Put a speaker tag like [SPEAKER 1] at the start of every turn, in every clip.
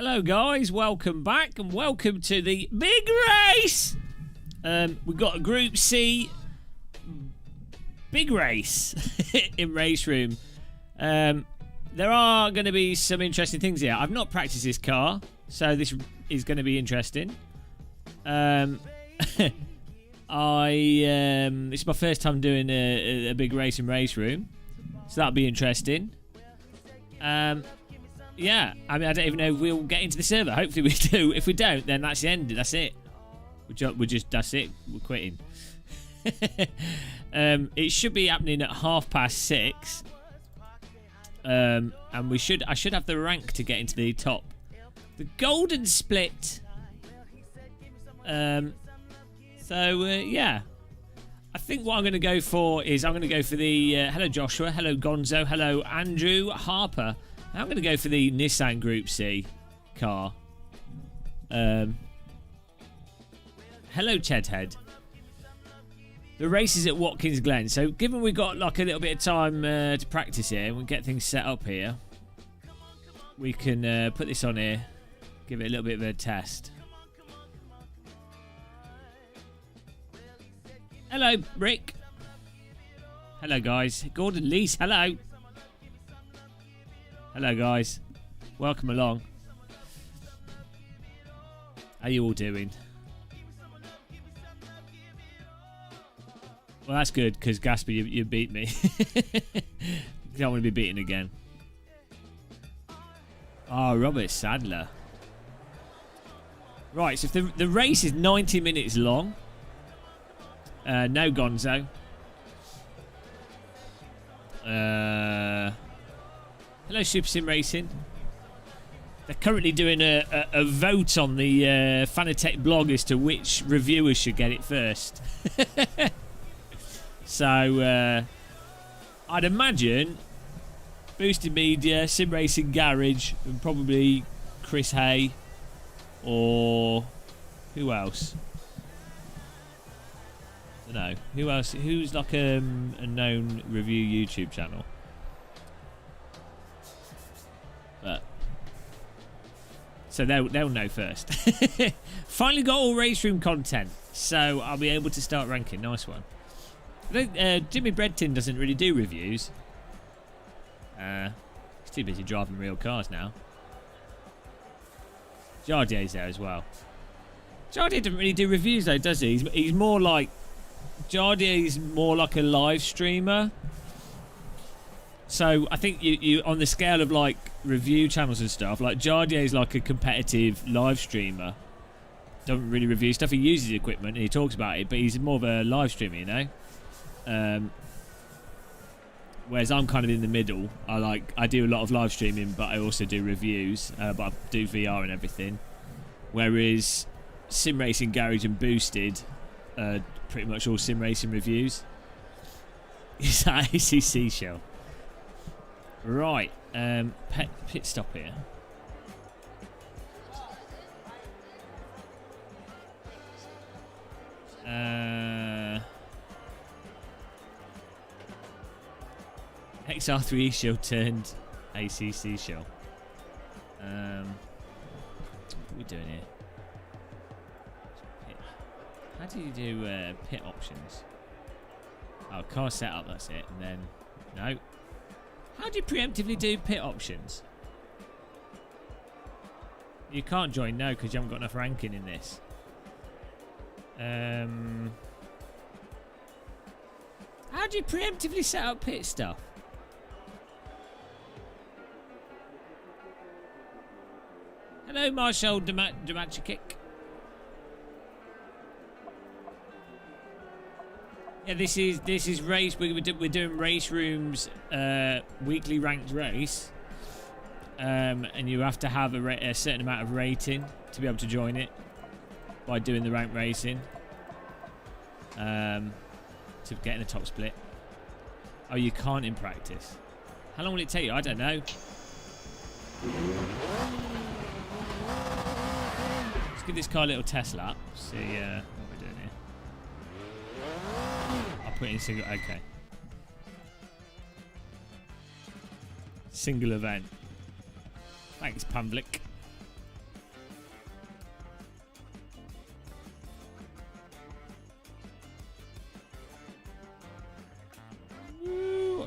[SPEAKER 1] Hello guys, welcome back and welcome to the big race. We've got a Group C big race in RaceRoom. There are going to be some interesting things here. I've not practiced this car, so this is going to be interesting. This is my first time doing a big race in RaceRoom, so that'll be interesting. Yeah, I mean, I don't even know if we'll get into the server. Hopefully we do. If we don't, then that's the end. That's it. That's it. We're quitting. It should be happening at 6:30. And I should have the rank to get into the top. The golden split. Yeah. I think what I'm going to go for is I'm going to go for the... hello, Joshua. Hello, Gonzo. Hello, Andrew Harper. I'm going to go for the Nissan Group C car. Hello, Chedhead. The race is at Watkins Glen. So given we've got like a little bit of time to practice here and we'll get things set up here, we can put this on here, give it a little bit of a test. Hello, Rick. Hello, guys. Gordon Lees, hello. Hello, guys. Welcome along. How you all doing? Well, that's good, because Gasper, you beat me. You don't want to be beaten again. Oh, Robert Sadler. Right, so if the race is 90 minutes long. No Gonzo. Hello, Super Sim Racing. They're currently doing a vote on the Fanatec blog as to which reviewers should get it first. So, I'd imagine Boosted Media, Sim Racing Garage, and probably Chris Hay, or who else? I don't know. Who else? Who's like a known review YouTube channel? But so they'll know first. Finally got all RaceRoom content, so I'll be able to start ranking. Nice one. Jimmy Breadton doesn't really do reviews. He's too busy driving real cars now. Jardier's there as well. Jardier doesn't really do reviews though, does he? He's more like... Jardier's more like a live streamer. So I think you on the scale of like review channels and stuff, like Jardier's like a competitive live streamer. Doesn't really review stuff. He uses the equipment and he talks about it, but he's more of a live streamer, you know. Whereas I'm kind of in the middle. I do a lot of live streaming, but I also do reviews. But I do VR and everything. Whereas Sim Racing Garage and Boosted, pretty much all sim racing reviews. Is that ACC show? Right. Pit stop here. XR3 show turned ACC show. What are we doing here? How do you do pit options? Oh, car setup, that's it. And then, no. How do you preemptively do pit options? You can't join, no, because you haven't got enough ranking in this. How do you preemptively set up pit stuff? Hello, Marshall Damachikic. Yeah, this is race. We're doing RaceRoom's weekly ranked race, and you have to have a certain amount of rating to be able to join it by doing the ranked racing. To get in the top split. Oh, you can't in practice. How long will it take you? I don't know. Let's give this car a little test lap. See what we're doing here. I'll put in single. Okay. Single event. Thanks, Pamblick.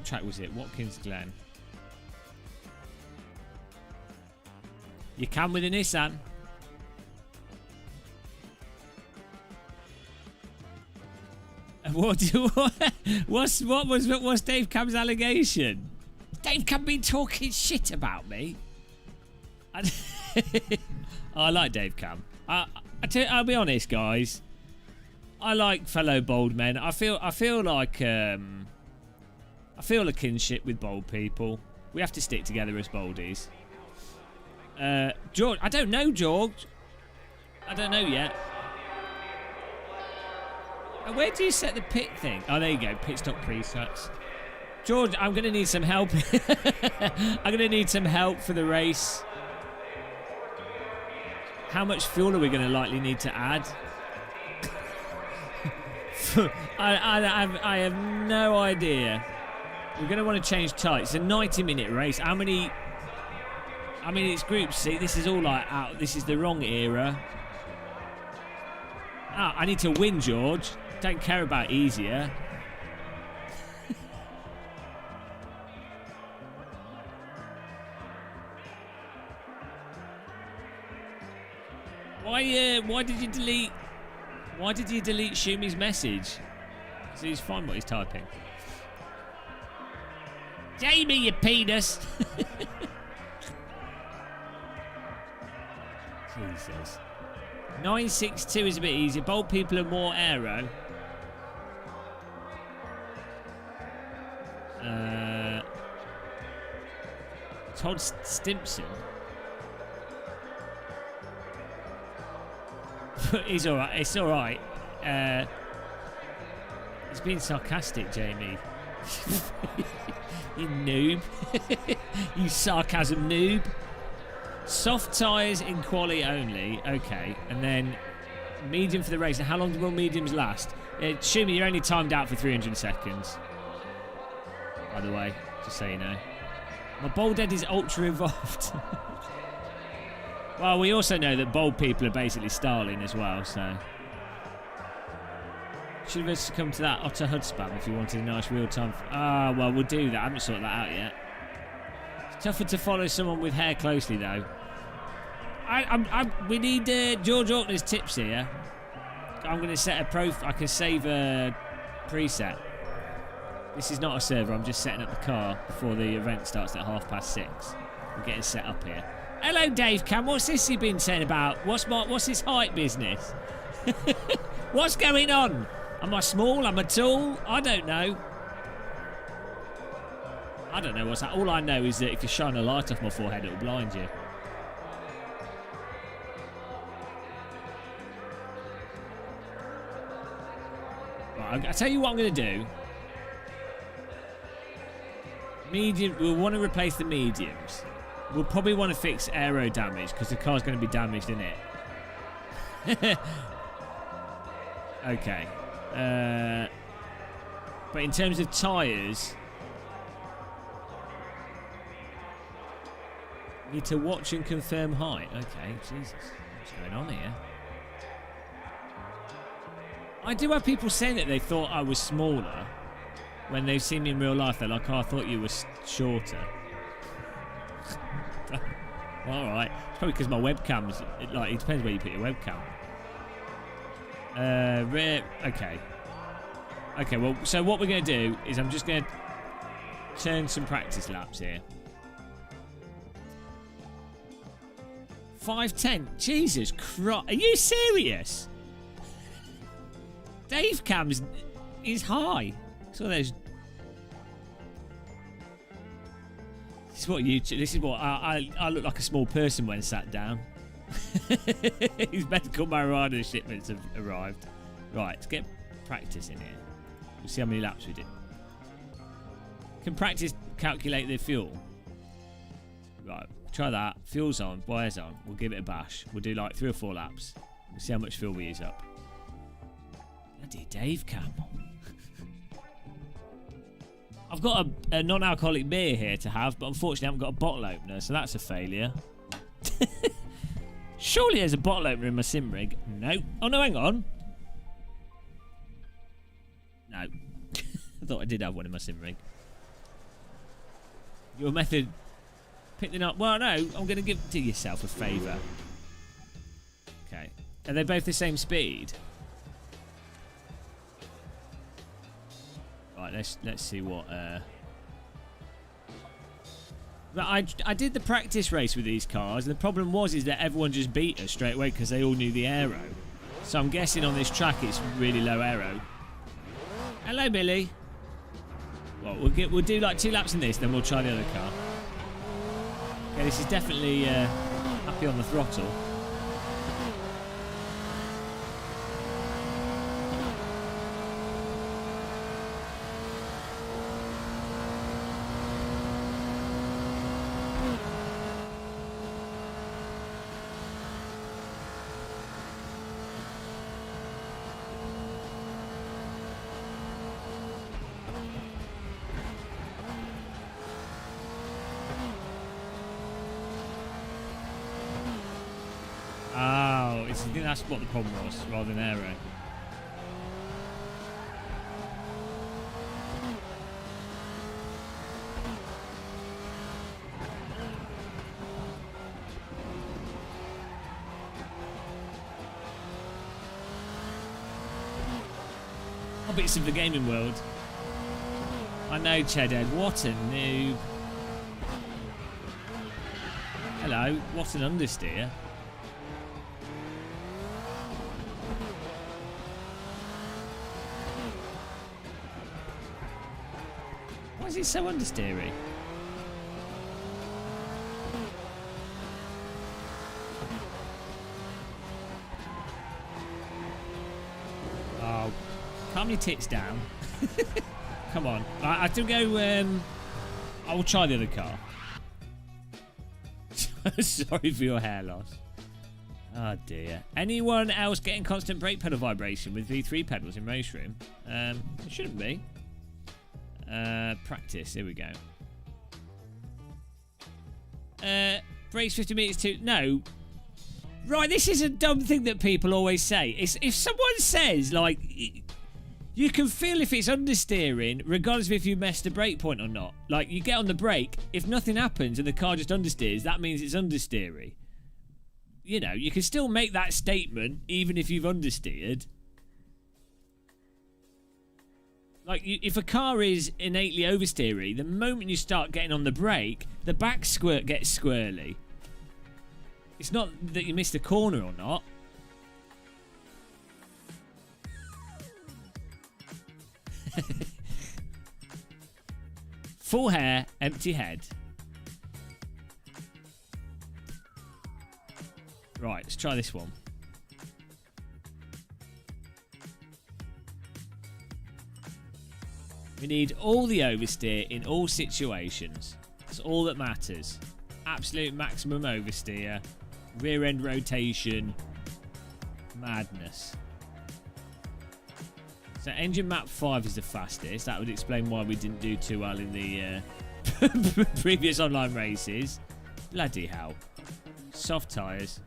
[SPEAKER 1] What track was it? Watkins Glen. You can with a Nissan. What's Dave Cam's allegation? Dave Cam been talking shit about me. I like Dave Cam. I'll be honest, guys. I like fellow bold men. I feel like I feel a kinship with bold people. We have to stick together as boldies. George, I don't know, George. I don't know yet. Where do you set the pit thing? Oh, there you go. Pit stop presets. George, I'm going to need some help. I'm going to need some help for the race. How much fuel are we going to likely need to add? I have no idea. We're going to want to change tyres. It's a 90-minute race. How many... I mean, it's Group C. This is all like out. This is the wrong era. Ah, I need to win, George. Don't care about easier. Why did you delete? Why did you delete Shumi's message? So he's fine what he's typing. Jamie, you penis. Jesus. 962 is a bit easier. Bold people are more aero. Todd Stimpson. He's alright. It's alright. He's being sarcastic, Jamie. You noob. You sarcasm noob. Soft tyres in quali only. Okay. And then medium for the race. And how long will mediums last? Shumi, you're only timed out for 300 seconds. By the way, just so you know. My bold head is ultra evolved. Well, we also know that bold people are basically Starling as well, so... Should have succumbed to that Otter Hud spam if you wanted a nice real-time... well, we'll do that. I haven't sorted that out yet. It's tougher to follow someone with hair closely, though. We need George Orkney's tips here. I'm going to set a I can save a preset. This is not a server. I'm just setting up the car before the event starts at 6:30. We're getting set up here. Hello, Dave Cam. What's this you've been saying about? What's this height business? What's going on? Am I small? Am I tall? I don't know. I don't know what's that. All I know is that if you shine a light off my forehead, it'll blind you. Right, I'll tell you what I'm going to do. Medium. We'll want to replace the mediums. We'll probably want to fix aero damage because the car's going to be damaged in it. Okay. But in terms of tyres, need to watch and confirm height. Okay, Jesus. What's going on here? I do have people saying that they thought I was smaller. When they've seen me in real life, they're like, oh, I thought you were shorter. Alright. It's probably because my webcam's... it depends where you put your webcam. Okay. Okay, well, so what we're going to do is I'm just going to turn some practice laps here. 5:10. Jesus Christ. Are you serious? Dave Cam's is high. So there's... This is what I look like a small person when sat down. His medical marijuana shipments have arrived. Right, let's get practice in here. We'll see how many laps we did. Can practice calculate the fuel? Right, try that. Fuel's on, wire's on. We'll give it a bash. We'll do like 3 or 4 laps. We'll see how much fuel we use up. Bloody Dave Cam. I've got a non-alcoholic beer here to have, but unfortunately I haven't got a bottle opener, so that's a failure. Surely there's a bottle opener in my sim rig. No. Oh no, hang on. No. I thought I did have one in my sim rig. Your method... Pick them up. Well, no, I'm going to do yourself a favour. Okay. Are they both the same speed? Right, let's see what... But I did the practice race with these cars. And the problem is that everyone just beat us straight away because they all knew the aero. So I'm guessing on this track it's really low aero. Hello, Billy. Well, we'll do like 2 laps in this, then we'll try the other car. Okay, this is definitely happy on the throttle. I think that's what the problem was, rather than aero. Hobbits of the gaming world. I know, Cheddhead. What a noob. Hello, what an understeer. Why is it so understeery? Oh, calm your tits down. Come on. I do go, I will try the other car. Sorry for your hair loss. Oh dear. Anyone else getting constant brake pedal vibration with V3 pedals in RaceRoom? It shouldn't be. Practice. Here we go. Brakes 50 meters to... No. Right, this is a dumb thing that people always say. If someone says, like, you can feel if it's understeering, regardless of if you messed the brake point or not. Like, you get on the brake, if nothing happens and the car just understeers, that means it's understeery. You know, you can still make that statement, even if you've understeered. Like, if a car is innately oversteery, the moment you start getting on the brake, the back squirt gets squirrely. It's not that you missed a corner or not. Full hair, empty head. Right, let's try this one. We need all the oversteer in all situations. That's all that matters. Absolute maximum oversteer. Rear end rotation. Madness. So engine map 5 is the fastest. That would explain why we didn't do too well in the previous online races. Bloody hell. Soft tyres.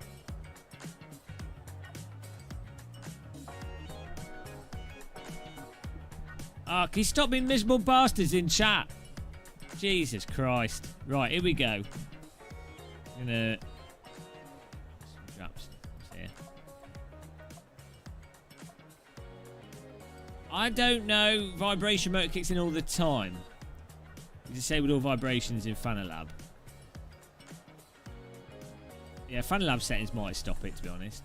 [SPEAKER 1] Ah, can you stop being miserable bastards in chat? Jesus Christ. Right, here we go. I'm gonna... Some drops here. I don't know. Vibration motor kicks in all the time. You disabled all vibrations in Fanalab. Yeah, Fanalab settings might stop it, to be honest.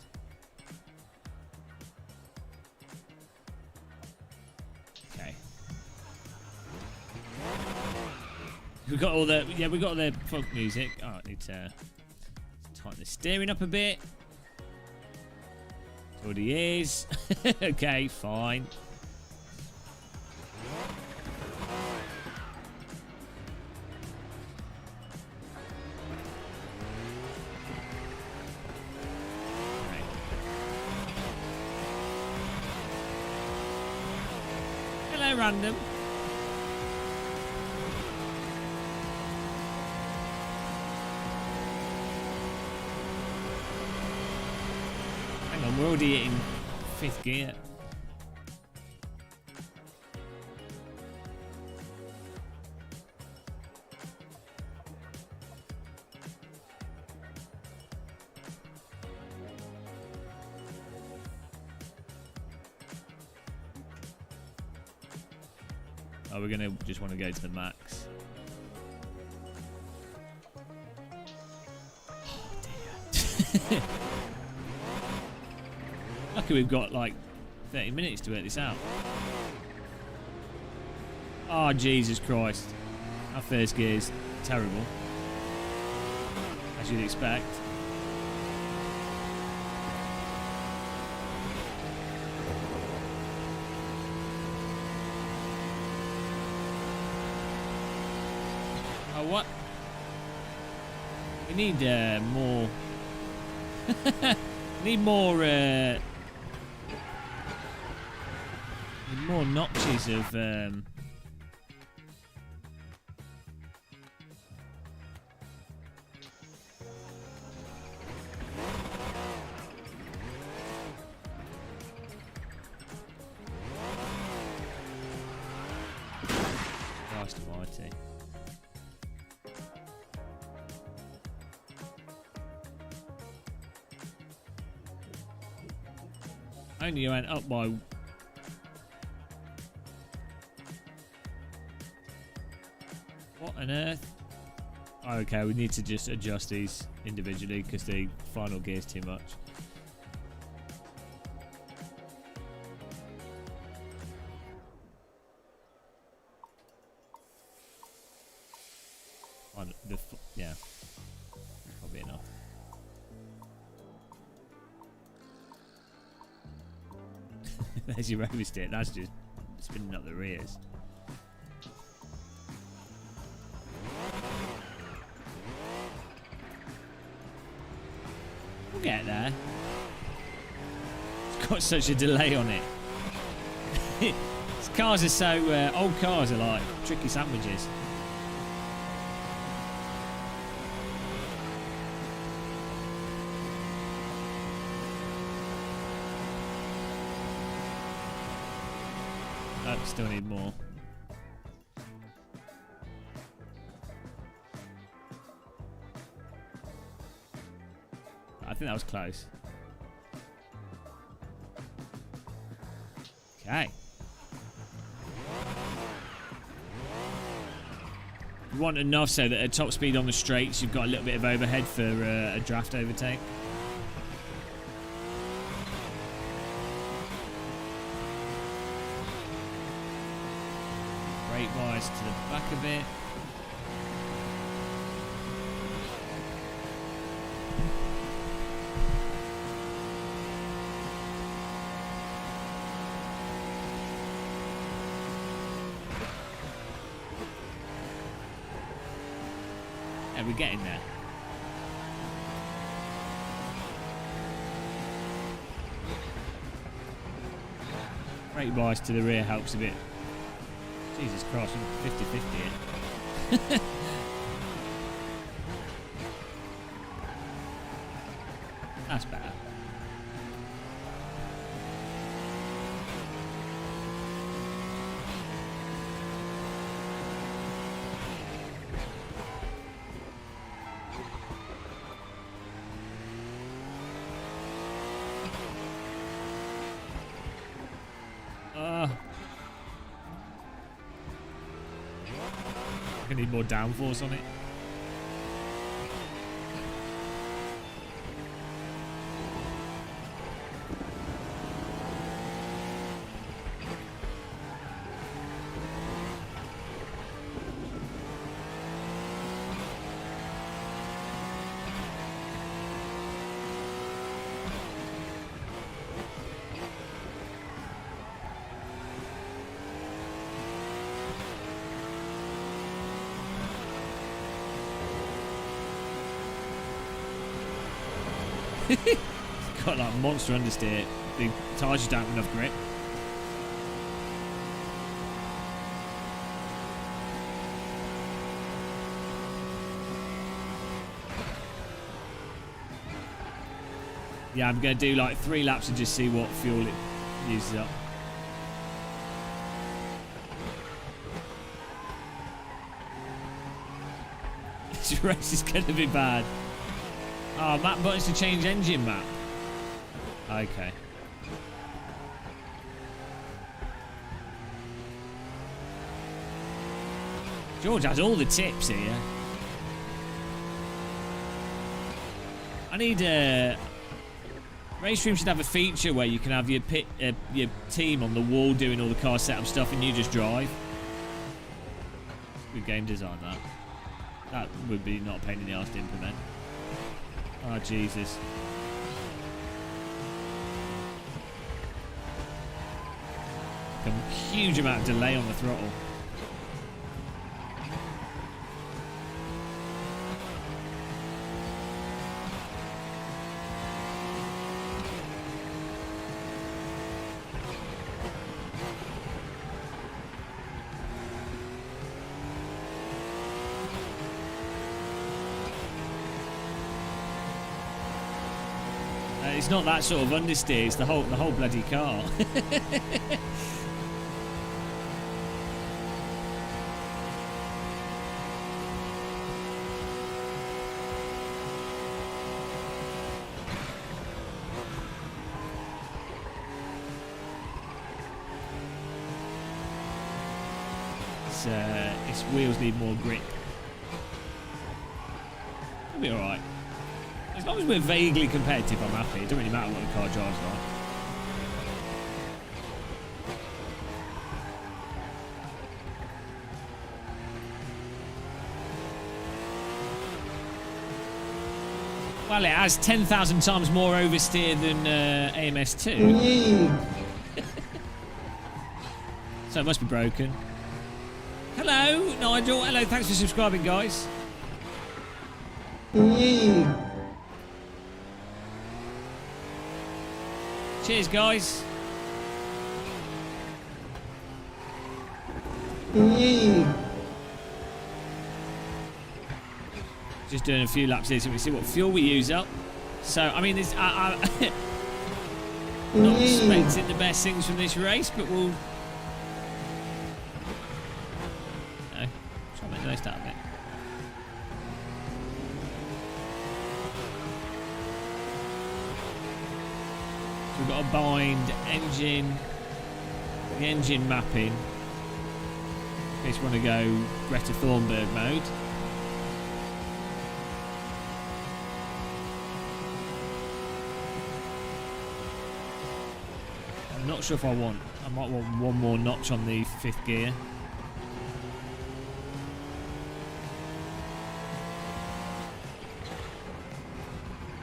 [SPEAKER 1] We got all the we got the funk music. Oh, I need to tighten the steering up a bit. It already is. Okay, fine. Okay. Hello, random. We're already in 5th gear. Oh, we're going to just want to go to the max. Oh, dear. Lucky we've got like 30 minutes to work this out. Oh, Jesus Christ. Our first gear is terrible. As you'd expect. Oh, what? We need more... we need more... more notches of... Christ almighty. Only went up by... What on earth? Oh, okay, we need to just adjust these individually because the final gear is too much. Yeah, probably enough. There's your rover stick. That's just spinning up the rears. We'll get there. It's got such a delay on it. These cars are so... old cars are like tricky sandwiches. Oh, still need more. I think that was close. Okay. You want enough so that at top speed on the straights you've got a little bit of overhead for a draft overtake. Brake wise to the back of it. Yeah, we're getting there. Brake bias to the rear helps a bit. Jesus Christ, I'm 50-50 here. That's better. I need more downforce on it. Got like monster understeer. The tyres just don't have enough grip. Yeah, I'm going to do like 3 laps and just see what fuel it uses up. This race is going to be bad. Oh, map buttons to change engine map. Okay. George has all the tips here. I need a... RaceRoom should have a feature where you can have your team on the wall doing all the car setup stuff and you just drive. Good game design, that. That would be not a pain in the arse to implement. Oh, Jesus. A huge amount of delay on the throttle. It's not that sort of understeer, it's the whole bloody car. Its wheels need more grip. It'll be alright. As long as we're vaguely competitive, I'm happy. It doesn't really matter what the car drives like. Well, it has 10,000 times more oversteer than AMS2. So it must be broken. Hello, Nigel. Hello, thanks for subscribing, guys. Cheers, guys. Just doing a few laps here so we can see what fuel we use up. So, I mean, I'm not expecting the best things from this race, but we'll... No, try and make the most out of it. We've got to bind the engine mapping, in case we want to go Greta Thunberg mode. I'm not sure if I might want one more notch on the 5th gear.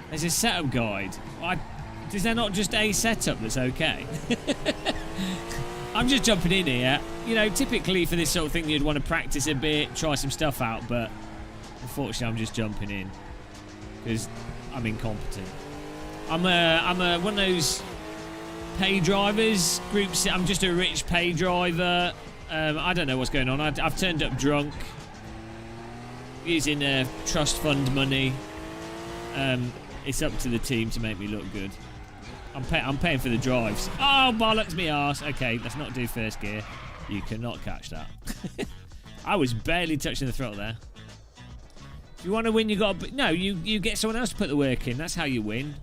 [SPEAKER 1] There's a setup guide. Is there not just a setup that's okay? I'm just jumping in here. You know, typically for this sort of thing you'd want to practice a bit, try some stuff out, but unfortunately I'm just jumping in because I'm incompetent. I'm one of those pay drivers groups. I'm just a rich pay driver. I don't know what's going on. I've turned up drunk using trust fund money. It's up to the team to make me look good. I'm paying for the drives. Oh, bollocks me arse. Okay, let's not do 1st gear. You cannot catch that. I was barely touching the throttle there. If you want to win, you got to... No, you get someone else to put the work in. That's how you win.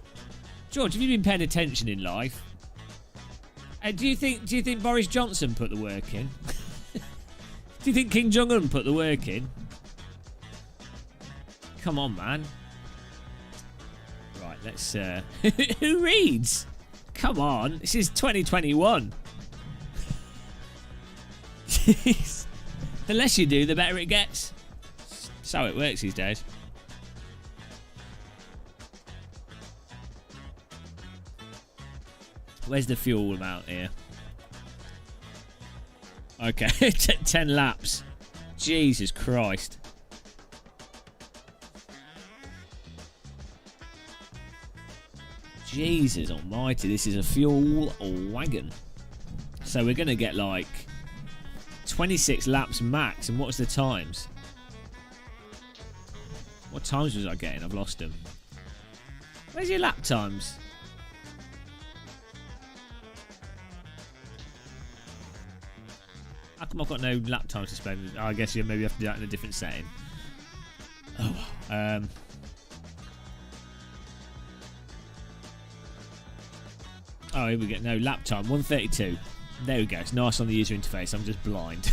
[SPEAKER 1] George, have you been paying attention in life? Do you think Boris Johnson put the work in? Do you think Kim Jong-un put the work in? Come on, man. Right, let's... Who reads? Come on, this is 2021. Jeez. The less you do, the better it gets. That's how it works these days. Where's the fuel amount here? Okay, 10 laps. Jesus Christ. Jesus almighty, this is a fuel wagon. So we're going to get like 26 laps max. And what's the times? What times was I getting? I've lost them. Where's your lap times? How come I've got no lap times displayed? Oh, I guess you maybe have to do that in a different setting. Oh, oh, here we go. No, lap time, 1:32. There we go. It's nice on the user interface. I'm just blind.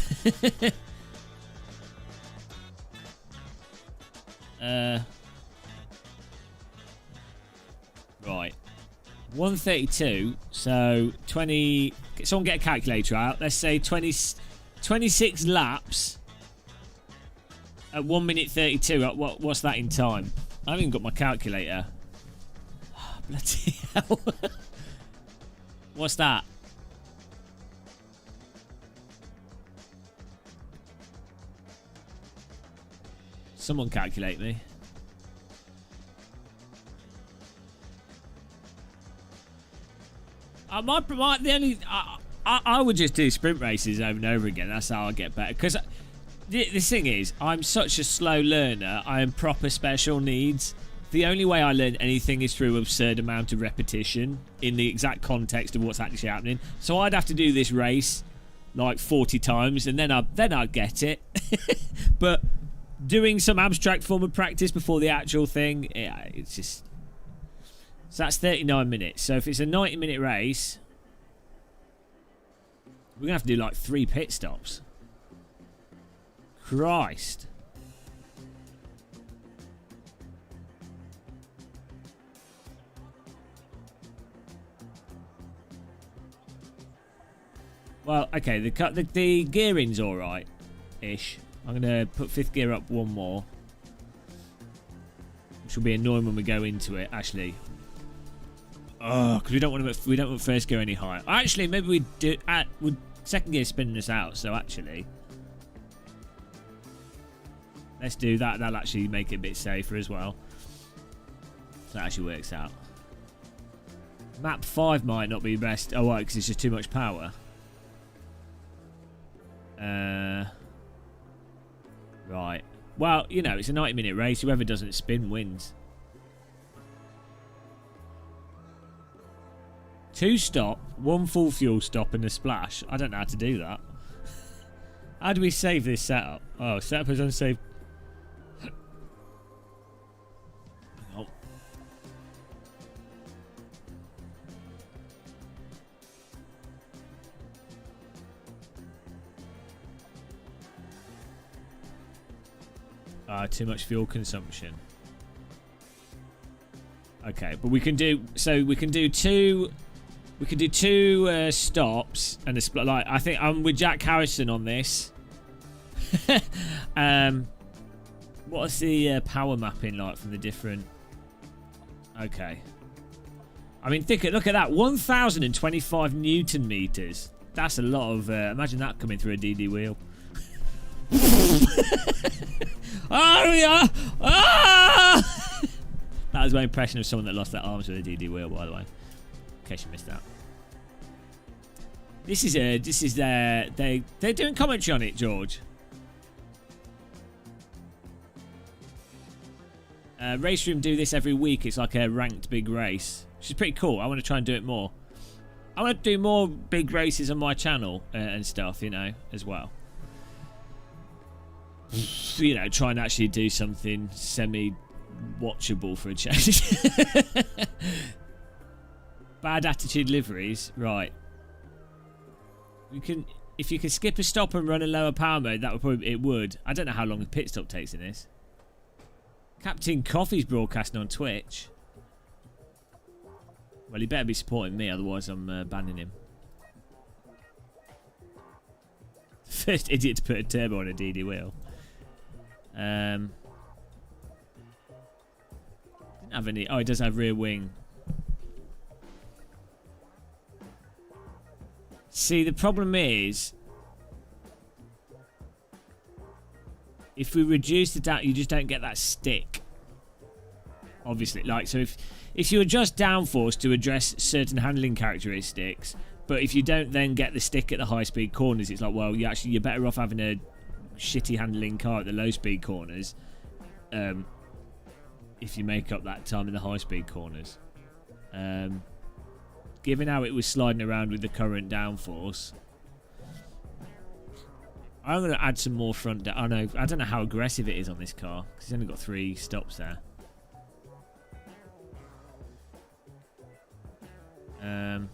[SPEAKER 1] Right. 132. So 20. Someone get a calculator out. Let's say 26 laps at 1 minute 32. What's that in time? I haven't even got my calculator. Oh, bloody hell. What's that? Someone calculate me. I would just do sprint races over and over again. That's how I get better. Because the thing is, I'm such a slow learner. I am proper special needs. The only way I learn anything is through absurd amount of repetition in the exact context of what's actually happening. So I'd have to do this race like 40 times, and then I'd get it. But doing some abstract form of practice before the actual thing, yeah, it's just... So that's 39 minutes. So if it's a 90-minute race, we're going to have to do like 3 pit stops. Christ. Well, okay, the gearing's alright-ish. I'm going to put 5th gear up one more, which will be annoying when we go into it, actually. Oh, because we don't want first gear any higher. Actually, maybe we do. Would second gear spinning us out? So actually, let's do that. That'll actually make it a bit safer as well. So that actually works out. Map 5 might not be best. Oh, right, because it's just too much power. Right. Well, you know, it's a 90-minute race. Whoever doesn't spin wins. 2 stop, 1 full fuel stop and a splash. I don't know how to do that. How do we save this setup? Oh, setup is unsaved. Oh. Too much fuel consumption. Okay, but we can do... So we can do 2... We could do 2 stops and a split. Like, I think I'm with Jack Harrison on this. What's the power mapping like from the different? Okay. I mean, look at that. 1,025 Newton meters. That's a lot of. Imagine that coming through a DD wheel. Oh yeah! Ah! That was my impression of someone that lost their arms with a DD wheel, by the way. In case you missed that. This is they're doing commentary on it, George. RaceRoom do this every week. It's like a ranked big race, which is pretty cool. I want to try and do it more. I want to do more big races on my channel and stuff, you know, as well. You know, try and actually do something semi-watchable for a change. Bad attitude liveries, right? We can, if you could skip a stop and run a lower power mode, that would probably, it would. I don't know how long the pit stop takes in this. Captain Coffee's broadcasting on Twitch. Well, he better be supporting me, otherwise I'm banning him. First idiot to put a turbo on a DD wheel. Didn't have any. Oh, it does have rear wing. See, the problem is, if we reduce the down, you just don't get that stick. Obviously, like, so if you adjust downforce to address certain handling characteristics, but if you don't then get the stick at the high speed corners, it's like, well, you're better off having a shitty handling car at the low speed corners, if you make up that time in the high speed corners. Given how it was sliding around with the current downforce, I'm going to add some more front. I don't know how aggressive it is on this car because it's only got 3 stops there. Then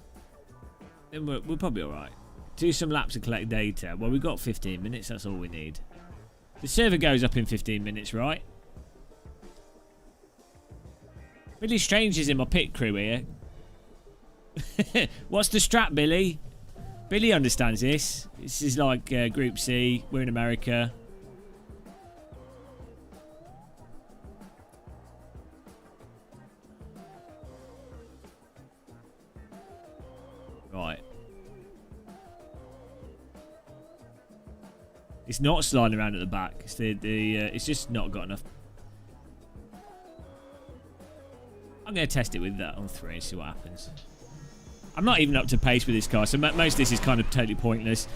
[SPEAKER 1] we're probably all right. Do some laps and collect data. Well, we've got 15 minutes. That's all we need. The server goes up in 15 minutes, right? Billy Strange is in my pit crew here. What's the strap, Billy? Billy understands this. This is like Group C. We're in America. Right. It's not sliding around at the back. It's it's just not got enough. I'm going to test it with that on 3 and see what happens. I'm not even up to pace with this car, so most of this is kind of totally pointless.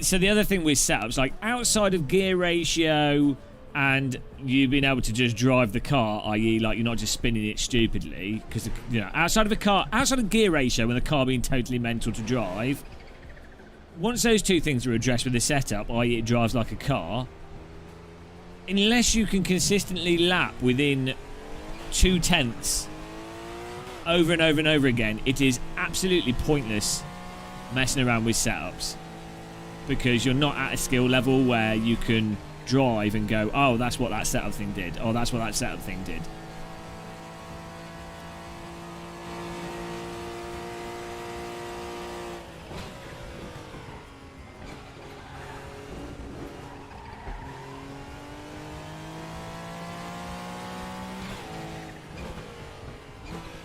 [SPEAKER 1] So the other thing with setups, like outside of gear ratio and you being able to just drive the car, i.e. like you're not just spinning it stupidly, because you know, outside of gear ratio and the car being totally mental to drive, once those two things are addressed with the setup, i.e. it drives like a car, unless you can consistently lap within 0.2 over and over and over again, it is absolutely pointless messing around with setups, because you're not at a skill level where you can drive and go, oh, that's what that setup thing did, or that's what that setup thing did.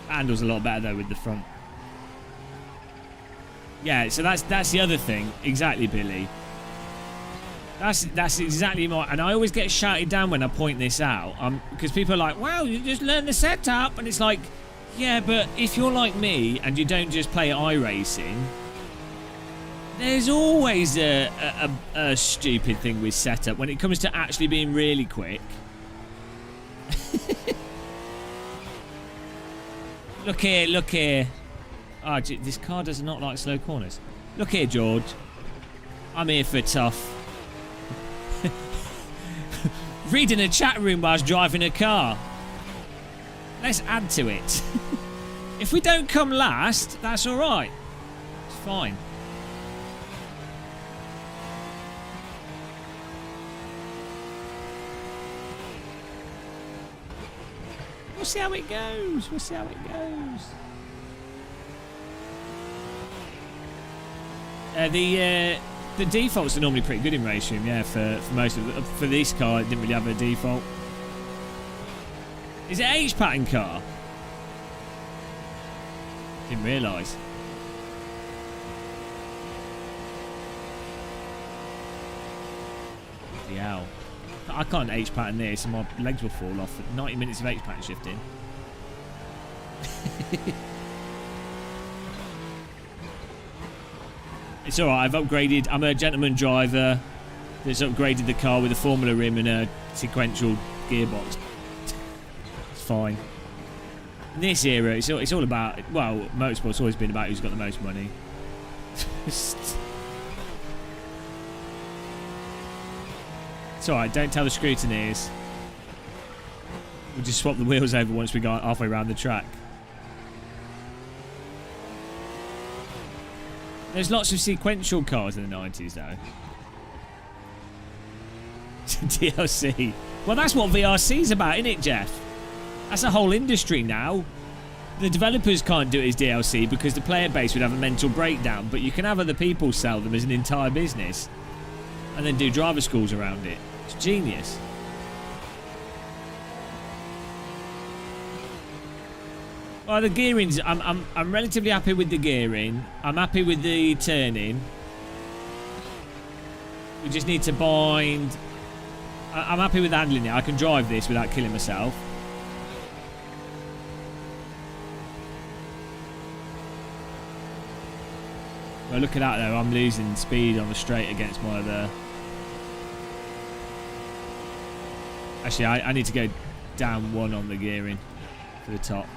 [SPEAKER 1] Handles a lot better though with the front. Yeah, so that's the other thing. Exactly, Billy. That's exactly my... And I always get shouted down when I point this out. Because people are like, wow, you just learn the setup. And it's like, yeah, but if you're like me and you don't just play iRacing, there's always a stupid thing with setup when it comes to actually being really quick. Look here, look here. Oh, this car does not like slow corners. Look here, George. I'm here for tough. Reading a chat room whilst driving a car. Let's add to it. If we don't come last, that's alright. It's fine. We'll see how it goes. We'll see how it goes. The defaults are normally pretty good in RaceRoom, yeah. For most of it. For this car, it didn't really have a default. Is it an H pattern car? Didn't realise. Bloody hell. I can't H pattern this and my legs will fall off. 90 minutes of H pattern shifting. It's alright, I've upgraded. I'm a gentleman driver that's upgraded the car with a Formula rim and a sequential gearbox. It's fine. In this era, it's all about... Well, motorsport's always been about who's got the most money. It's alright, don't tell the scrutineers. We'll just swap the wheels over once we go halfway around the track. There's lots of sequential cars in the 90s, though. DLC. Well, that's what VRC's about, isn't it, Jeff? That's a whole industry now. The developers can't do it as DLC because the player base would have a mental breakdown, but you can have other people sell them as an entire business and then do driver schools around it. It's genius. Well, the gearing's... I'm relatively happy with the gearing. I'm happy with the turning. We just need to bind... I'm happy with handling it. I can drive this without killing myself. Well, look at that, though. I'm losing speed on the straight against my other... Actually, I need to go down one on the gearing for the top.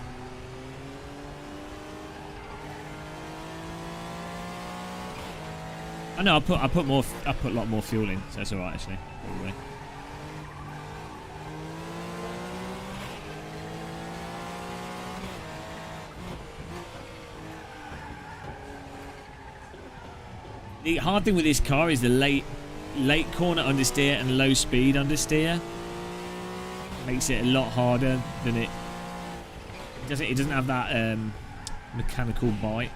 [SPEAKER 1] I know I put a lot more fuel in, so it's alright actually. Probably. The hard thing with this car is the late corner understeer and low speed understeer. Makes it a lot harder than it It doesn't have that mechanical bite.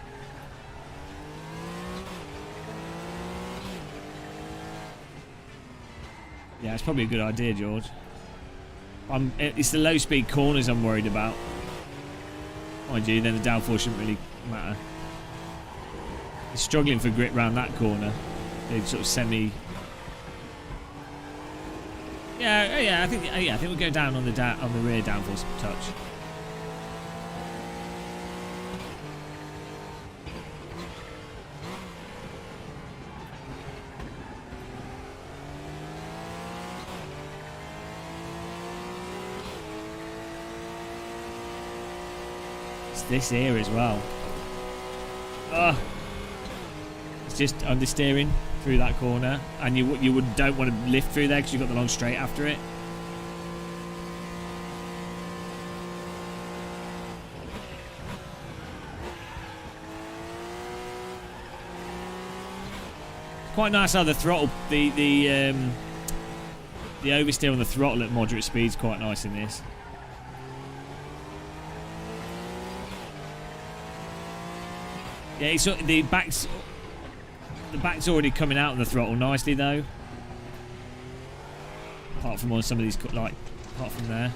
[SPEAKER 1] Yeah, it's probably a good idea, George. It's the low speed corners I'm worried about. Mind you, then the downforce shouldn't really matter. He's struggling for grip round that corner. They sort of semi. Yeah. I think we'll go down on the rear downforce touch. It's this here as well. Ugh. It's just understeering through that corner, and you don't want to lift through there because you've got the long straight after it. It's quite nice how the throttle, the oversteer on the throttle at moderate speed is quite nice in this. Yeah, the back's already coming out of the throttle nicely though. Apart from on some of these, like, apart from there.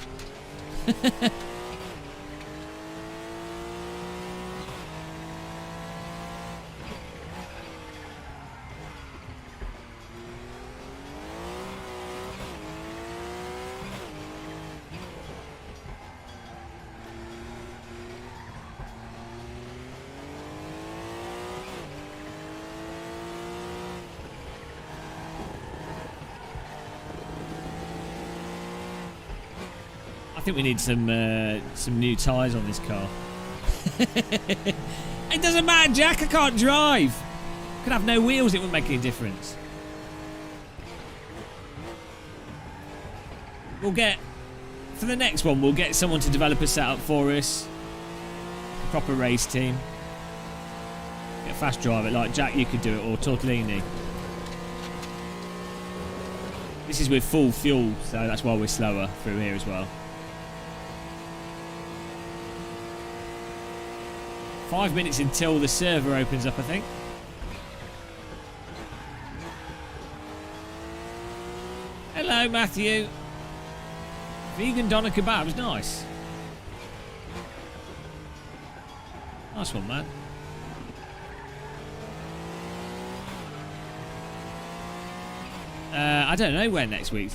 [SPEAKER 1] I think we need some new tyres on this car. It doesn't matter, Jack. I can't drive. I could have no wheels. It wouldn't make any difference. We'll get, for the next one, we'll get someone to develop a setup for us. A proper race team. Get a fast driver like Jack. You could do it, or Tortellini. This is with full fuel, so that's why we're slower through here as well. 5 minutes until the server opens up, I think. Hello, Matthew. Vegan doner kebabs, nice. Nice one, man. I don't know when next week.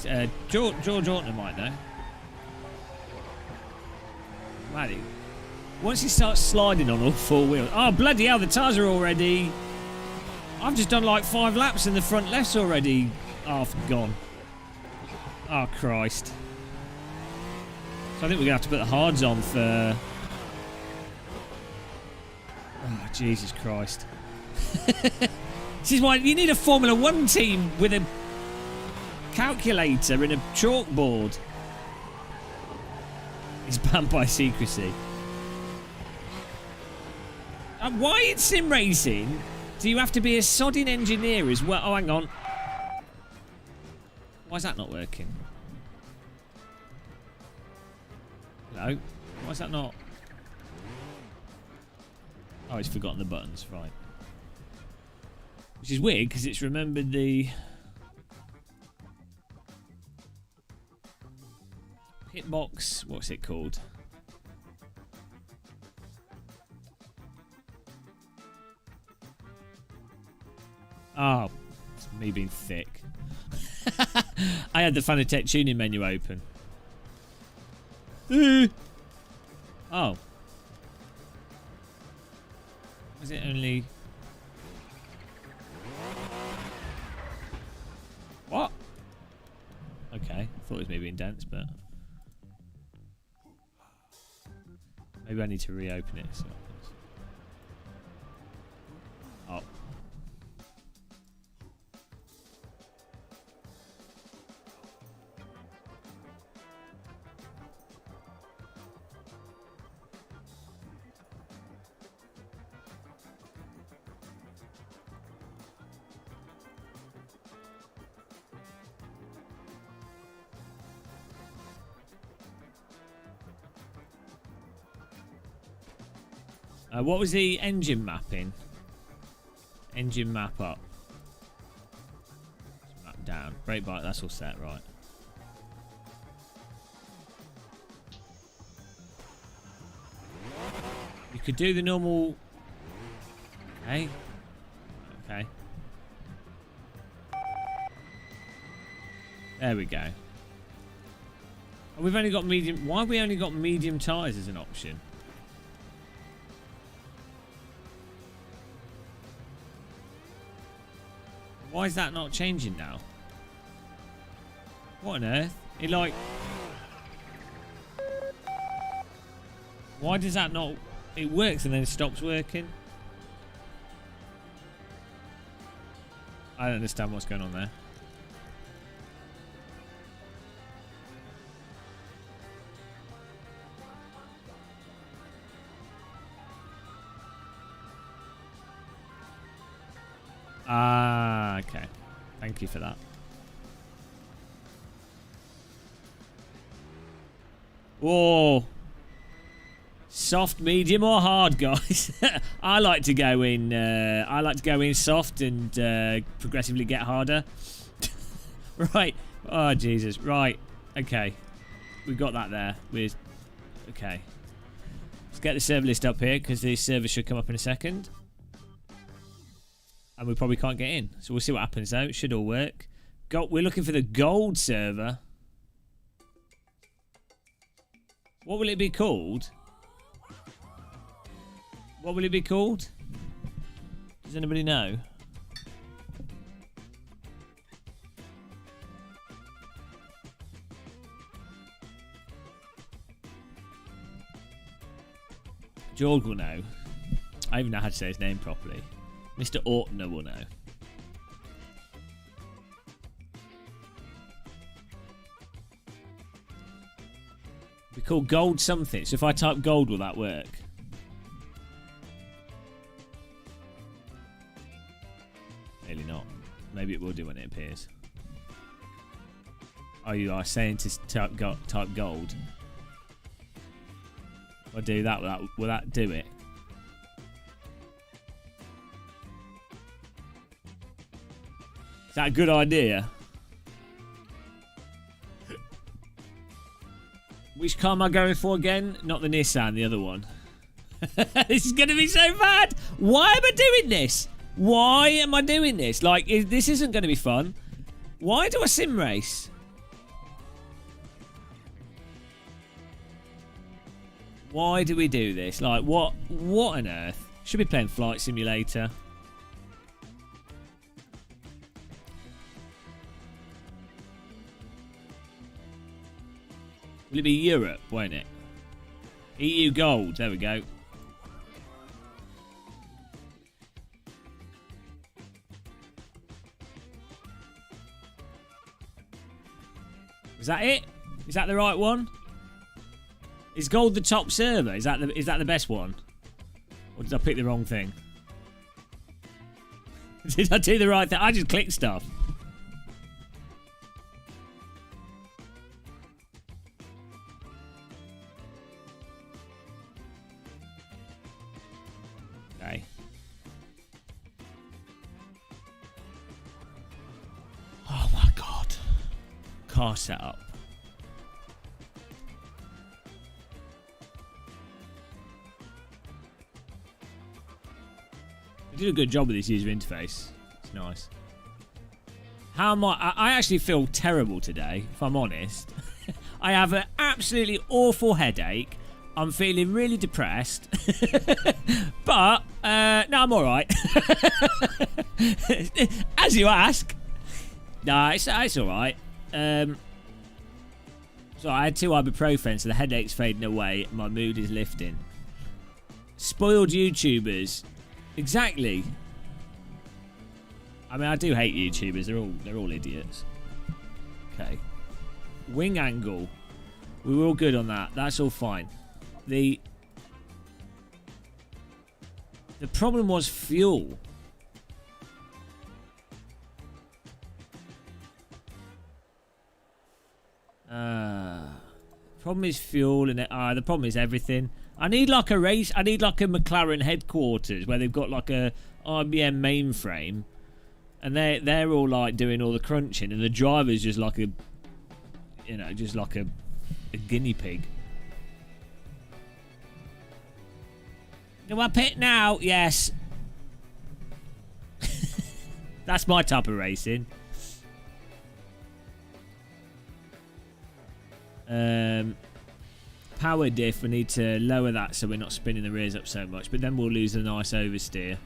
[SPEAKER 1] George Ortner might know. Matty. Once he starts sliding on all four wheels. Oh, bloody hell, the tyres are already... I've just done like 5 laps and the front left's already half gone. Oh, Christ. So I think we're going to have to put the hards on for... Oh, Jesus Christ. This is why you need a Formula 1 team with a calculator and a chalkboard. It's banned by secrecy. Why in sim racing do you have to be a sodding engineer as well? Oh, hang on. Why is that not working? No. Why is that not? Oh, it's forgotten the buttons, right. Which is weird because it's remembered the hitbox. What's it called? Oh, it's me being thick. I had the Fanatec tuning menu open. Oh. Was it only... What? Okay, I thought it was me being dense, but... Maybe I need to reopen it. So... Oh. What was the engine mapping? Engine map up. Map down. Brake bike, that's all set, right. You could do the normal... Okay. Okay. There we go. Oh, we've only got medium... Why have we only got medium tyres as an option? Why is that not changing now? What on earth? It like... Why does that not... It works and then it stops working? I don't understand what's going on there. Ah, okay. Thank you for that. Whoa. Soft, medium, or hard, guys? I like to go in. I like to go in soft and progressively get harder. Right. Oh Jesus. Right. Okay. We've got that there. Okay. Let's get the server list up here because the server should come up in a second. And we probably can't get in. So we'll see what happens though. It should all work. We're looking for the gold server. What will it be called? What will it be called? Does anybody know? George will know. I even know how to say his name properly. Mr. Ortner will know. We call gold something. So if I type gold, will that work? Maybe not. Maybe it will do when it appears. Oh, you are saying to type gold. If I do that, will that do it? Is that a good idea? Which car am I going for again? Not the Nissan, the other one. This is going to be so bad. Why am I doing this? Why am I doing this? Like, this isn't going to be fun. Why do I sim race? Why do we do this? Like, what on earth? Should be playing Flight Simulator. Will it be Europe, won't it? EU Gold. There we go. Is that it? Is that the right one? Is gold the top server? Is that the best one? Or did I pick the wrong thing? Did I do the right thing? I just clicked stuff. Okay. Oh my god. Car setup. They did a good job with this user interface. It's nice. How am I actually feel terrible today, if I'm honest. I have an absolutely awful headache. I'm feeling really depressed. But, no, I'm alright. As you ask. Nah, it's alright. So I had 2 ibuprofen, so the headache's fading away. My mood is lifting. Spoiled YouTubers. Exactly. I mean, I do hate YouTubers. They're all idiots. Okay. Wing angle. We were all good on that. That's all fine. The problem was fuel. Problem is fuel, and the problem is everything. I need like a race. I need like a McLaren headquarters where they've got like a IBM mainframe, and they're all like doing all the crunching, and the driver's just like a, you know, just like a guinea pig. Do I pit now? Yes. That's my type of racing. Power diff, we need to lower that so we're not spinning the rears up so much, but then we'll lose a nice oversteer.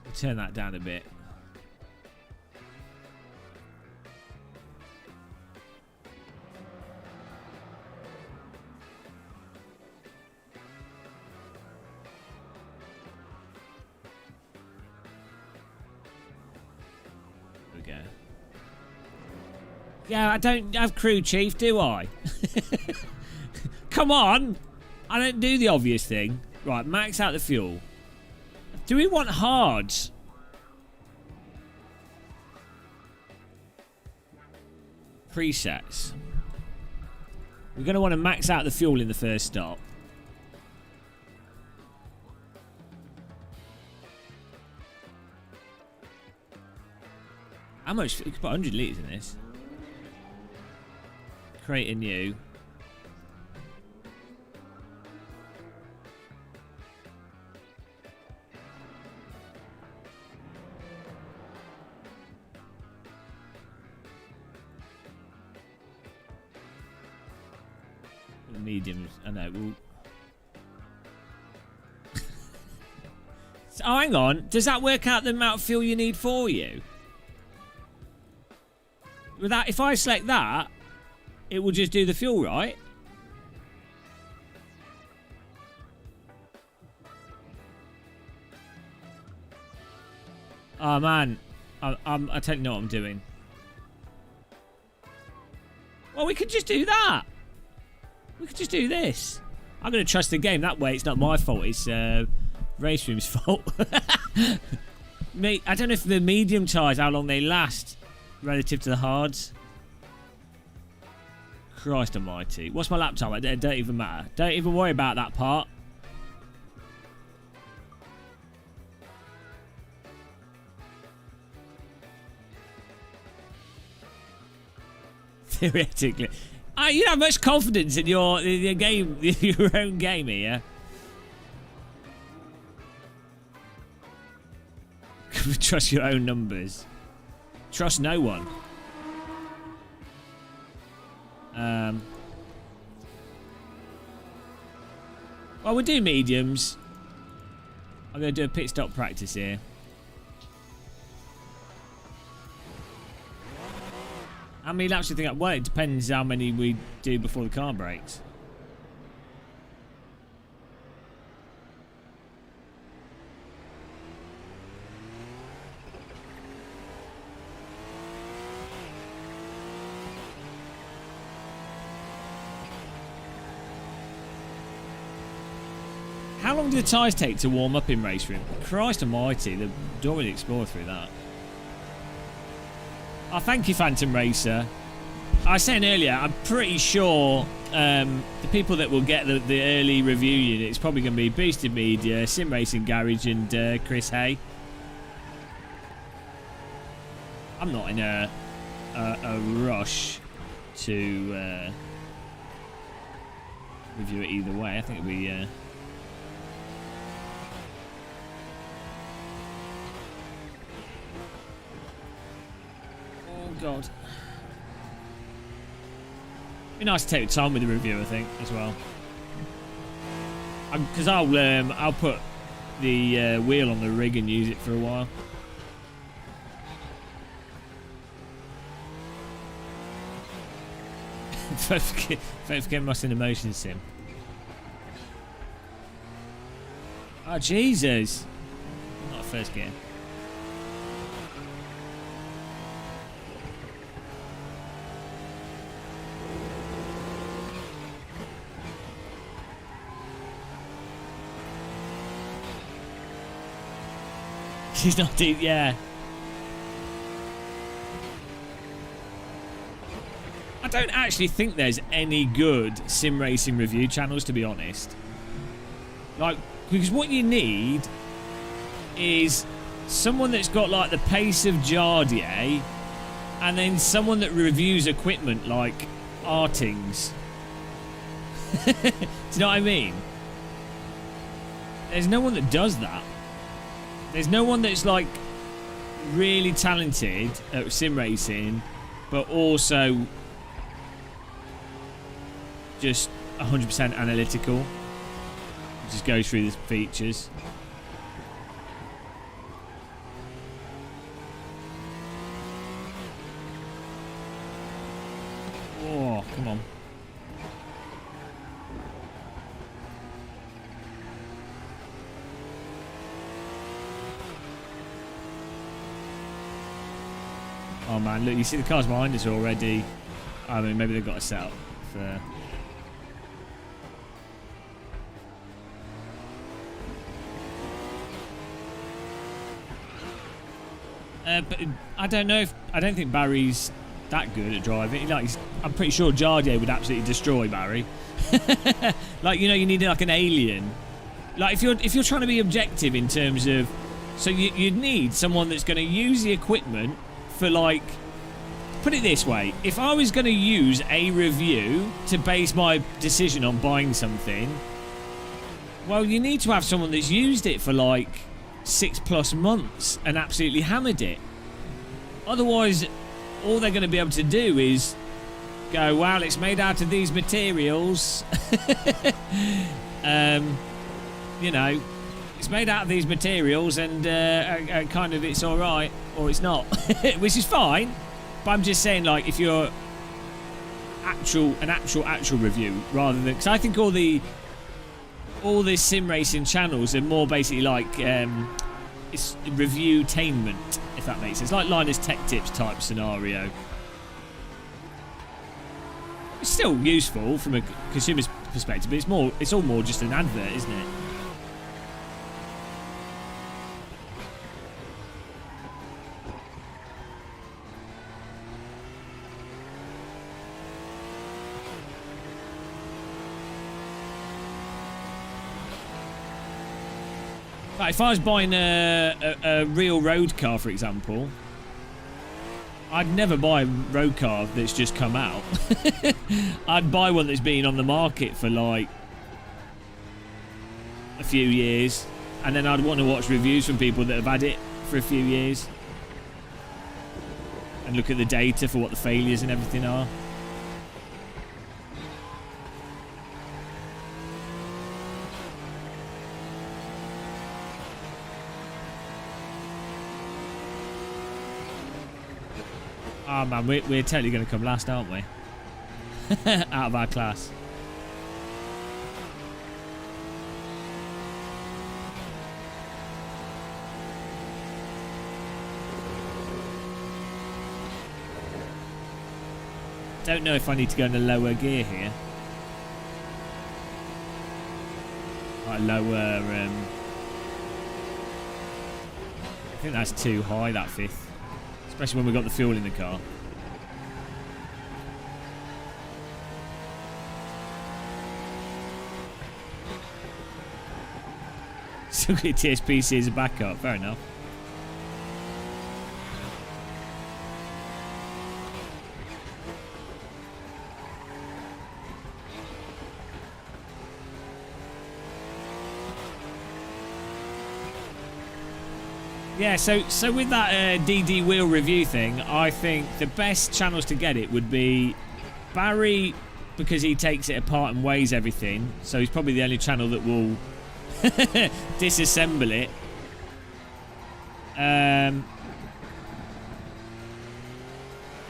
[SPEAKER 1] We'll turn that down a bit. Yeah, I don't have crew chief, do I? Come on! I don't do the obvious thing. Right, max out the fuel. Do we want hards? Presets. We're going to want to max out the fuel in the first stop. How much? You could put 100 litres in this. Create a new. Mediums. I know. We'll... Oh, hang on. Does that work out the amount of fuel you need for you? With that, if I select that, it will just do the fuel, right? Oh man, I tell you know what I'm doing. Well, we could just do that. We could just do this. I'm going to trust the game. That way, it's not my fault. It's RaceRoom's fault. Mate, I don't know if the medium tires, how long they last relative to the hards. Christ almighty. What's my lap time? It don't even matter. Don't even worry about that part. Theoretically. You don't have much confidence in your game, your own game here. Trust your own numbers. Trust no one. Well, we'll do mediums. I'm going to do a pit stop practice here. How many laps do you think? Well, it depends how many we do before the car breaks. How long do the tyres take to warm up in RaceRoom? Christ almighty, the door will explore through that. Oh, thank you, Phantom Racer. I was saying earlier, I'm pretty sure the people that will get the early review unit is probably going to be Boosted Media, Sim Racing Garage, and Chris Hay. I'm not in a rush to review it either way. I think it'll be... Oh God. Be nice to take time with the review, I think, as well. Because I'll put the wheel on the rig and use it for a while. Don't forget my Cinemotion sim. Oh Jesus! Not first gear. She's not deep, yeah. I don't actually think there's any good sim racing review channels, to be honest. Like, because what you need is someone that's got like the pace of Jardier, and then someone that reviews equipment like Artings. Do you know what I mean? There's no one that does that. There's no one that's like really talented at sim racing, but also just 100% analytical. Just go through the features. Oh, come on. Oh man, look, you see the cars behind us already. I mean, maybe they've got a setup for... but I don't know if... I don't think Barry's that good at driving. Like, I'm pretty sure Jardier would absolutely destroy Barry. Like, you know, you need like an alien. Like, if you're trying to be objective in terms of... So you'd need someone that's going to use the equipment for, like... Put it this way. If I was going to use a review to base my decision on buying something... Well, you need to have someone that's used it for, like... 6+ months and absolutely hammered it. Otherwise, all they're going to be able to do is go, well, it's made out of these materials. You know, it's made out of these materials, and kind of it's all right or it's not, which is fine. But I'm just saying, like, if you're an actual review rather than, because I think all the sim racing channels are more basically like it's review-tainment, if that makes sense. Like Linus Tech Tips type scenario. It's still useful from a consumer's perspective, but it's all more just an advert, isn't it? Like if I was buying a real road car, for example, I'd never buy a road car that's just come out. I'd buy one that's been on the market for like a few years, and then I'd want to watch reviews from people that have had it for a few years and look at the data for what the failures and everything are. Oh man, we're totally going to come last, aren't we? Out of our class. Don't know if I need to go in a lower gear here. Like lower... I think that's too high, that fifth. Especially when we've got the fuel in the car. Still get TSPC as a backup, fair enough. Yeah, so with that DD wheel review thing, I think the best channels to get it would be Barry, because he takes it apart and weighs everything. So he's probably the only channel that will disassemble it. And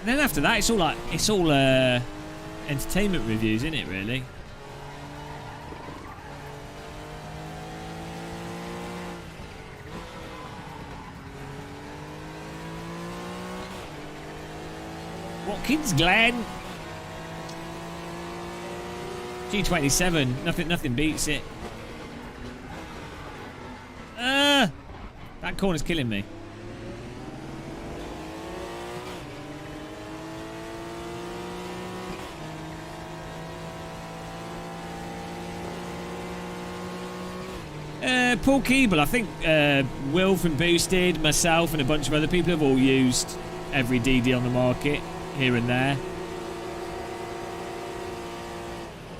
[SPEAKER 1] then after that, it's all entertainment reviews, isn't it? Really. Watkins Glen. G27. Nothing beats it. That that corner's killing me. Paul Keeble, I think Will from Boosted, myself and a bunch of other people have all used every DD on the market here and there.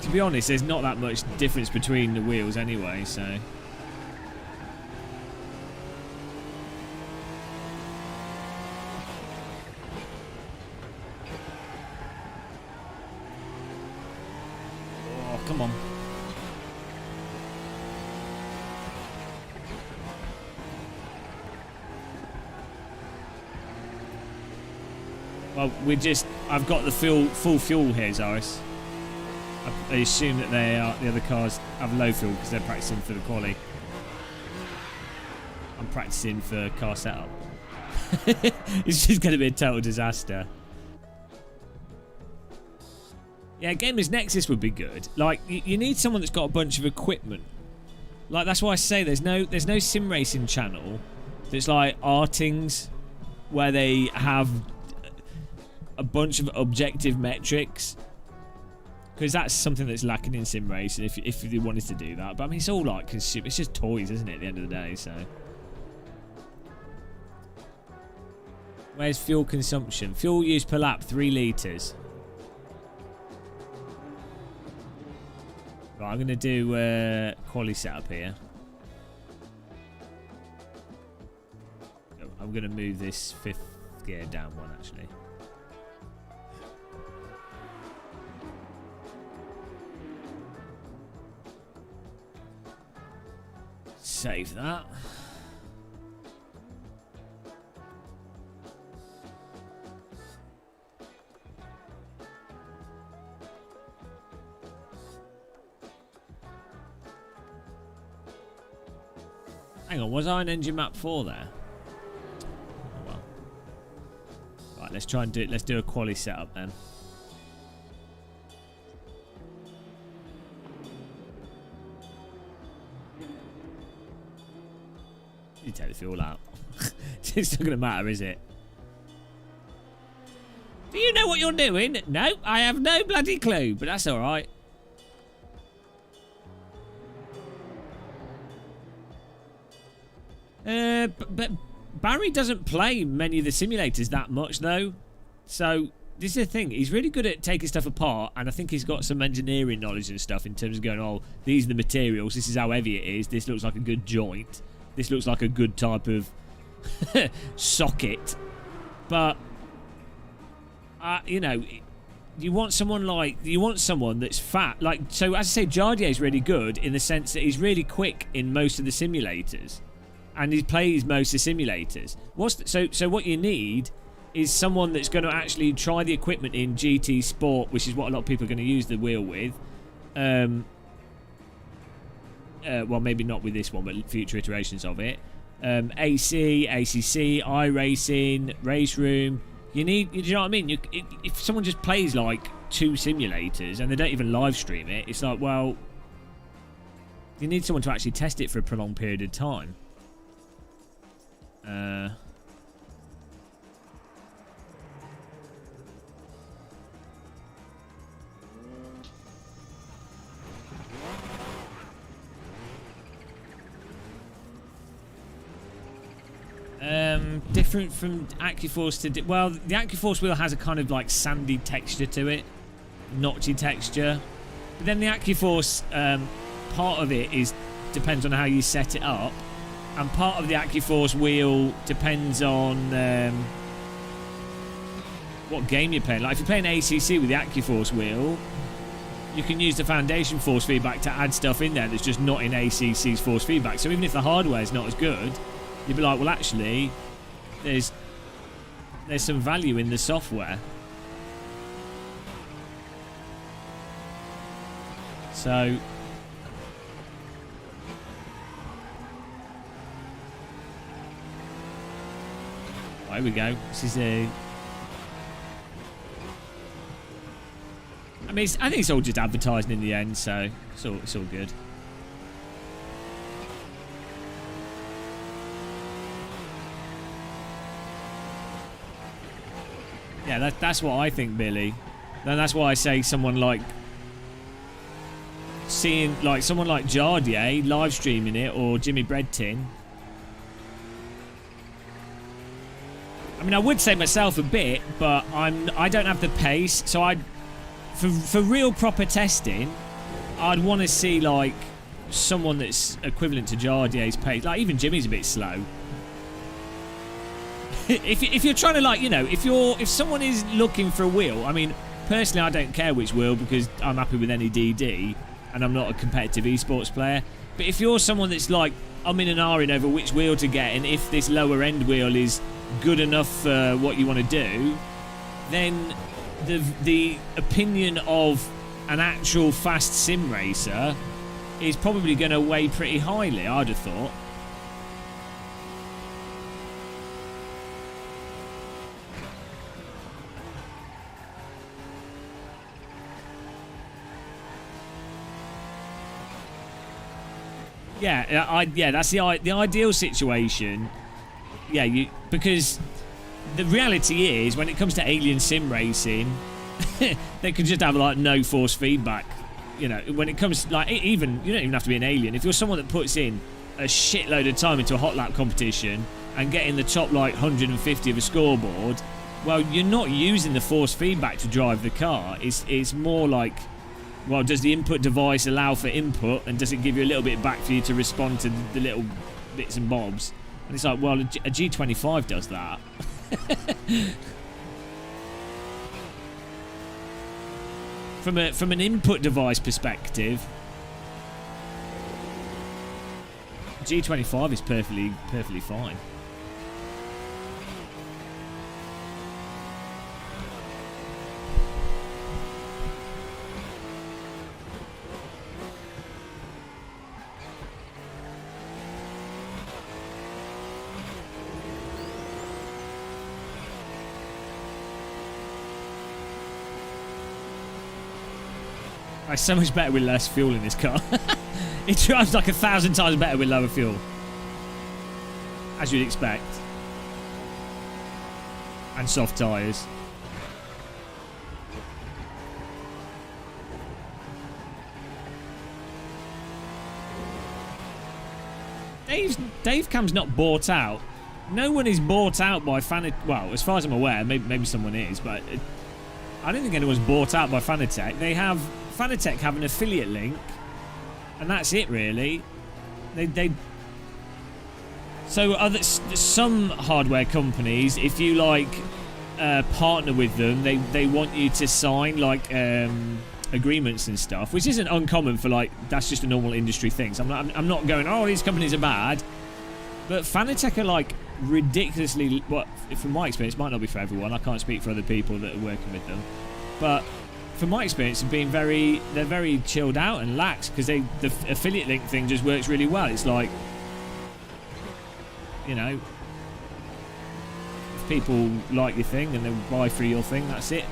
[SPEAKER 1] To be honest, there's not that much difference between the wheels anyway, so... Oh, come on. Well, I've got the full fuel here, Zaris. I assume that the other cars have low fuel because they're practicing for the quali. I'm practicing for car setup. It's just going to be a total disaster. Yeah, Gamers Nexus would be good. Like, you need someone that's got a bunch of equipment. Like, that's why I say there's no sim racing channel that's like Artings, where they have a bunch of objective metrics, because that's something that's lacking in sim racing if you wanted to do that. But I mean, it's all like consumer, it's just toys, isn't it, at the end of the day? So where's fuel consumption? Fuel use per lap, 3 litres. Right, I'm gonna do quali setup here. I'm gonna move this 5th gear down one actually. Save that. Hang on, was I on engine map 4 there? Oh well. Right, let's try and do a quali setup then. You take the fuel out. It's not going to matter, is it? Do you know what you're doing? No, I have no bloody clue, but that's all right. But Barry doesn't play many of the simulators that much, though. So this is the thing. He's really good at taking stuff apart, and I think he's got some engineering knowledge and stuff in terms of going, oh, these are the materials. This is how heavy it is. This looks like a good joint. This looks like a good type of socket. But, you know, you want someone that's fat. Like, so as I say, Jardier's really good in the sense that he's really quick in most of the simulators. And he plays most of the simulators. So what you need is someone that's going to actually try the equipment in GT Sport, which is what a lot of people are going to use the wheel with. Well, maybe not with this one, but future iterations of it. AC, ACC, iRacing, RaceRoom. You know what I mean? If someone just plays like 2 simulators and they don't even live stream it, it's like, well, you need someone to actually test it for a prolonged period of time. Different from AccuForce to... Well, the AccuForce wheel has a kind of like sandy texture to it. Notchy texture. But then the AccuForce, part of it depends on how you set it up. And part of the AccuForce wheel depends on what game you're playing. Like if you're playing ACC with the AccuForce wheel, you can use the foundation force feedback to add stuff in there that's just not in ACC's force feedback. So even if the hardware is not as good, you'd be like, well, actually, there's some value in the software. So here we go. This is a... I mean, I think it's all just advertising in the end, so it's all good. Yeah, that's what I think, Billy. And that's why I say someone like someone like Jardier live streaming it, or Jimmy Breadtin. I mean, I would say myself a bit, but I don't have the pace. So for real proper testing, I'd want to see like someone that's equivalent to Jardier's pace. Like even Jimmy's a bit slow. if you're trying to, like, you know, if someone is looking for a wheel, I mean, personally I don't care which wheel because I'm happy with any DD and I'm not a competitive esports player. But if you're someone that's like, I'm in an R-ing over which wheel to get, and if this lower end wheel is good enough for what you want to do, then the opinion of an actual fast sim racer is probably going to weigh pretty highly, I'd have thought. Yeah, that's the ideal situation. Yeah, because the reality is, when it comes to alien sim racing, they could just have like no force feedback. You know, when it comes, like, even you don't even have to be an alien. If you're someone that puts in a shitload of time into a hot lap competition and getting the top like 150 of a scoreboard, well, you're not using the force feedback to drive the car. It's more like, well, does the input device allow for input, and does it give you a little bit back for you to respond to the little bits and bobs? And it's like, well, a G25 does that. From an input device perspective, G25 is perfectly fine. It's so much better with less fuel in this car. It drives like 1,000 times better with lower fuel, as you'd expect, and soft tyres. Dave Cam's not bought out. No one is bought out by Fanatec. Well, as far as I'm aware, maybe someone is, but I don't think anyone's bought out by Fanatec. Fanatec have an affiliate link, and that's it really. So some hardware companies, if you like partner with them, they want you to sign like agreements and stuff, which isn't uncommon for, like, that's just a normal industry thing. So I'm not going, oh, these companies are bad, but Fanatec are like ridiculously, well, from my experience, it might not be for everyone. I can't speak for other people that are working with them, but from my experience, they're very chilled out and lax, because the affiliate link thing just works really well. It's like, you know, if people like your thing and they buy through your thing, that's it.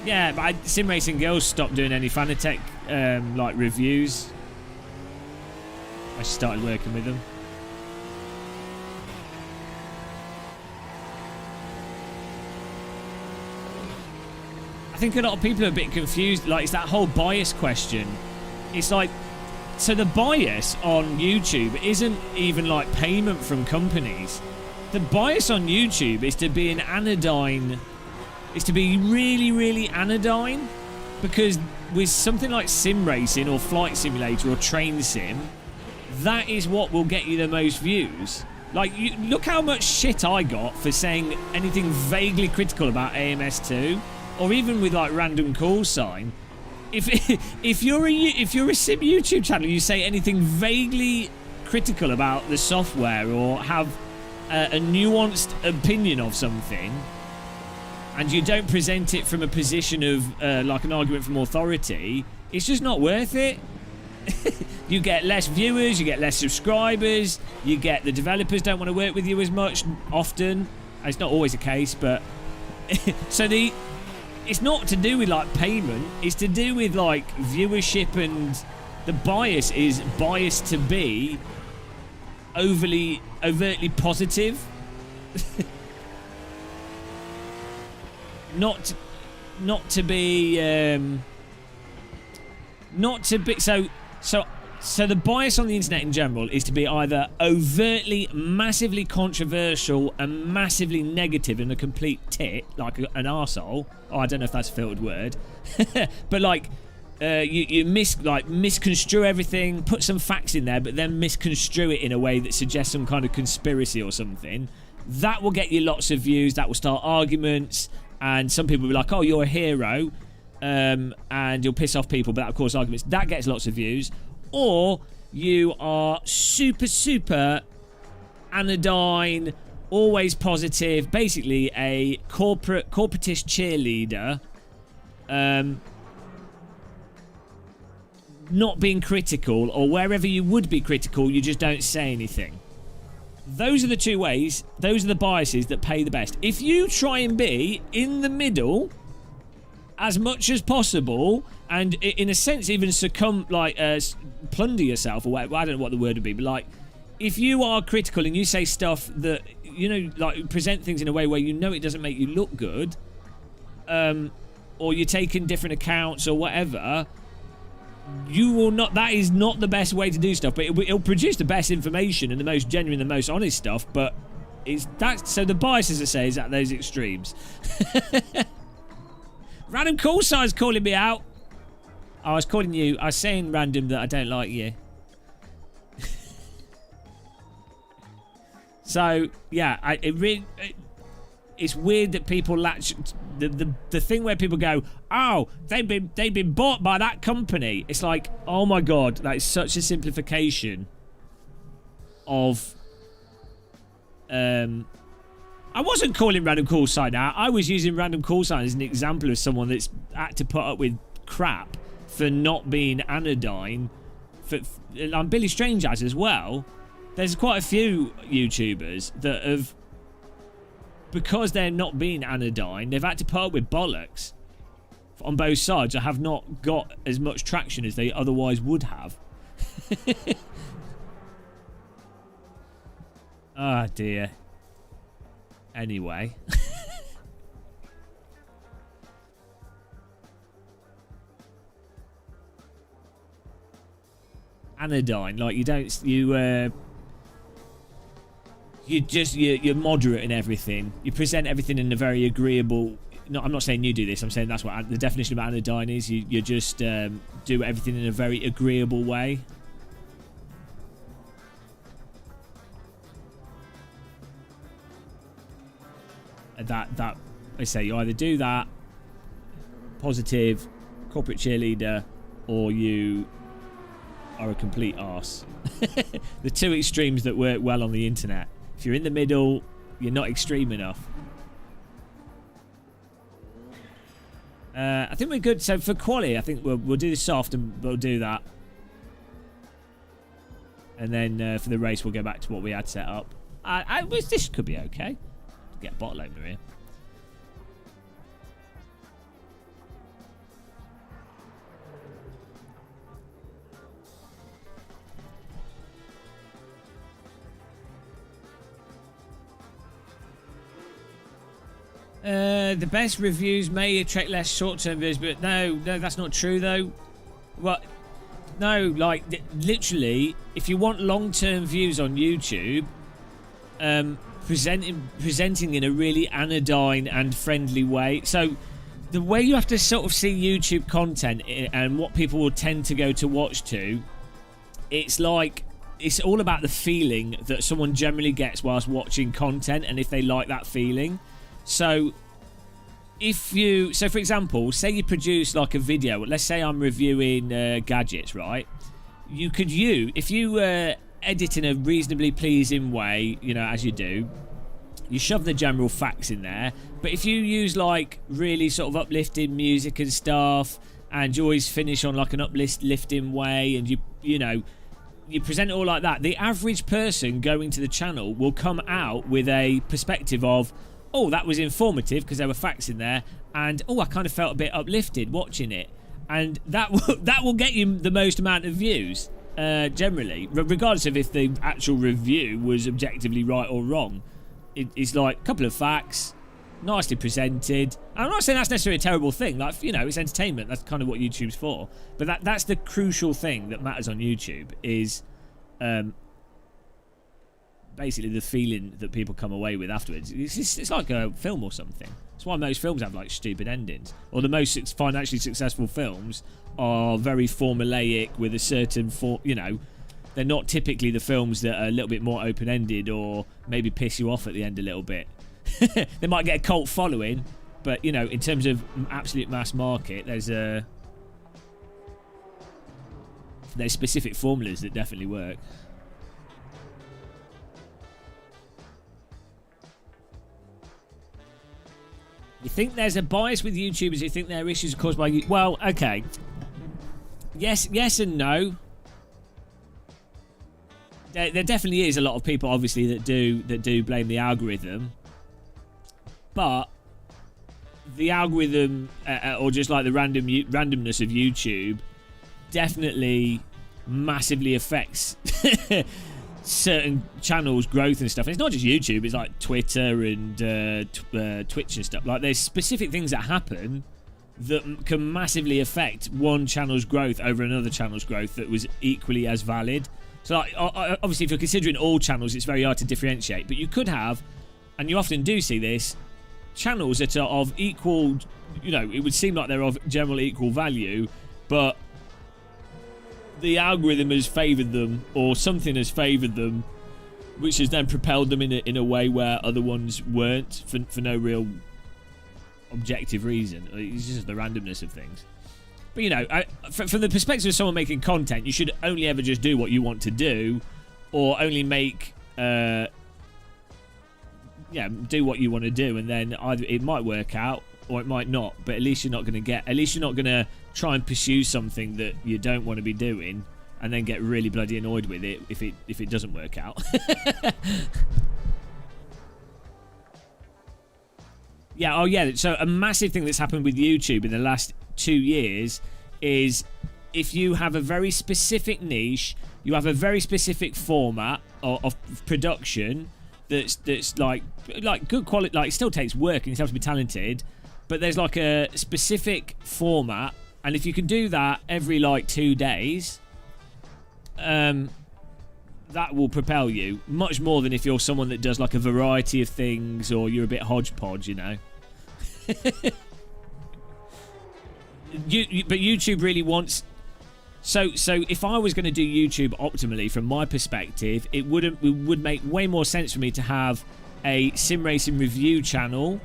[SPEAKER 1] Yeah, but Sim Racing Girls stopped doing any Fanatec like reviews. I started working with them. I think a lot of people are a bit confused. Like, it's that whole bias question. It's like, so the bias on YouTube isn't even like payment from companies. The bias on YouTube is to be an anodyne. Is to be really, really anodyne, because with something like sim racing or flight simulator or train sim, that is what will get you the most views. Like, look how much shit I got for saying anything vaguely critical about AMS2, or even with like random call sign. If you're a sim YouTube channel, you say anything vaguely critical about the software or have a nuanced opinion of something, and you don't present it from a position of like an argument from authority, it's just not worth it. You get less viewers, you get less subscribers, you get the developers don't want to work with you as much often. It's not always the case, but so it's not to do with like payment, it's to do with like viewership, and the bias is biased to be overtly positive.
[SPEAKER 2] not to be so the bias on the internet in general is to be either overtly massively controversial and massively negative and a complete tit, like an arsehole. Oh, I don't know if that's a filtered word. But like you misconstrue everything, put some facts in there, but then misconstrue it in a way that suggests some kind of conspiracy or something. That will get you lots of views, that will start arguments, and some people will be like, oh, you're a hero, and you'll piss off people, but that will cause arguments. That gets lots of views. Or you are super anodyne, always positive, basically a corporatist cheerleader, not being critical, or wherever you would be critical, you just don't say anything. Those are the two ways, those are the biases that pay the best. If you try and be in the middle as much as possible, and in a sense even succumb, like plunder yourself, or whatever, I don't know what the word would be, but like if you are critical and you say stuff that, you know, like present things in a way where you know it doesn't make you look good, or you're taking different accounts or whatever, you will not, that is not the best way to do stuff, but it'll produce the best information and the most genuine, the most honest stuff, but it's that, so the bias, as I say, is at those extremes. Random call sign's calling me out. I was calling you, I was saying random that I don't like you. So yeah, it's weird that people latch the thing where people go, oh, they've been bought by that company. It's like, oh my god, that is such a simplification of I wasn't calling random call sign out. I was using random call sign as an example of someone that's had to put up with crap for not being anodyne. And Billy Strange has as well. There's quite a few YouTubers that have, because they're not being anodyne, they've had to put up with bollocks on both sides, or have not got as much traction as they otherwise would have. Oh dear. Anyway. Anodyne, like you're moderate in everything. You present everything in a very agreeable. No, I'm not saying you do this. I'm saying that's what the definition of anodyne is. You just do everything in a very agreeable way. That I say, you either do that, positive, corporate cheerleader, or you are a complete arse. The two extremes that work well on the internet. If you're in the middle, you're not extreme enough. I think we're good. So for quali, I think we'll do the soft, and we'll do that. And then for the race, we'll go back to what we had set up. This could be okay. Get a bottle opener here. The best reviews may attract less short-term views, but no, that's not true though. What? No, like literally, if you want long-term views on YouTube, presenting in a really anodyne and friendly way. So the way you have to sort of see YouTube content and what people will tend to go to watch to, it's like, it's all about the feeling that someone generally gets whilst watching content, and if they like that feeling. So for example, say you produce like a video, let's say I'm reviewing gadgets, right? If you edit in a reasonably pleasing way, you know, as you do, you shove the general facts in there, but if you use like really sort of uplifting music and stuff, and you always finish on like an uplifting way, and you know, you present it all like that, the average person going to the channel will come out with a perspective of, oh, that was informative because there were facts in there, and oh, I kind of felt a bit uplifted watching it, and that will get you the most amount of views, generally, regardless of if the actual review was objectively right or wrong. it's like a couple of facts, nicely presented. And I'm not saying that's necessarily a terrible thing. Like, you know, it's entertainment. That's kind of what YouTube's for. But that's the crucial thing that matters on YouTube is basically the feeling that people come away with afterwards. It's like a film or something. That's why most films have like stupid endings. Or the most financially successful films are very formulaic with a certain form. You know, they're not typically the films that are a little bit more open-ended or maybe piss you off at the end a little bit. They might get a cult following, but you know, in terms of absolute mass market, there's specific formulas that definitely work. You think there's a bias with YouTubers who think their issues are caused by you? Well, okay. Yes and no. There definitely is a lot of people, obviously, that do blame the algorithm. But the algorithm, or just like the randomness of YouTube, definitely massively affects certain channels' growth and stuff. And it's not just YouTube; it's like Twitter and Twitch and stuff. Like, there's specific things that happen that can massively affect one channel's growth over another channel's growth that was equally as valid. So, like, obviously, if you're considering all channels, it's very hard to differentiate. But you could have, and you often do see this, channels that are of equal, you know, it would seem like they're of general equal value, but the algorithm has favoured them, or something has favoured them, which has then propelled them in a way where other ones weren't, for no real objective reason. It's just the randomness of things. But, you know, from the perspective of someone making content, you should only ever just do what you want to do, or only make do what you want to do, and then either it might work out or it might not, but at least you're not going to try and pursue something that you don't want to be doing and then get really bloody annoyed with it if it doesn't work out. So a massive thing that's happened with YouTube in the last 2 years is, if you have a very specific niche, you have a very specific format of production that's like good quality, like, it still takes work and you have to be talented, but there's like a specific format, and if you can do that every like 2 days, that will propel you much more than if you're someone that does like a variety of things, or you're a bit hodgepodge, you know. But YouTube really wants. So if I was going to do YouTube optimally, from my perspective, it would make way more sense for me to have a sim racing review channel,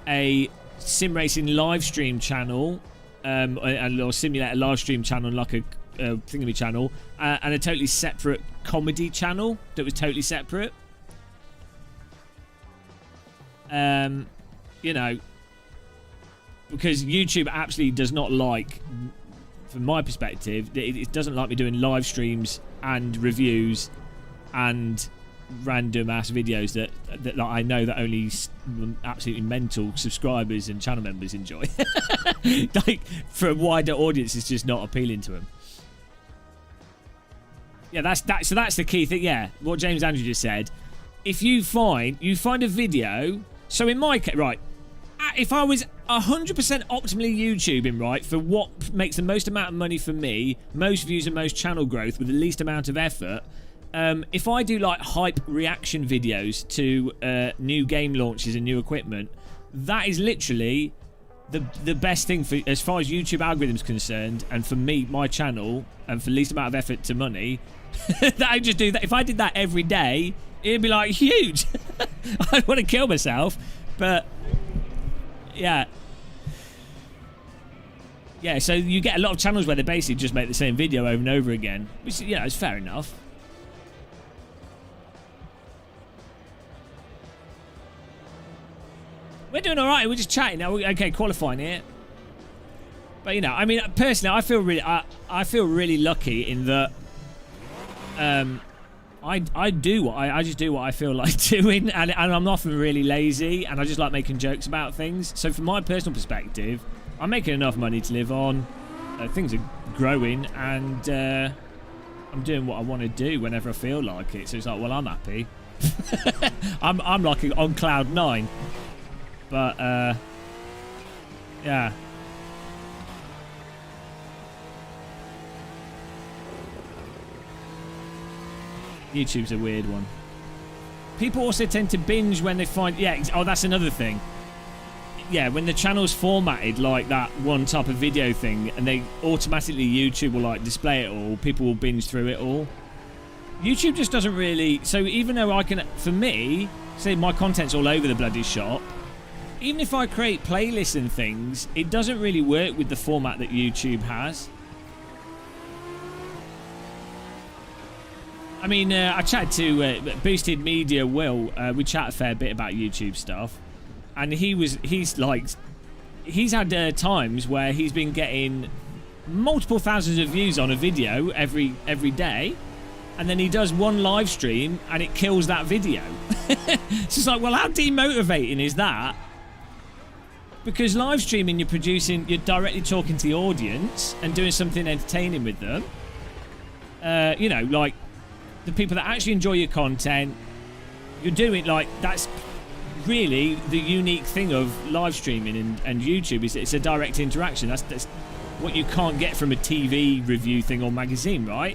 [SPEAKER 2] a sim racing live stream channel, or simulator live stream channel, like a thingy channel, and a totally separate comedy channel that was totally separate. You know, because YouTube absolutely does not like, from my perspective, it doesn't like me doing live streams and reviews and random ass videos that I know that only absolutely mental subscribers and channel members enjoy. Like, for a wider audience, it's just not appealing to them. Yeah, that's so that's the key thing. Yeah, what James Andrew just said. If you find a video, so in my case, right, if I was 100% optimally YouTubing, right, for what makes the most amount of money for me, most views and most channel growth with the least amount of effort, if I do like hype reaction videos to new game launches and new equipment, that is literally the best thing for, as far as YouTube algorithm's concerned, and for me, my channel, and for least amount of effort to money. That I just do that. If I did that every day, it'd be like huge. I'd want to kill myself, but yeah. So you get a lot of channels where they basically just make the same video over and over again, which, yeah, is fair enough. We're doing all right. We're just chatting now. Okay, qualifying here. But, you know, I mean, personally, I feel really lucky in that I just do what I feel like doing, and I'm often really lazy, and I just like making jokes about things. So from my personal perspective, I'm making enough money to live on. Things are growing, and I'm doing what I want to do whenever I feel like it. So it's like, well, I'm happy. I'm like on cloud 9. But yeah. YouTube's a weird one. People also tend to binge when they find... Yeah, oh, that's another thing. Yeah, when the channel's formatted like that one type of video thing, and they automatically, YouTube will like display it all, people will binge through it all. YouTube just doesn't really... So even though I can... For me, say my content's all over the bloody shop, even if I create playlists and things, it doesn't really work with the format that YouTube has. I mean, I chatted to Boosted Media Will. We chat a fair bit about YouTube stuff, and he's had times where he's been getting multiple thousands of views on a video every day, and then he does one live stream and it kills that video. It's just like, well, how demotivating is that? Because live streaming, you're directly talking to the audience and doing something entertaining with them. You know, like the people that actually enjoy your content, you're doing, like, that's really the unique thing of live streaming and YouTube, is it's a direct interaction. That's what you can't get from a TV review thing or magazine, right?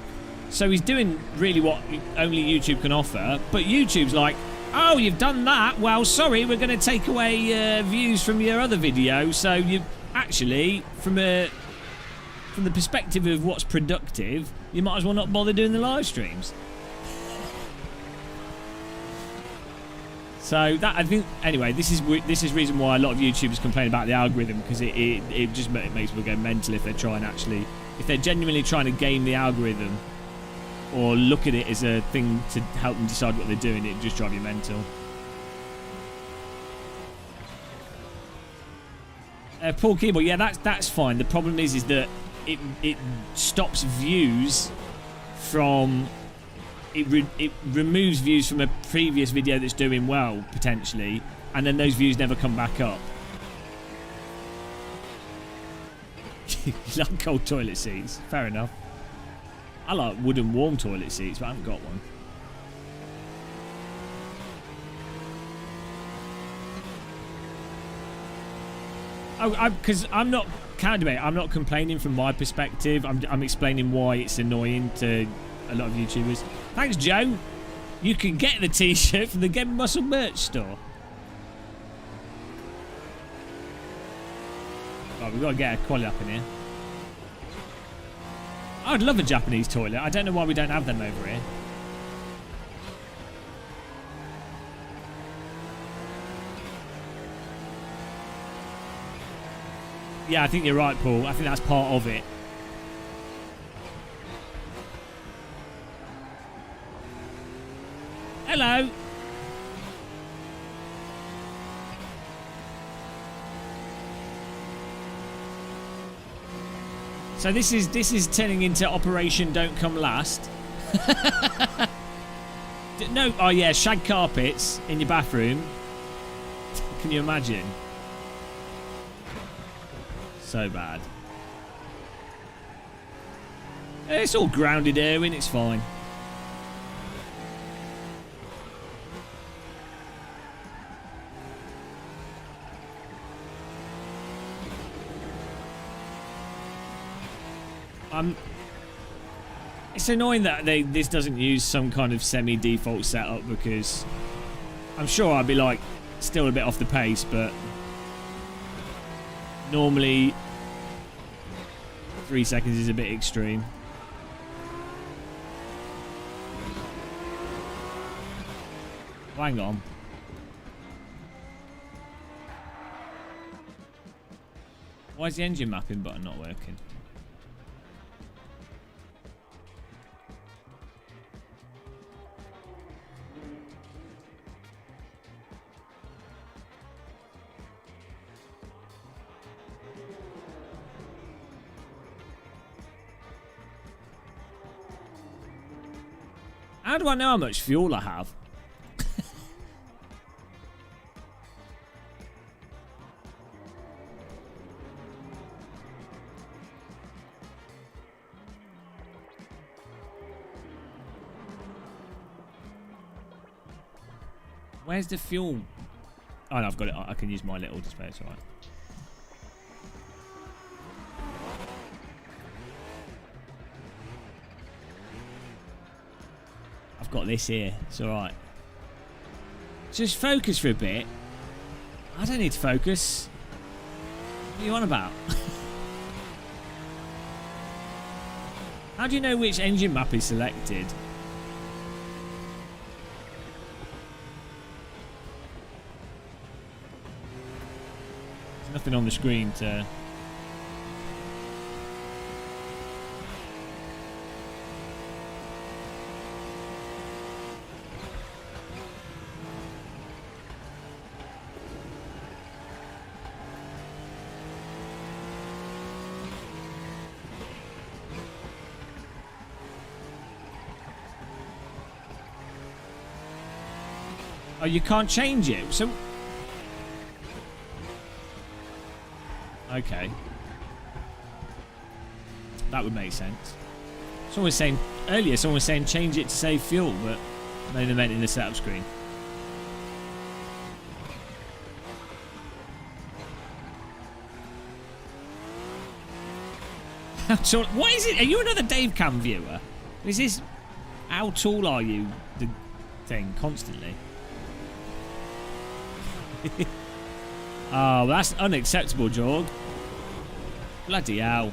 [SPEAKER 2] So he's doing really what only YouTube can offer, but YouTube's like, oh, you've done that? Well, sorry, we're going to take away views from your other video. So you actually, from the perspective of what's productive, you might as well not bother doing the live streams. So that, I think, anyway, this is reason why a lot of YouTubers complain about the algorithm, because it just makes people go mental if they're genuinely trying to game the algorithm or look at it as a thing to help them decide what they're doing. It just drives you mental. Paul Keeble, yeah, that's fine. The problem is that it stops views from... It removes views from a previous video that's doing well, potentially, and then those views never come back up. You like cold toilet seats? Fair enough. I like wooden warm toilet seats, but I haven't got one. Oh, because I'm not counter-debate. I'm not complaining from my perspective. I'm explaining why it's annoying to a lot of YouTubers. Thanks, Joe. You can get the t-shirt from the Get Muscle merch store. Right, we've got to get a quality up in here. I'd love a Japanese toilet. I don't know why we don't have them over here. Yeah, I think you're right, Paul. I think that's part of it. Hello. So this is turning into Operation Don't Come Last. No, oh yeah, shag carpets in your bathroom. Can you imagine? So bad. It's all grounded, Erwin. It's fine. It's annoying that this doesn't use some kind of semi-default setup, because I'm sure I'd be like still a bit off the pace, but normally 3 seconds is a bit extreme. Hang on. Why is the engine mapping button not working? How do I know how much fuel I have? Where's the fuel? Oh, no, I've got it. I can use my little display. It's all right. I've got this here. It's all right. Just focus for a bit. I don't need to focus. What are you on about? How do you know which engine map is selected? There's nothing on the screen to... Oh, you can't change it. So, okay, that would make sense. Someone was saying earlier. Someone was saying change it to save fuel, but they meant in the setup screen. How tall? What is it? Are you another Dave Cam viewer? Is this? How tall are you? The thing constantly. Oh, that's unacceptable, Jorg. Bloody hell.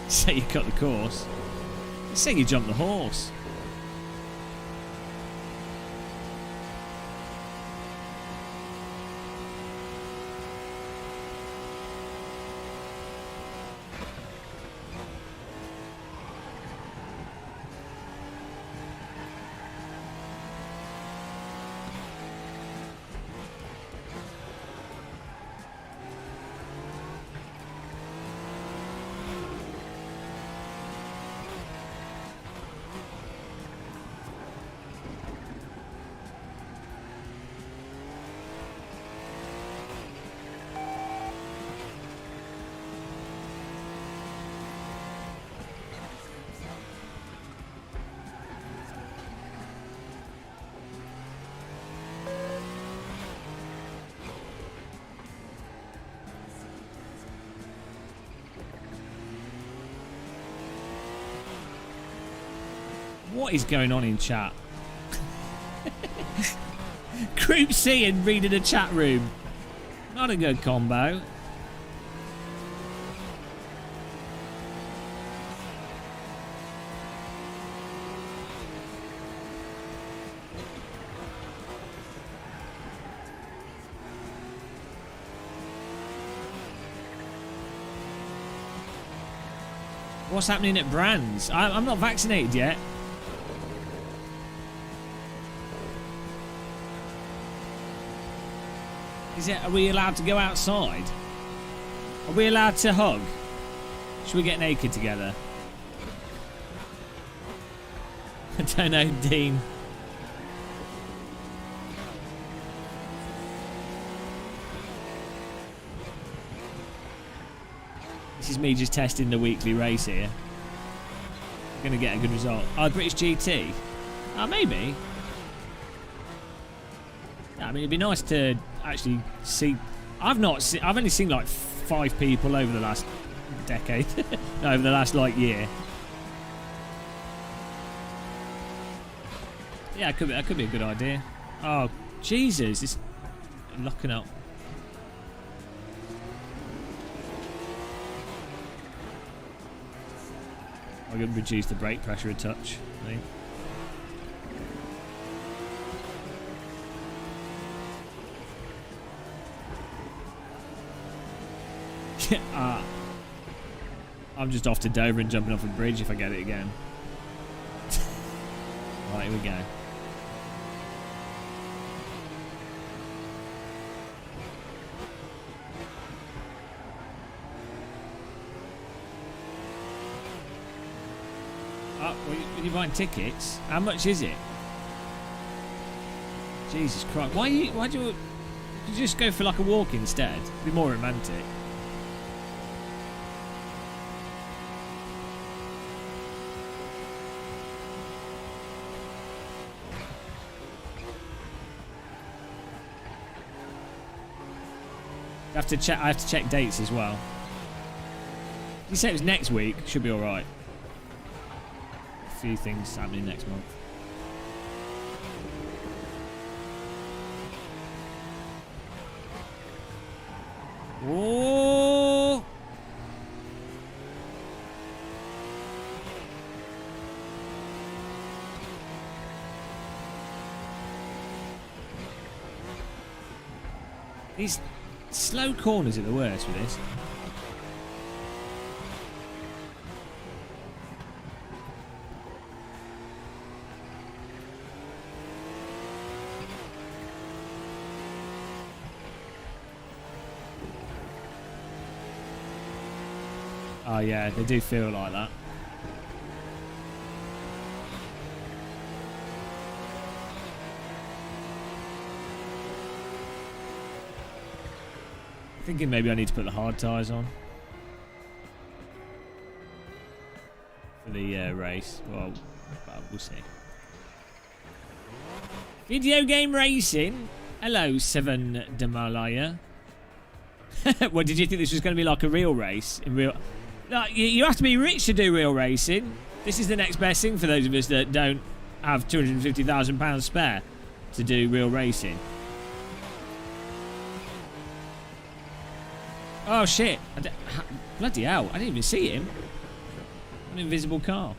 [SPEAKER 2] Say you cut the course. Say you jumped the horse. What is going on in chat? Group C and reading a chat room. Not a good combo. What's happening at Brands? I'm not vaccinated yet. Are we allowed to go outside? Are we allowed to hug? Should we get naked together? I don't know, Dean. This is me just testing the weekly race here. Gonna get a good result. Oh, British GT? Oh, maybe. Yeah, I mean, it'd be nice to actually see. I've only seen like 5 people over the last decade. No, over the last like year. Yeah, that could be a good idea. Oh Jesus, it's locking up. I'm going to reduce the brake pressure a touch, I think. I'm just off to Dover and jumping off a bridge if I get it again. Right, here we go.
[SPEAKER 1] Oh, well, you're buying tickets. How much is it? Jesus Christ! Why do you just go for like a walk instead? It'd be more romantic. I have to check dates as well. You say it was next week. Should be all right. A few things happening next month. Oh! These slow corners are the worst with this. Oh yeah, they do feel like that. Thinking maybe I need to put the hard tyres on for the race. Well, we'll see. Video game racing. Hello, Seven Demalaya. What did you think this was going to be like a real race? In real, like, you have to be rich to do real racing. This is the next best thing for those of us that don't have £250,000 spare to do real racing. Oh shit! Bloody hell! I didn't even see him. An invisible car.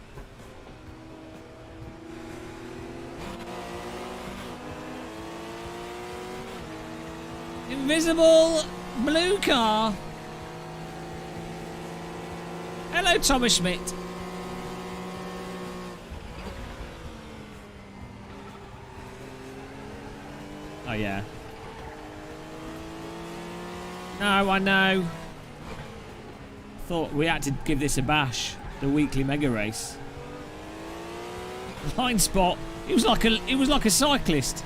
[SPEAKER 1] Invisible blue car. Hello, Thomas Schmidt. Oh yeah. No, I know. Thought we had to give this a bash. The weekly mega race. Blind spot. It was like a cyclist.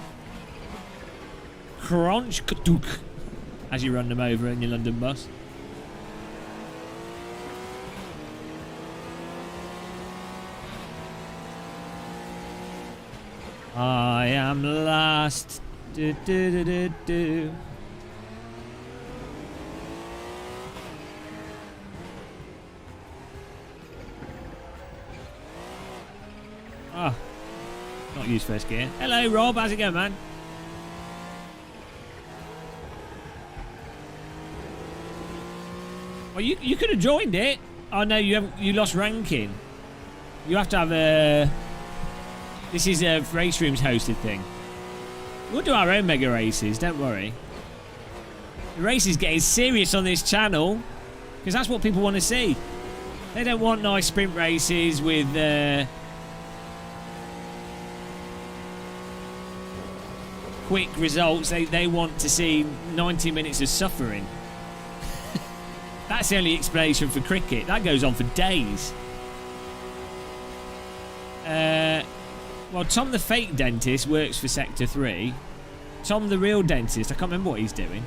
[SPEAKER 1] Crunch katuk as you run them over in your London bus. I am lost. Do, do, do, do, do. Ah, not use first gear. Hello, Rob. How's it going, man? Well, you could have joined it. Oh no, you lost ranking. You have to have a. This is a RaceRoom's hosted thing. We'll do our own mega races. Don't worry. The race is getting serious on this channel because that's what people want to see. They don't want nice sprint races with. Quick results. They want to see 90 minutes of suffering. That's the only explanation for cricket. That goes on for days. Well, Tom the fake dentist works for Sector 3. Tom the real dentist, I can't remember what he's doing.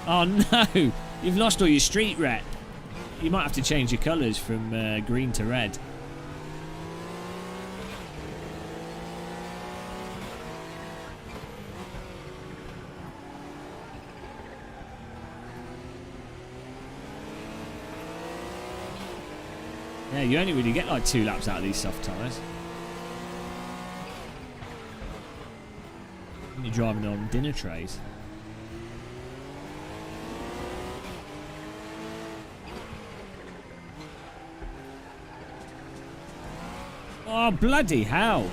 [SPEAKER 1] Oh no, you've lost all your street rep. You might have to change your colours from green to red. Yeah, you only really get like 2 laps out of these soft tyres. When you're driving on dinner trays. Oh, bloody hell.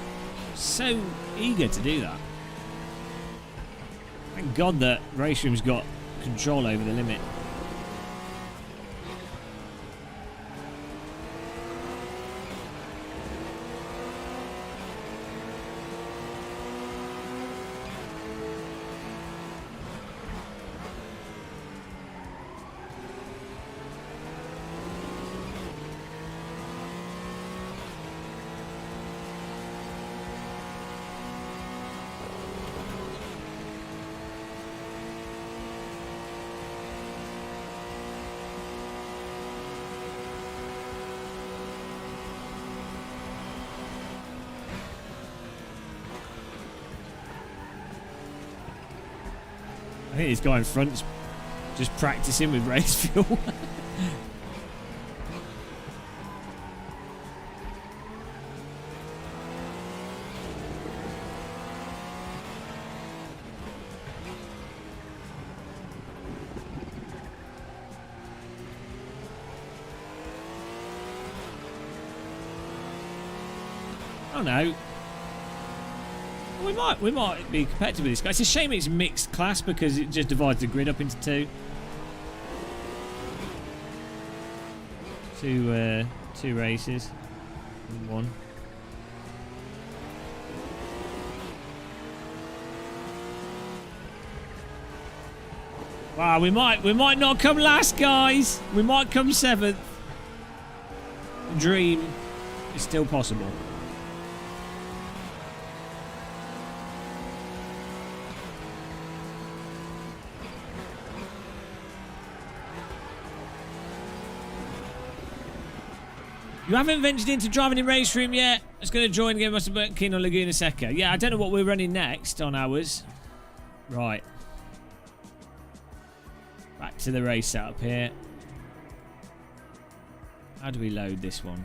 [SPEAKER 1] So eager to do that. Thank God that RaceRoom's got control over the limit. I think this guy in front's just practicing with race fuel. Oh no. We might be competitive with this guy. It's a shame it's mixed class because it just divides the grid up into two. Two races in one. Wow, we might not come last, guys. We might come 7th. The dream is still possible. You haven't ventured into driving in RaceRoom yet? I was going to join again. Must have been keen on Laguna Seca. Yeah, I don't know what we're running next on ours. Right. Back to the race setup here. How do we load this one?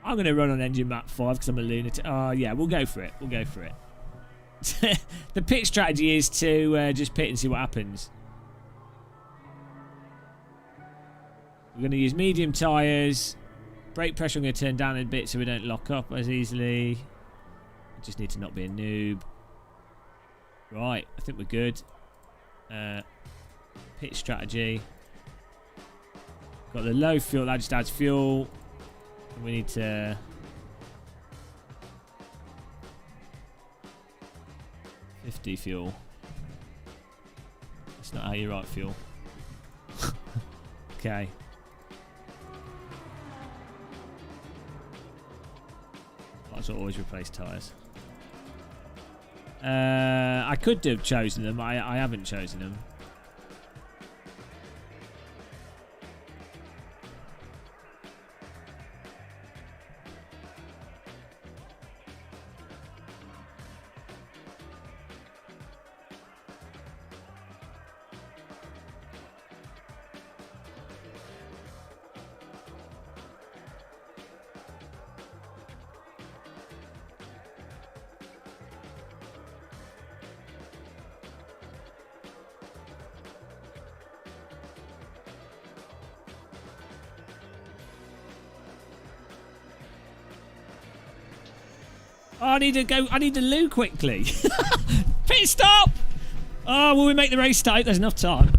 [SPEAKER 1] I'm going to run on engine map 5 because I'm a lunatic. Oh, yeah, we'll go for it. We'll go for it. The pit strategy is to just pit and see what happens. We're going to use medium tyres. Brake pressure I'm going to turn down a bit so we don't lock up as easily. Just need to not be a noob. Right, I think we're good. Pit strategy. Got the low fuel, that just adds fuel. We need to... 50 fuel. That's not how you write fuel. Okay. Might as well always replace tyres. I could have chosen them. I haven't chosen them. Oh, I need to go. I need to loo quickly. Pit stop! Oh, will we make the race start? There's enough time.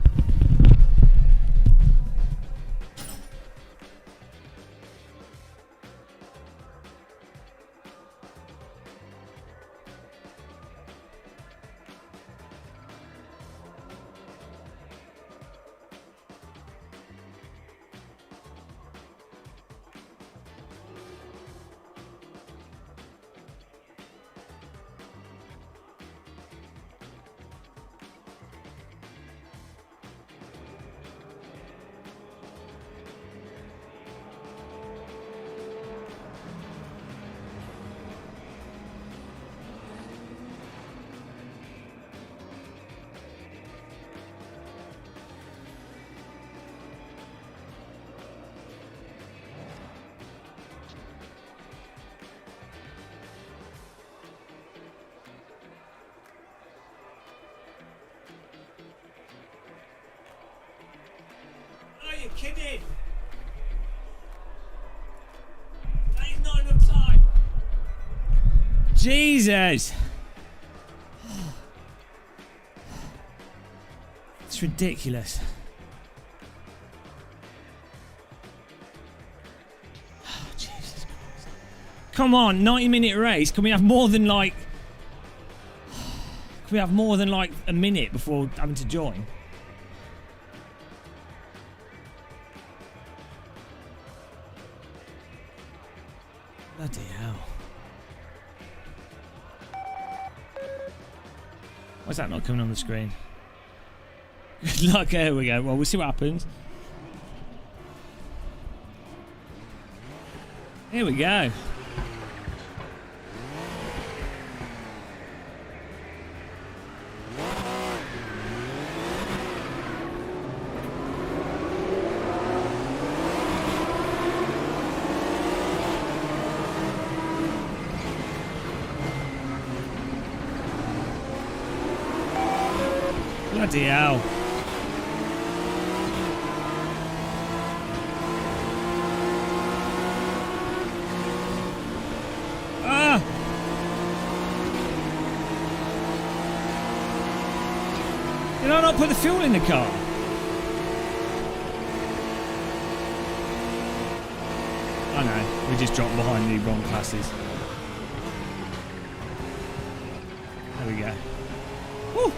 [SPEAKER 1] Are you kidding? That is not enough time. Jesus. It's ridiculous. Oh, Jesus Christ. Come on, 90-minute race. Can we have more than like... Can we have more than like a minute before having to join? Bloody hell. Why's that not coming on the screen? Good luck. There we go. Well, we'll see what happens. Here we go.
[SPEAKER 2] Bloody hell. Ah! Did I not put the fuel in the car? I know, we just dropped behind the wrong classes. There we go. Woo!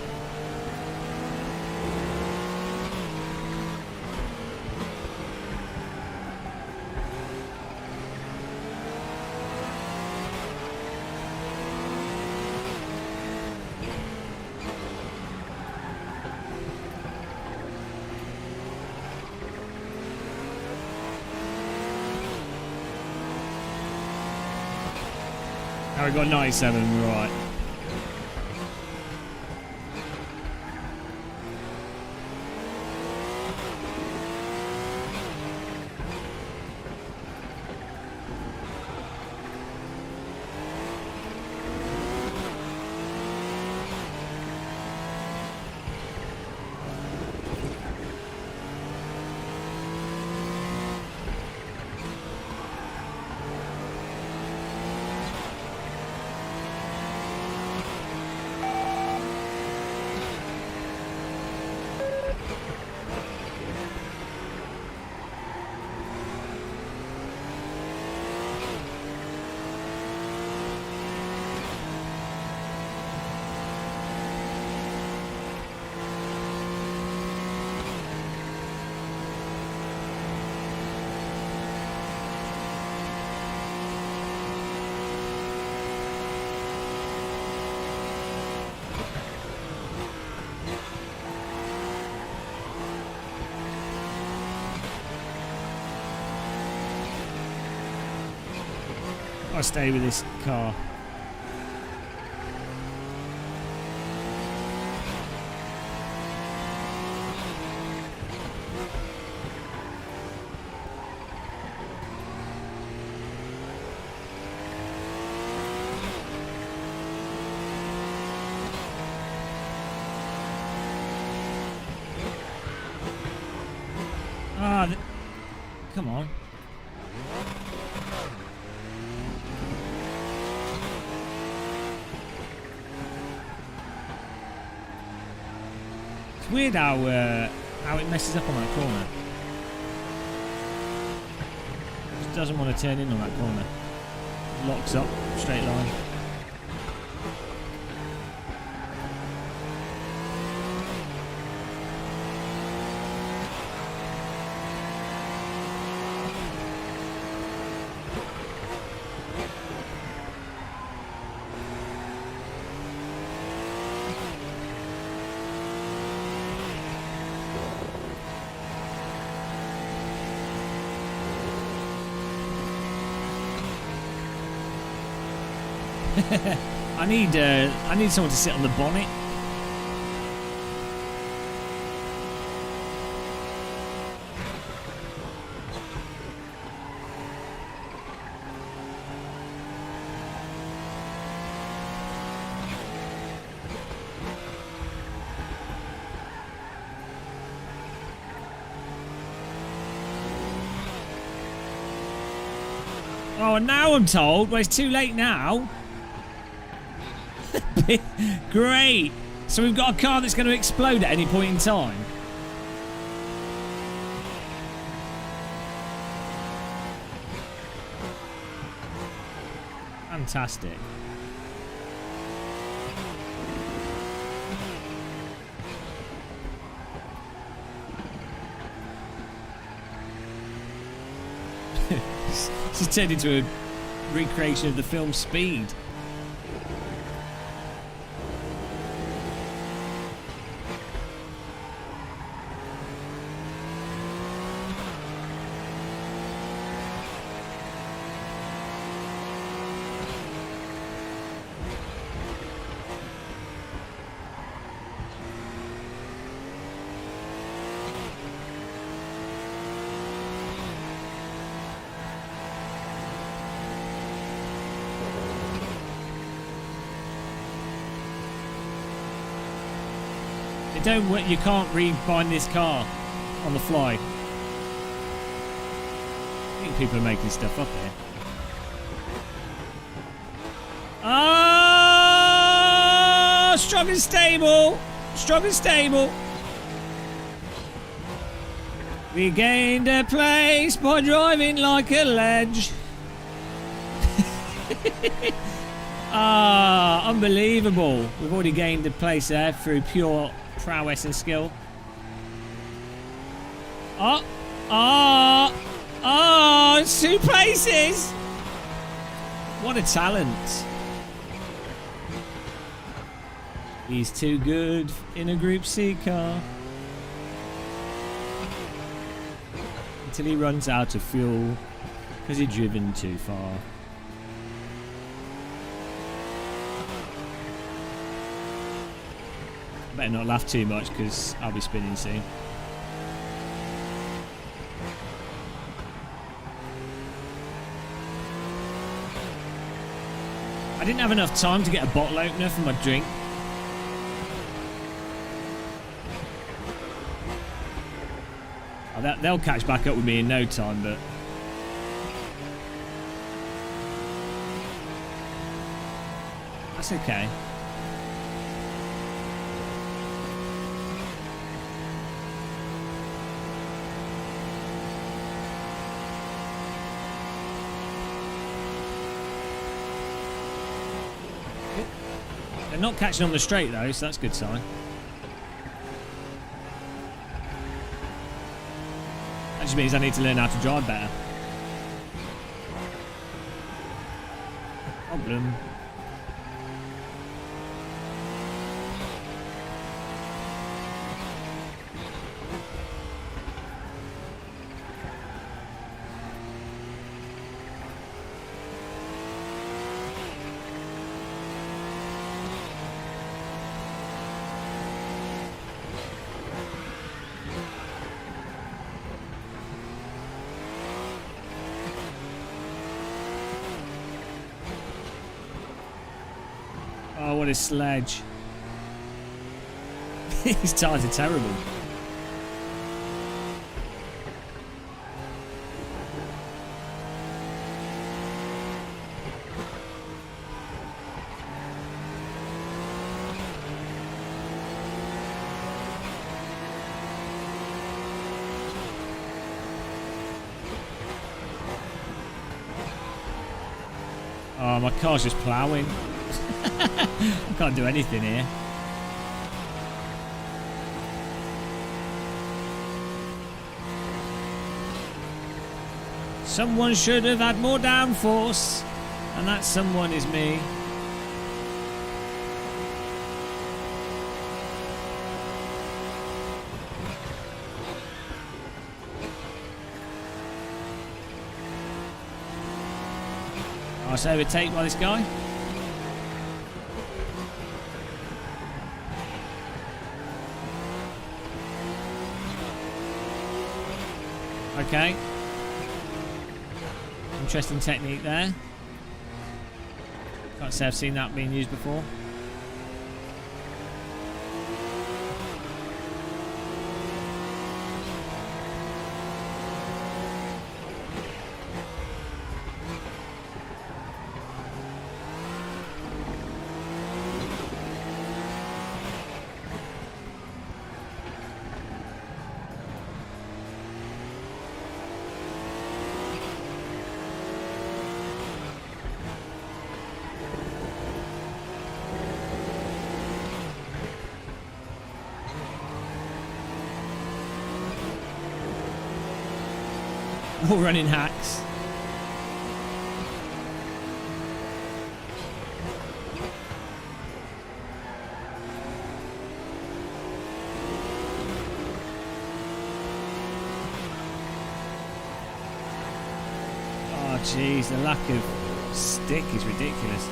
[SPEAKER 2] Now we've got 97, we're right. I'll stay with this car. Ah, come on. It's weird how it messes up on that corner. Just doesn't want to turn in on that corner. Locks up, straight line. I need someone to sit on the bonnet. Oh, now I'm told. Well, it's too late now. Great. So we've got a car that's going to explode at any point in time. Fantastic. This has turned into a recreation of the film Speed. They don't work. You can't rebind this car on the fly. I think people are making stuff up here. Ah, strong and stable. Strong and stable. We gained a place by driving like a ledge. Ah, unbelievable. We've already gained a place there through pure prowess and skill. It's 2 places. What a talent. He's too good in a Group C car. Until he runs out of fuel because he's driven too far. Better not laugh too much because I'll be spinning soon. I didn't have enough time to get a bottle opener for my drink. Oh, they'll catch back up with me in no time, but... that's okay. They're not catching on the straight though, so that's a good sign. That just means I need to learn how to drive better. Problem. Oh, what a sledge. These tires are terrible. Oh, my car's just ploughing. I can't do anything here. Someone should have had more downforce, and that someone is me. I was overtaken by this guy. Okay. Interesting technique there. Can't say I've seen that being used before. All running hacks. Oh jeez, the lack of stick is ridiculous.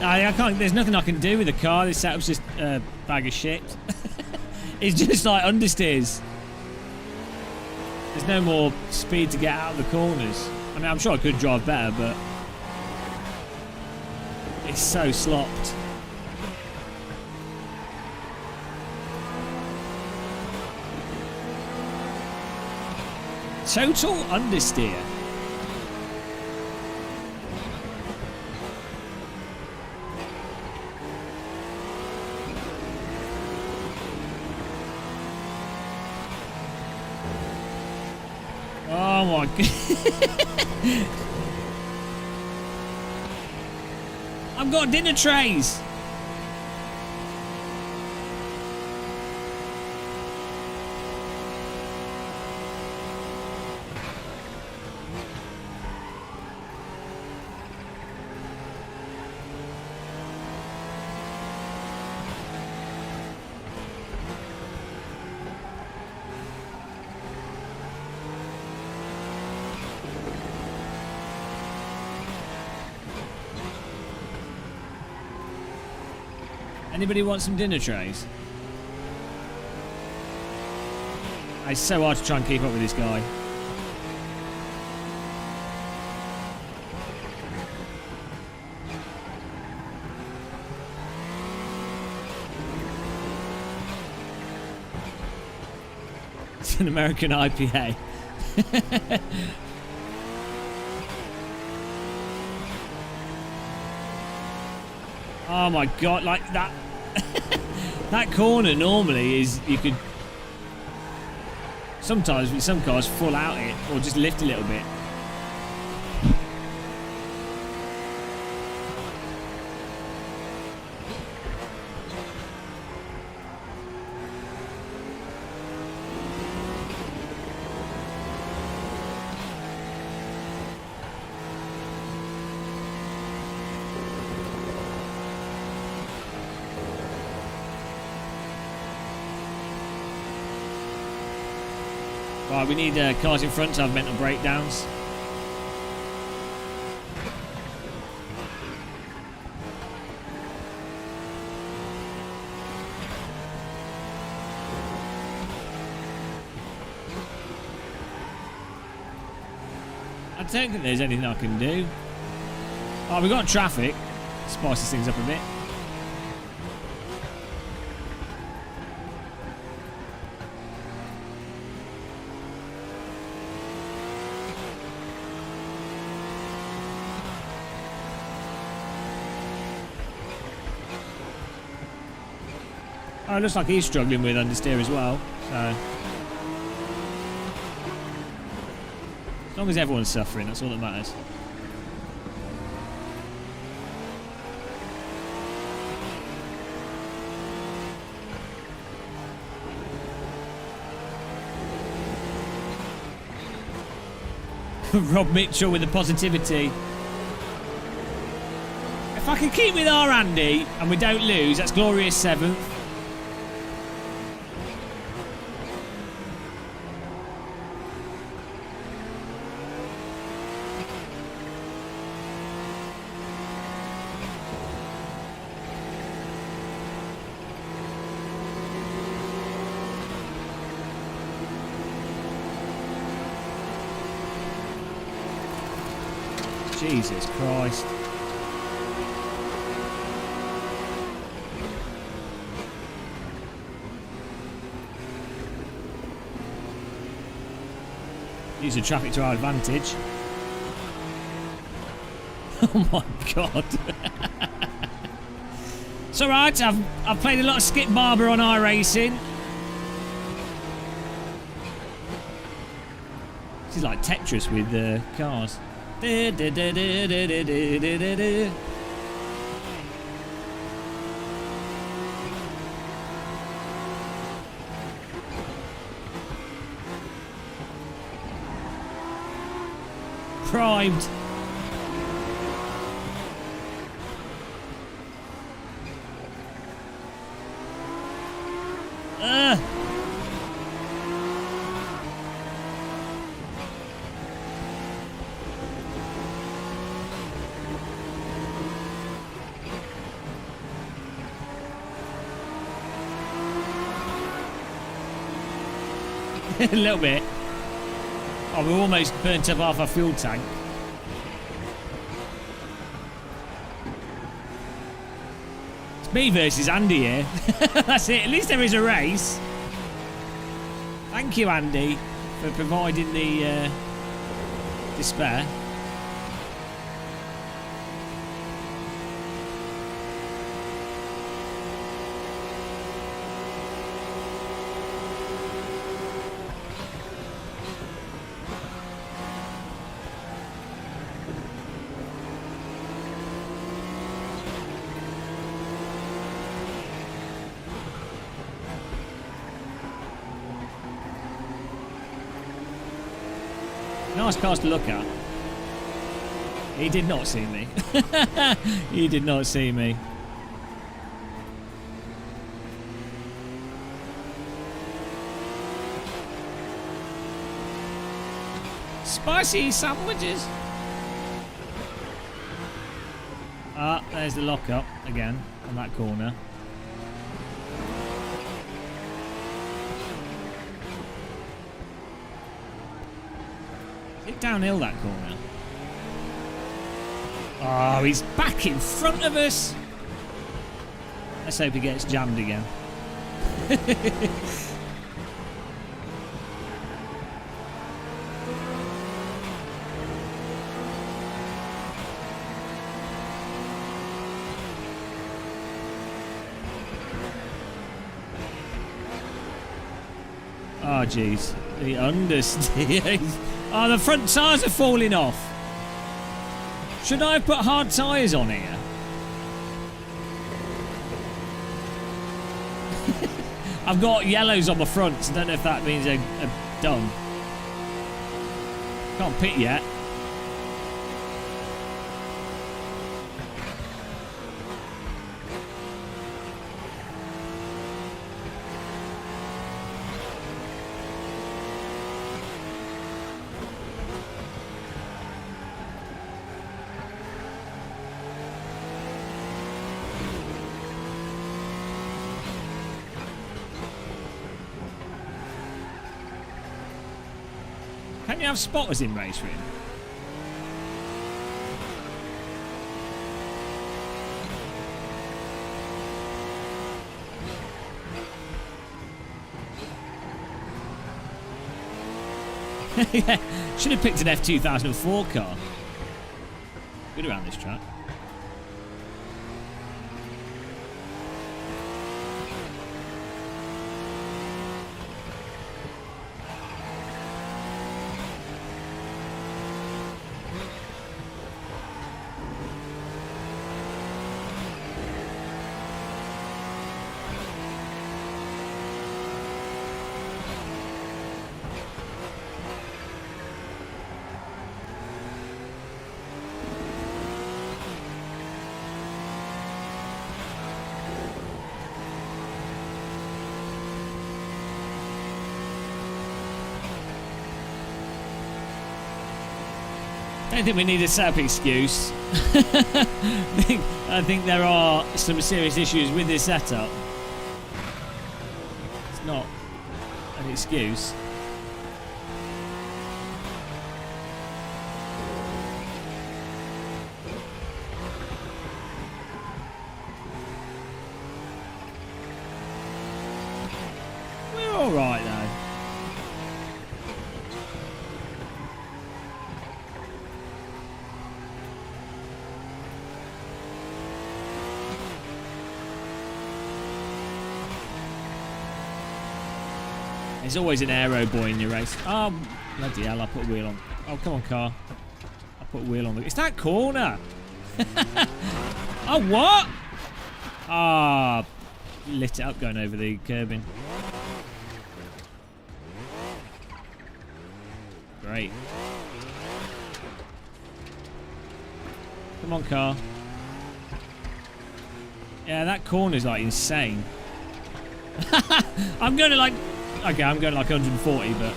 [SPEAKER 2] I can't. There's nothing I can do with the car. This setup's just a bag of shit. It's just like understeers. There's no more speed to get out of the corners. I mean, I'm sure I could drive better, but it's so slopped. Total understeer. Oh my god. I've got dinner trays. Anybody want some dinner trays? It's so hard to try and keep up with this guy. It's an American IPA. Oh my god, like that. That corner normally is, you could sometimes with some cars full out it or just lift a little bit. Right, we need cars in front to have mental breakdowns. I don't think there's anything I can do. Oh, we've got traffic. Spices things up a bit. Oh, it looks like he's struggling with understeer as well, so as long as everyone's suffering, that's all that matters. Rob Mitchell with the positivity. If I can keep with our Andy and we don't lose, that's glorious 7th. Jesus Christ. Use the traffic to our advantage. Oh my god. It's alright, I've played a lot of Skip Barber on iRacing. This is like Tetris with cars. Primed. A little bit. Oh, we're almost burnt up half our fuel tank. It's me versus Andy here. That's it. At least there is a race. Thank you, Andy, for providing the despair. Nice cars to look at. He did not see me. He did not see me. Spicy sandwiches. Ah, there's the lockup again on that corner. Downhill that corner. Oh, he's back in front of us. Let's hope he gets jammed again. Oh, jeez. The understeer. Oh, the front tyres are falling off. Should I have put hard tyres on here? I've got yellows on my front, so I don't know if that means they're done. Can't pit yet. Can you have spotters in RaceRoom? Yeah, should have picked an F2004 car. Good around this track. I don't think we need a set-up excuse. I think there are some serious issues with this setup. It's not an excuse. We're all right though. There's always an aero boy in your race. Oh, bloody hell, I put a wheel on. Oh, come on, car. I put a wheel on. It's that corner. Oh, what? Ah, lit it up going over the curbing. Great. Come on, car. Yeah, that corner's like insane. I'm going to like... Okay, I'm going like 140, but...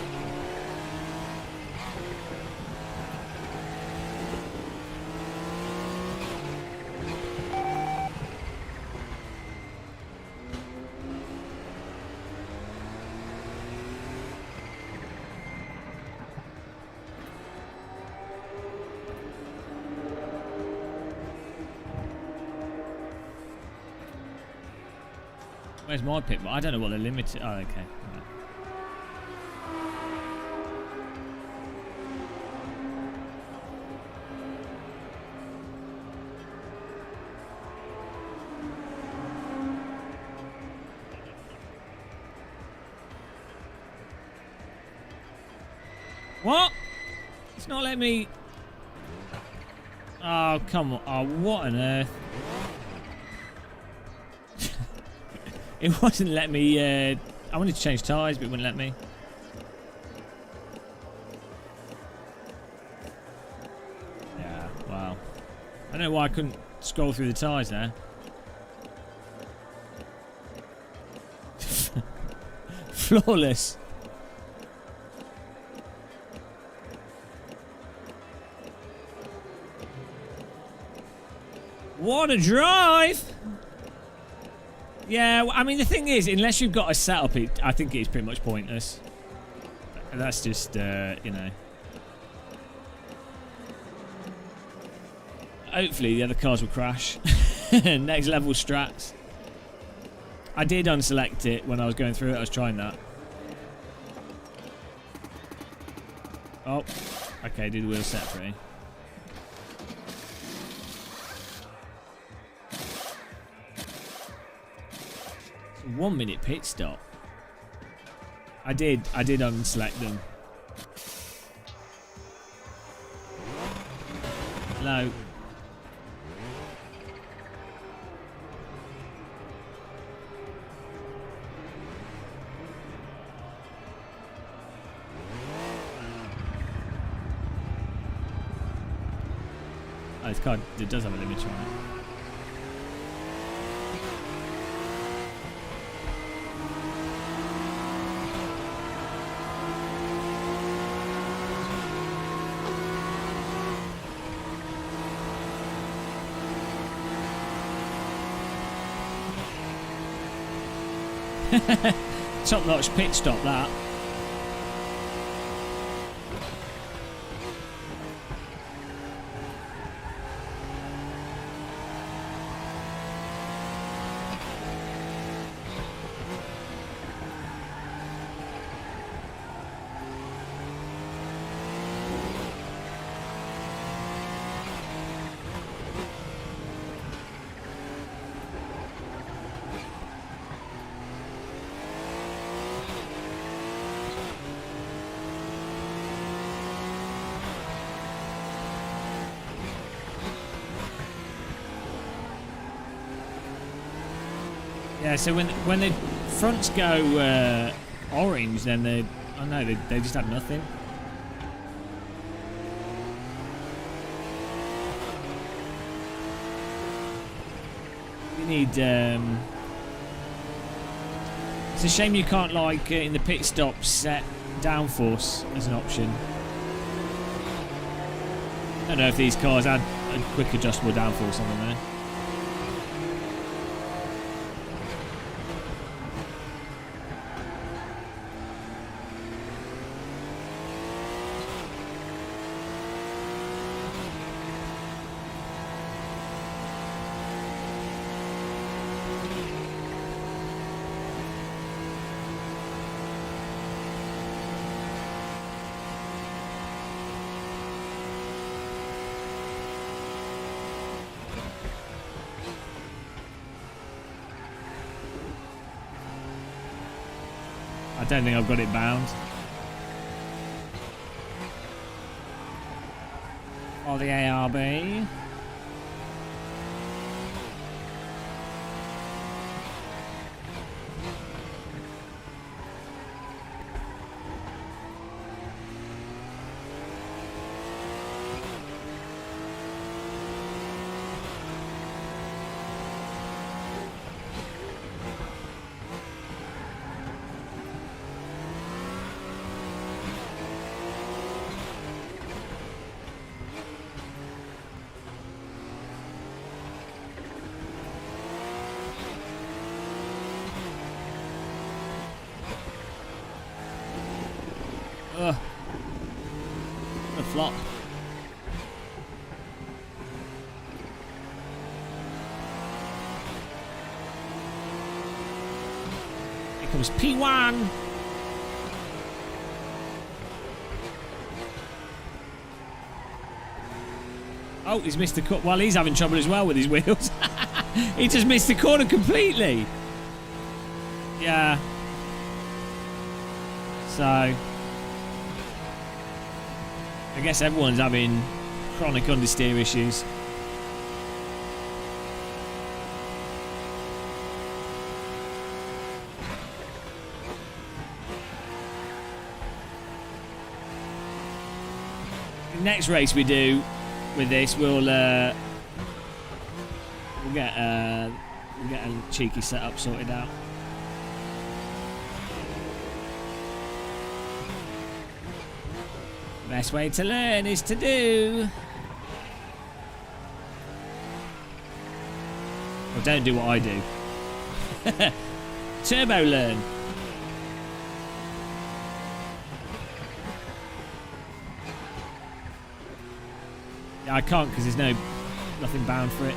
[SPEAKER 1] Where's my pit? I don't know what the limit is. Oh, okay. Right. What? It's not letting me... Oh, come on. Oh, what on earth? It wasn't letting me... I wanted to change tyres, but it wouldn't let me. Yeah, wow. I don't know why I couldn't scroll through the tyres there. Flawless. What a drive! Yeah, I mean, the thing is, unless you've got a setup, I think it's pretty much pointless. That's just, you know. Hopefully the other cars will crash. Next level strats. I did unselect it when I was going through it. I was trying that. Oh, okay, did wheel set free. 1 minute pit stop. I did unselect them. Hello. Oh, this car, it does have a limiter on it. Top notch pit stop that. Yeah, so when the fronts go orange, then they, oh no, they just have nothing. You need. It's a shame you can't, like, in the pit stop, set downforce as an option. I don't know if these cars had a quick adjustable downforce on them there. I don't think I've got it bound. Or the ARB.
[SPEAKER 2] Comes P1. Oh, he's missed the cut. Well, he's having trouble as well with his wheels. He just missed the corner completely. Yeah. So, I guess everyone's having chronic understeer issues. The next race we do with this, we'll get a cheeky setup sorted out. Best way to learn is to do. Well, don't do what I do. Turbo learn. Yeah, I can't because there's nothing bound for it.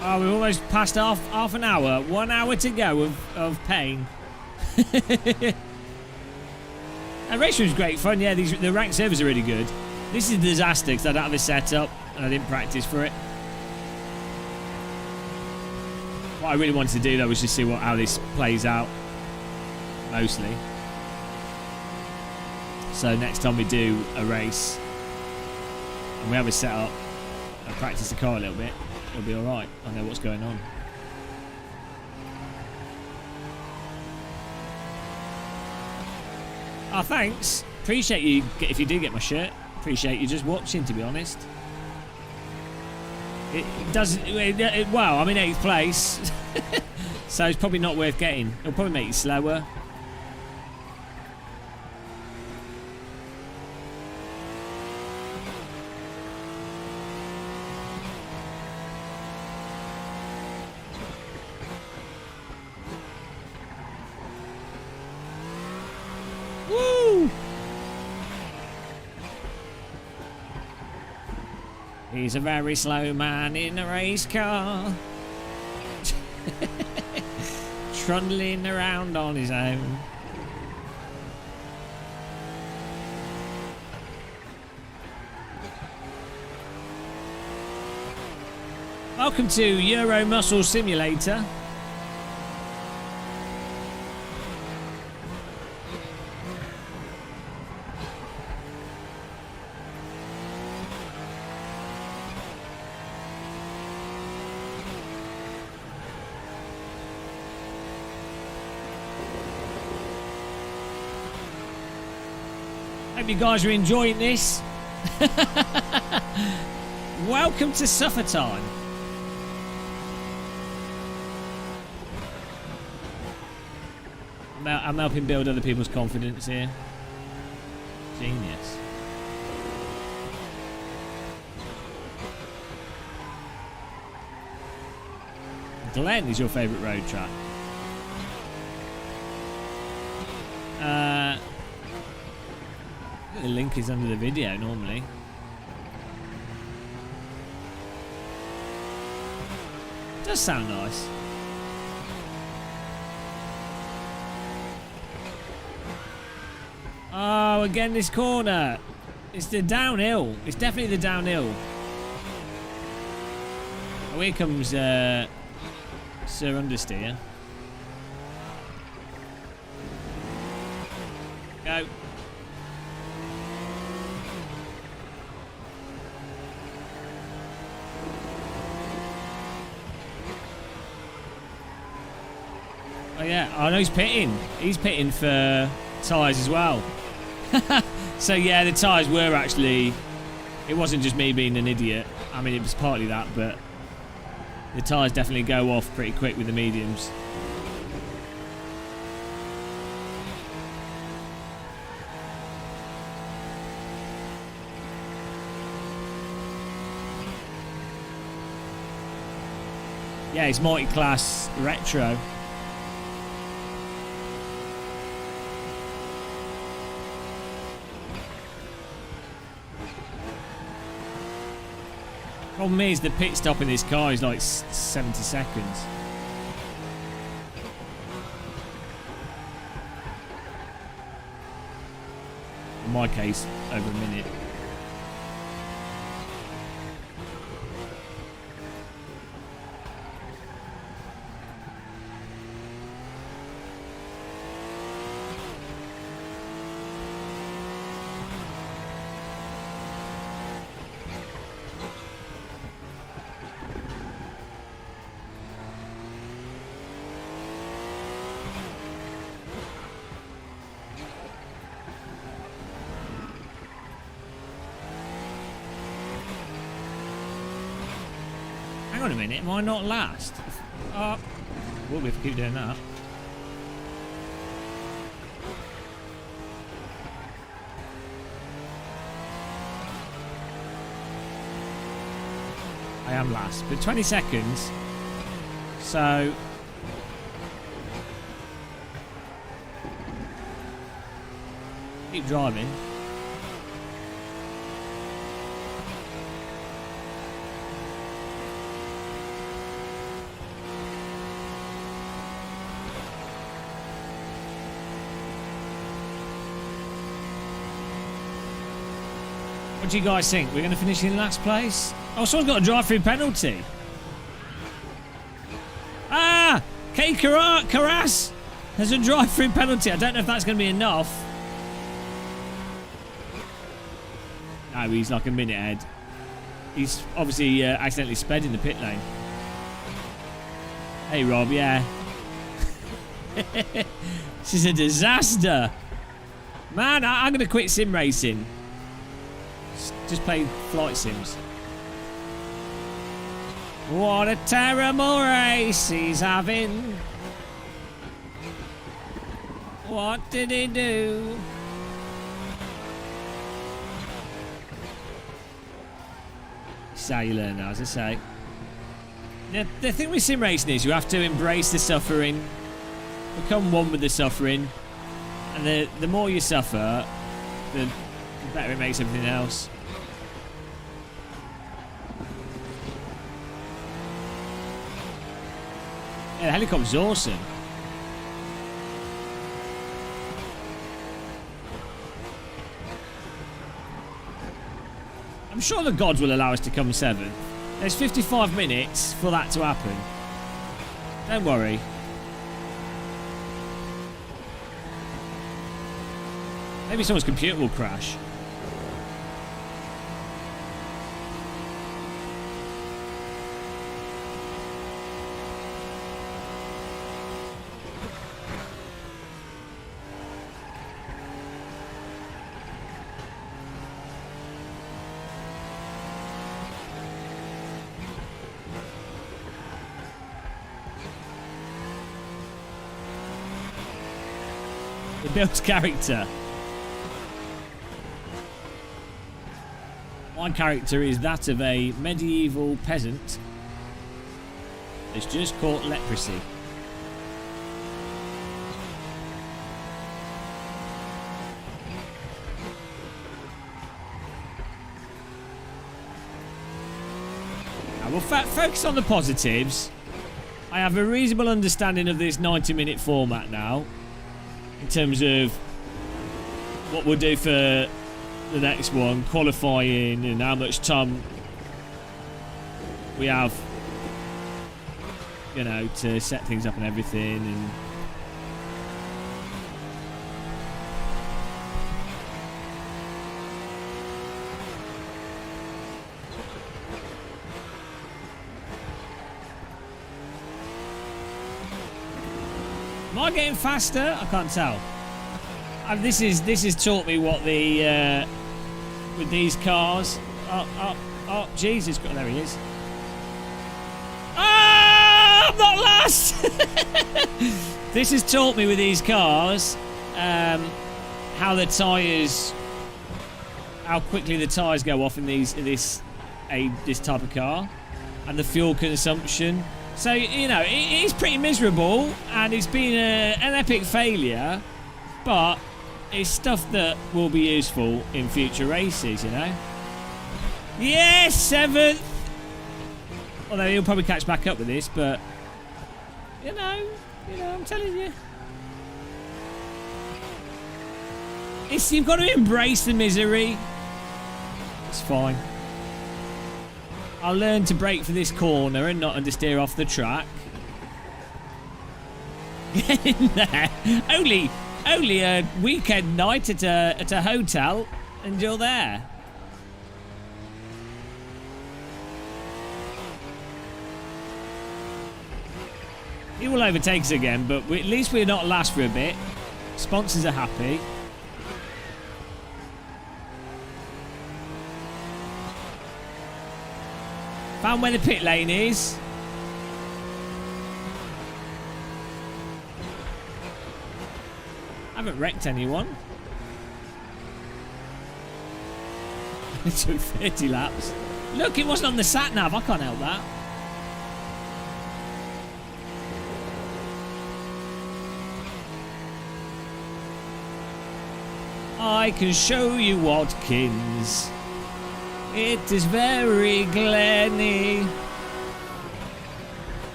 [SPEAKER 2] Oh, we've almost passed half an hour. 1 hour to go of pain. And RaceRoom's great fun. Yeah, the ranked servers are really good. This is a disaster because I don't have a setup and I didn't practice for it. What I really wanted to do though was just see how this plays out. Mostly. So next time we do a race and we have a setup and practice the car a little bit, it'll be alright. I know what's going on. Oh, thanks. Appreciate you if you did get my shirt. Appreciate you just watching, to be honest. It doesn't... well, I'm in 8th place. So it's probably not worth getting. It'll probably make you slower. He's a very slow man in a race car. Trundling around on his own. Welcome to Euro Muscle Simulator. Hope you guys are enjoying this. Welcome to Suffer Time. I'm helping build other people's confidence here. Genius. Glen is your favourite road track. The link is under the video normally. Does sound nice. Oh, again this corner. It's the downhill. It's definitely the downhill. Oh, here comes Sir Understeer. Go. Oh yeah, I know he's pitting. He's pitting for tyres as well. So yeah, the tyres were actually... It wasn't just me being an idiot. I mean, it was partly that, but... The tyres definitely go off pretty quick with the mediums. Yeah, it's multi-class retro. Problem is, the pit stop in this car is like 70 seconds. In my case, over a minute. Hang on a minute, am I not last? We'll have to keep doing that. I am last, but 20 seconds. So keep driving. What do you guys think? We're going to finish in last place? Oh, someone's got a drive-through penalty. Ah! Kay Carras has a drive-through penalty. I don't know if that's going to be enough. No, he's like a minute ahead. He's obviously accidentally sped in the pit lane. Hey, Rob, yeah. This is a disaster. Man, I'm going to quit sim racing. Just play flight sims. What a terrible race he's having. What did he do? That's how you learn now, as I say. The thing with sim racing is you have to embrace the suffering, become one with the suffering, and the more you suffer, the better it makes everything else. Yeah, the helicopter's awesome. I'm sure the gods will allow us to come 7th. There's 55 minutes for that to happen. Don't worry. Maybe someone's computer will crash. It builds character. My character is that of a medieval peasant that's just caught leprosy. Now we'll focus on the positives. I have a reasonable understanding of this 90-minute format now, in terms of what we'll do for the next one, qualifying, and how much time we have, you know, to set things up and everything. And am I getting faster? I can't tell. This has taught me what the with these cars. Oh, Jesus! Oh, there he is. Ah, I'm not last. This has taught me with these cars how the tyres, how quickly the tyres go off in this type of car, and the fuel consumption. So, you know, it is pretty miserable, and it's been an epic failure, but it's stuff that will be useful in future races, you know? Yes, 7th! Although he'll probably catch back up with this, but, you know, I'm telling you. You've got to embrace the misery. It's fine. I'll learn to brake for this corner and not understeer off the track. Get in there. Only a weekend night at a hotel, and you're there. He will overtake us again, but at least we're not last for a bit. Sponsors are happy. Found where the pit lane is. Haven't wrecked anyone. It took 30 laps. Look, it wasn't on the sat nav. I can't help that. I can show you, Watkins. It is very glenny.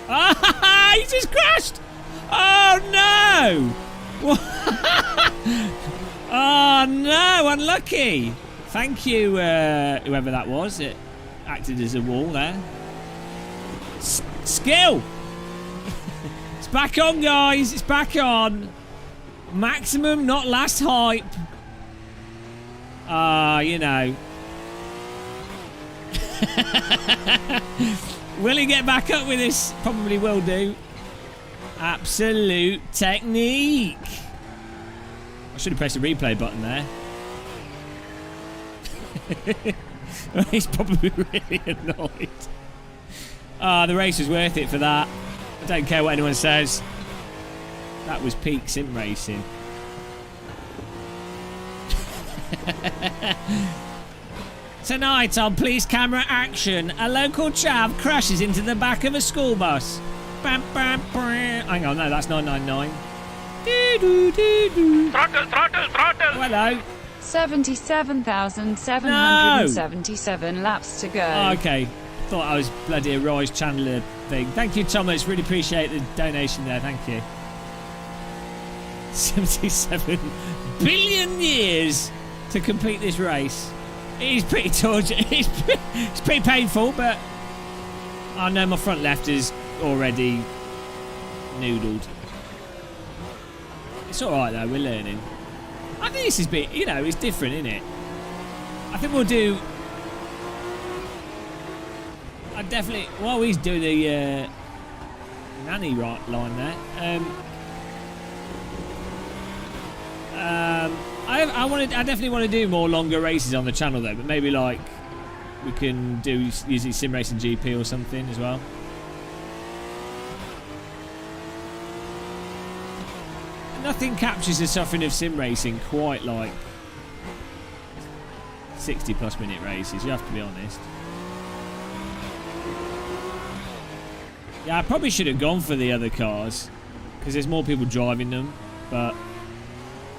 [SPEAKER 2] Ah, he just crashed! Oh no! Oh no, unlucky. Thank you, whoever that was. It acted as a wall there. Skill! It's back on, guys. It's back on. Maximum, not last hype. You know. Will he get back up with this? Probably will do. Absolute technique. I should have pressed the replay button there. He's probably really annoyed. The race was worth it for that. I don't care what anyone says. That was peak sim racing. Tonight on Police Camera Action, a local chav crashes into the back of a school bus. Bam, bam, bam. Hang on, no, that's 999.
[SPEAKER 3] Throttle, throttle, throttle.
[SPEAKER 2] Oh, hello.
[SPEAKER 4] 77,777 laps to go.
[SPEAKER 2] Okay, thought I was bloody a Rise Chandler thing. Thank you, Thomas. Really appreciate the donation there. Thank you. 77 billion years to complete this race. It is pretty torture. It's pretty painful, but I know my front left is already noodled. It's alright though, we're learning. I think this is bit, you know, it's different, isn't it? I think we'll do. I definitely. While he's doing the nanny right line there. I definitely want to do more longer races on the channel though, but maybe like we can do usually Sim Racing GP or something as well. Nothing captures the suffering of sim racing quite like 60+ minute races, you have to be honest. Yeah, I probably should have gone for the other cars because there's more people driving them, but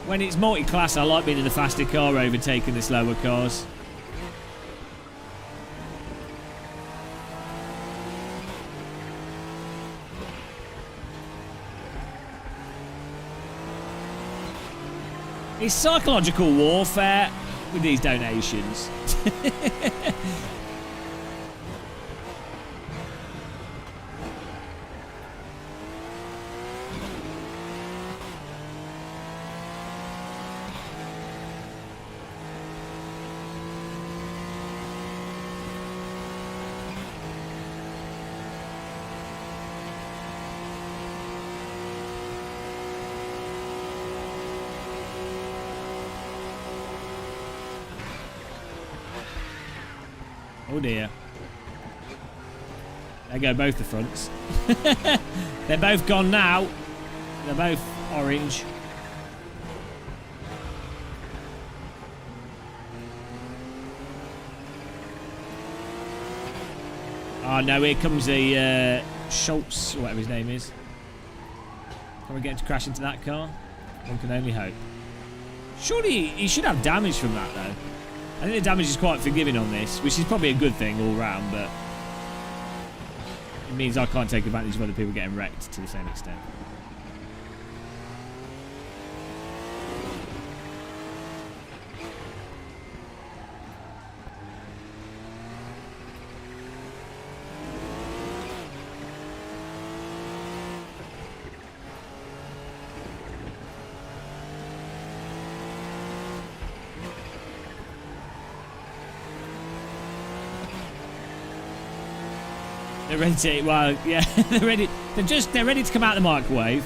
[SPEAKER 2] when it's multi-class I like being in the faster car overtaking the slower cars. It's psychological warfare with these donations. Oh dear. There go both the fronts. They're both gone now. They're both orange. Oh no, here comes the Schultz, or whatever his name is. Can we get him to crash into that car? One can only hope. Surely he should have damage from that though. I think the damage is quite forgiving on this, which is probably a good thing all round, but it means I can't take advantage of other people getting wrecked to the same extent. They're ready to, well, yeah, they're ready. They're ready to come out of the microwave.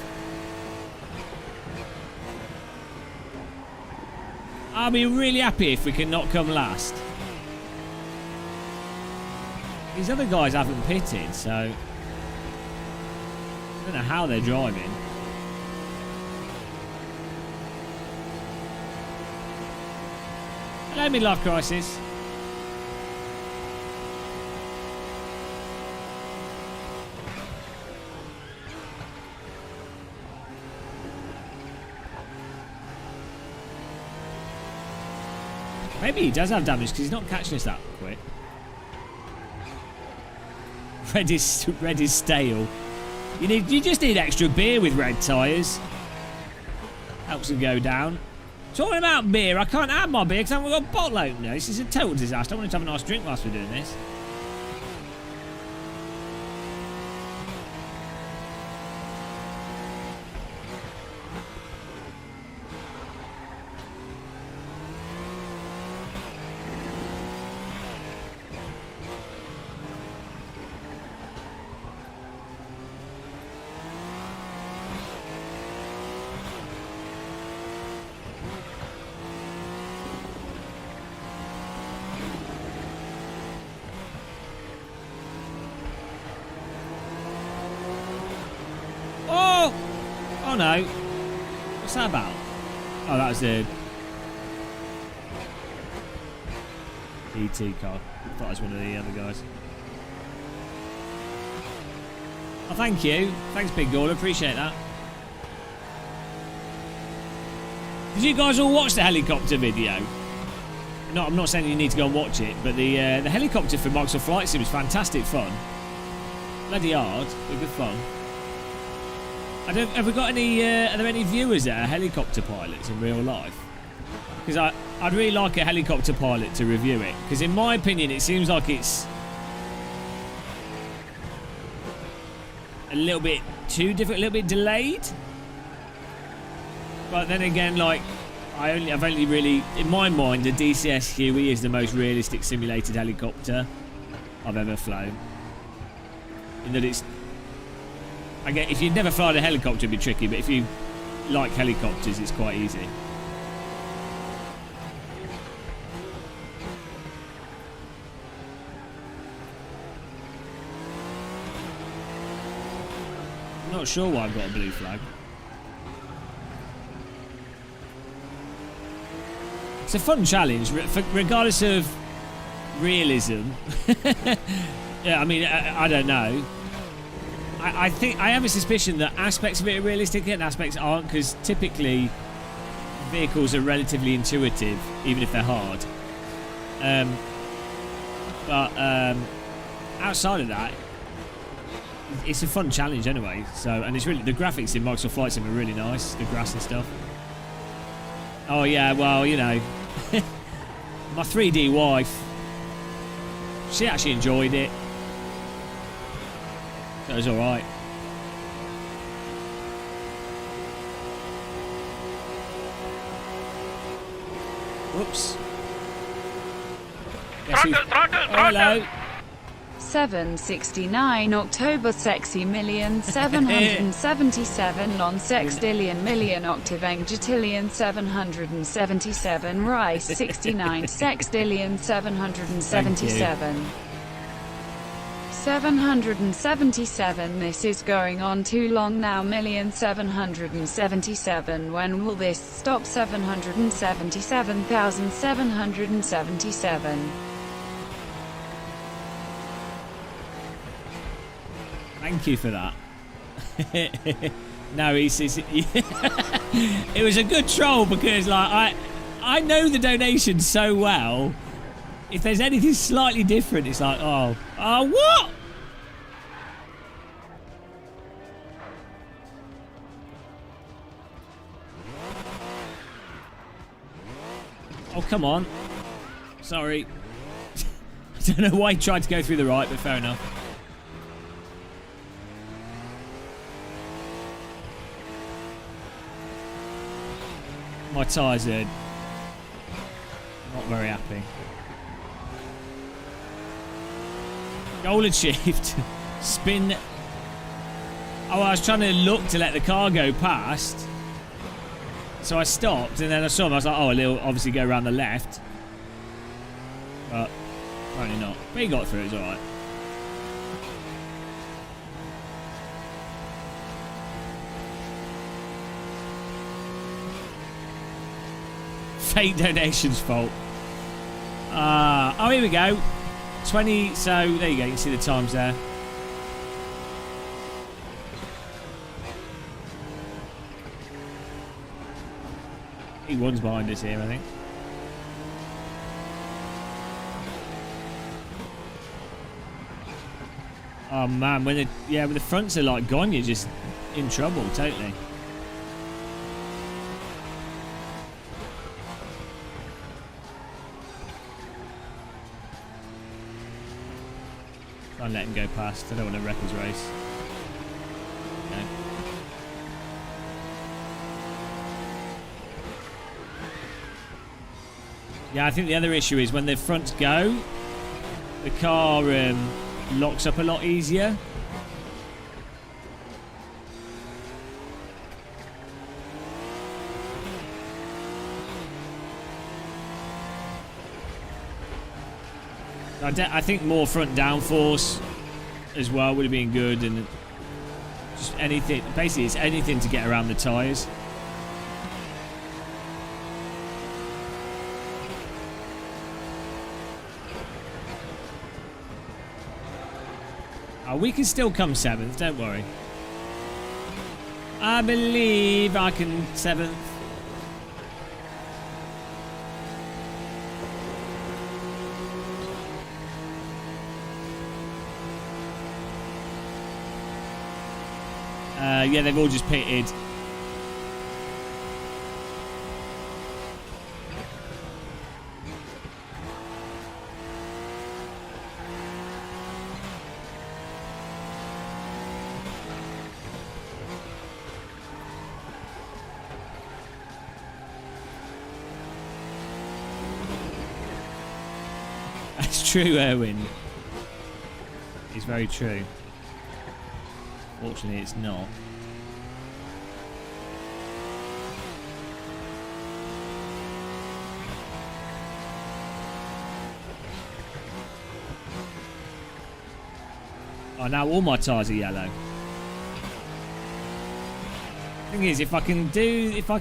[SPEAKER 2] I'll be really happy if we can not come last. These other guys haven't pitted, so I don't know how they're driving. Hello, midlife crisis. Maybe he does have damage because he's not catching us that quick. Red is stale. You just need extra beer with red tyres. Helps them go down. Talking about beer, I can't have my beer because I haven't got a bottle opener. This is a total disaster. I wanted to have a nice drink whilst we're doing this. Oh no. What's that about? Oh, that was the ET car. I thought it was one of the other guys. Oh, thank you. Thanks, Big Gawler. Appreciate that. Did you guys all watch the helicopter video? No, I'm not saying you need to go and watch it, but the helicopter from Microsoft Flight Sim was fantastic fun. Bloody hard, but good fun. Have we got any? Are there any viewers that are helicopter pilots in real life? Because I'd really like a helicopter pilot to review it. Because in my opinion, it seems like it's a little bit too difficult, a little bit delayed. But then again, like I've only really, in my mind, the DCS Huey is the most realistic simulated helicopter I've ever flown. In that it's, I get, if you'd never fly a helicopter, it'd be tricky, but if you like helicopters, it's quite easy. I'm not sure why I've got a blue flag. It's a fun challenge, regardless of realism. Yeah, I mean, I don't know. I think I have a suspicion that aspects of it are realistic and aspects aren't, because typically vehicles are relatively intuitive, even if they're hard. But outside of that, it's a fun challenge anyway. So, and it's really, the graphics in Microsoft Flight Sim are really nice, the grass and stuff. Oh yeah, well, you know, my 3D wife, she actually enjoyed it. That was alright. Whoops.
[SPEAKER 3] Throttle.
[SPEAKER 2] Hello.
[SPEAKER 4] 769 October sexy million 777 non sextillion million octaveng jatillion 777 rice 69 sextillion 777 777. This is going on too long now. 1,777. When will this stop? 777,777.
[SPEAKER 2] Thank you for that. No, it was a good troll because like I know the donation so well. If there's anything slightly different, it's like, oh what? Oh, come on. Sorry. I don't know why he tried to go through the right, but fair enough. My tyres are not very happy. Goal achieved. Spin. Oh, I was trying to look to let the car go past. So I stopped and then I saw him. I was like, oh, he'll obviously go around the left. But apparently not. But he got through. It was alright. Fake donations fault. Oh, here we go. 20. So there you go. You can see the times there. One's behind us here, I think. Oh man, when the fronts are like gone, you're just in trouble, totally. Try and let him go past. I don't want to wreck his race. No. Yeah, I think the other issue is when the fronts go, the car locks up a lot easier. I think more front downforce as well would have been good, and just anything. Basically, it's anything to get around the tyres. Oh, we can still come 7th, don't worry. I believe I can 7th. Yeah, they've all just pitted. That's true, Erwin. It's very true. Fortunately, it's not. Oh, now all my tyres are yellow. Thing is, if I can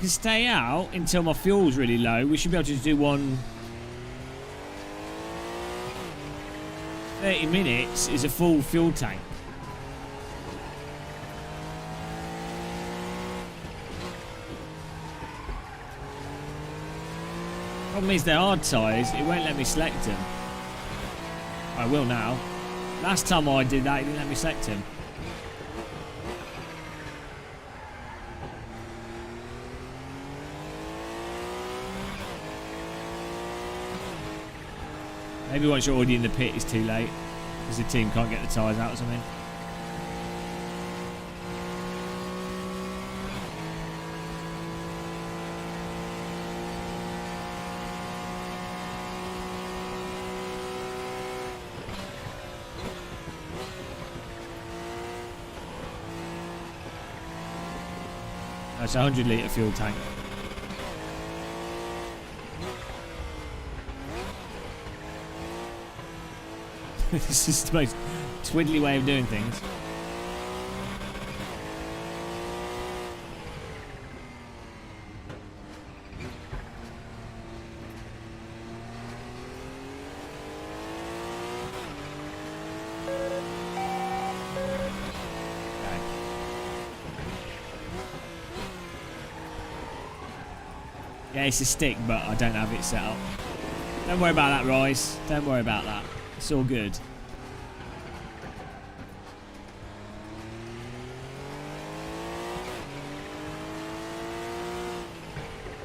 [SPEAKER 2] stay out until my fuel's really low, we should be able to do one. 30 minutes is a full fuel tank. Problem is they're hard tyres, it won't let me select them. I will now. Last time I did that, it didn't let me select him. Maybe once you're already in the pit, it's too late because the team can't get the tyres out or something. That's a 100-litre fuel tank. This is the most twiddly way of doing things.
[SPEAKER 1] Yeah, it's a stick, but I don't have it set up. Don't worry about that, Rise. Don't worry about that. It's all good.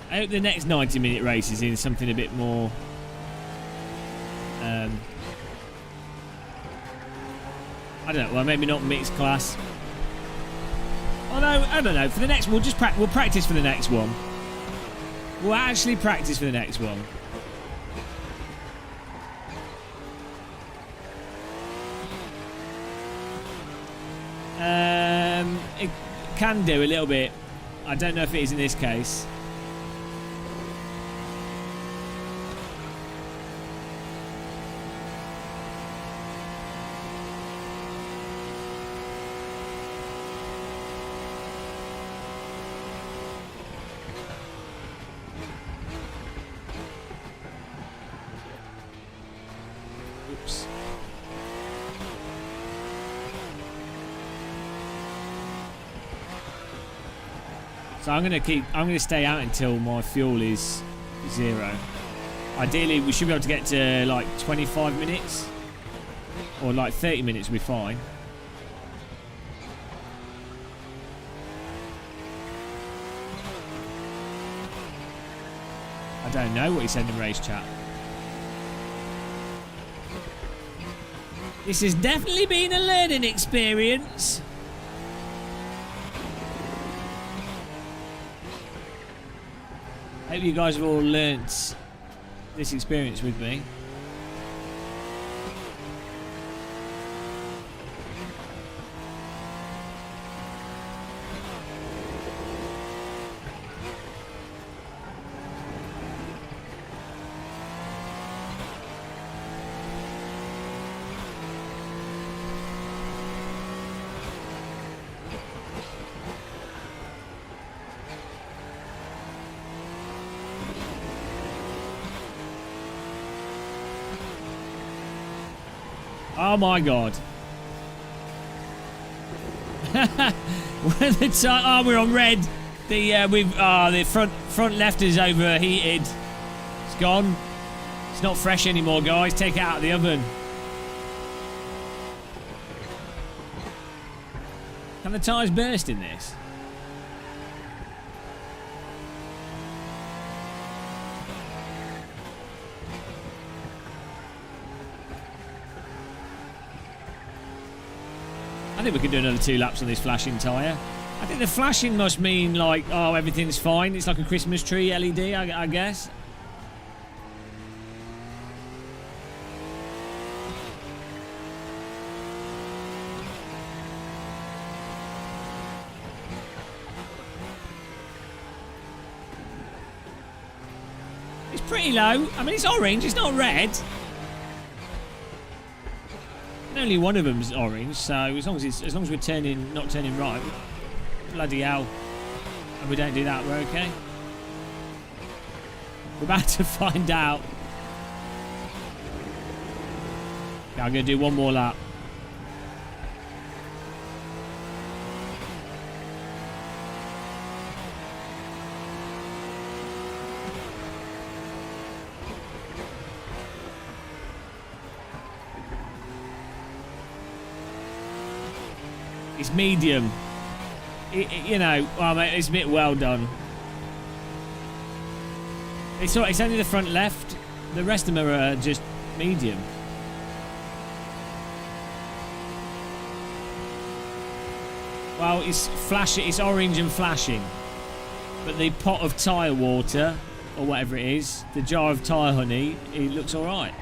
[SPEAKER 1] I hope the next 90-minute race is in something a bit more... I don't know. Well, maybe not mixed class. Although, I don't know. For the next, we'll practice for the next one. We'll actually practice for the next one. It can do a little bit. I don't know if it is in this case. Oops. So I'm gonna stay out until my fuel is 0. Ideally, we should be able to get to like 25 minutes, or like 30 minutes will be fine. I don't know what he said in race chat. This has definitely been a learning experience. Hope you guys have all learnt this experience with me. Oh my god. We're on red. The front left is overheated. It's gone. It's not fresh anymore, guys. Take it out of the oven. Can the tyres burst in this? I think we can do another 2 laps on this flashing tyre. I think the flashing must mean like, oh, everything's fine. It's like a Christmas tree LED, I guess. It's pretty low. I mean, it's orange. It's not red. Only one of them's orange, so as long as we're not turning right, bloody hell, and we don't do that, we're okay. We're about to find out. Yeah, I'm going to do one more lap. It's medium. You know, well, mate, it's a bit well done. It's only the front left. The rest of them are just medium. Well, it's flashing. It's orange and flashing. But the pot of tyre water, or whatever it is, the jar of tyre honey, it looks all right.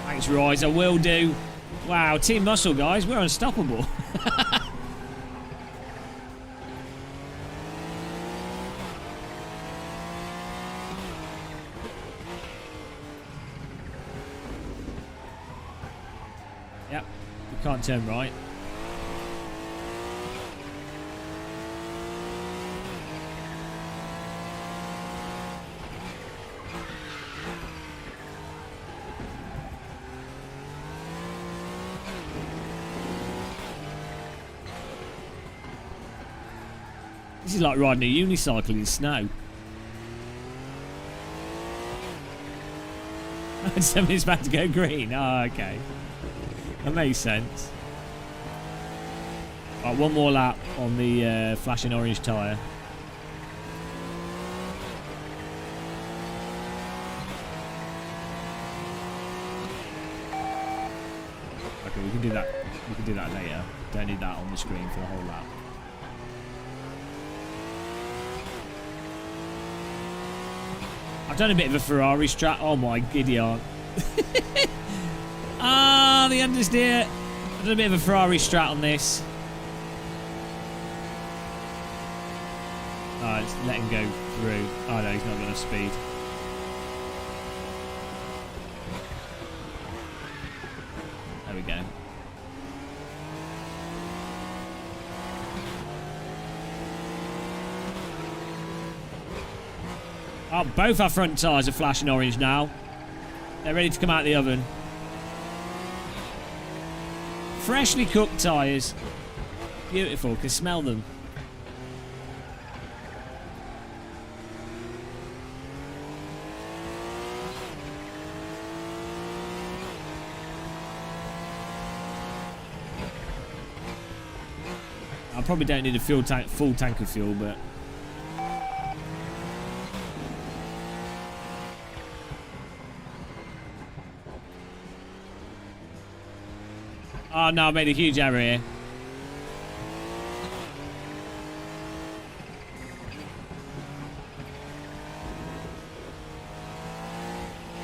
[SPEAKER 1] Thanks, Rise. I will do. Wow, Team Muscle, guys, we're unstoppable. Yep, we can't turn right.
[SPEAKER 2] This is like riding a unicycle in snow. Somebody's about to go green. Oh, okay. That makes sense. Right, one more lap on the flashing orange tyre. Okay, we can do that. We can do that later. Don't need that on the screen for the whole lap. I've done a bit of a Ferrari strat. Oh my giddy aunt. Ah, the understeer. I've done a bit of a Ferrari strat on this. Oh, just let him go through. Oh no, he's not got enough speed. There we go. Oh, both our front tyres are flashing orange now. They're ready to come out of the oven. Freshly cooked tyres. Beautiful, can smell them. I probably don't need a full tank of fuel, but oh no, I made a huge error here.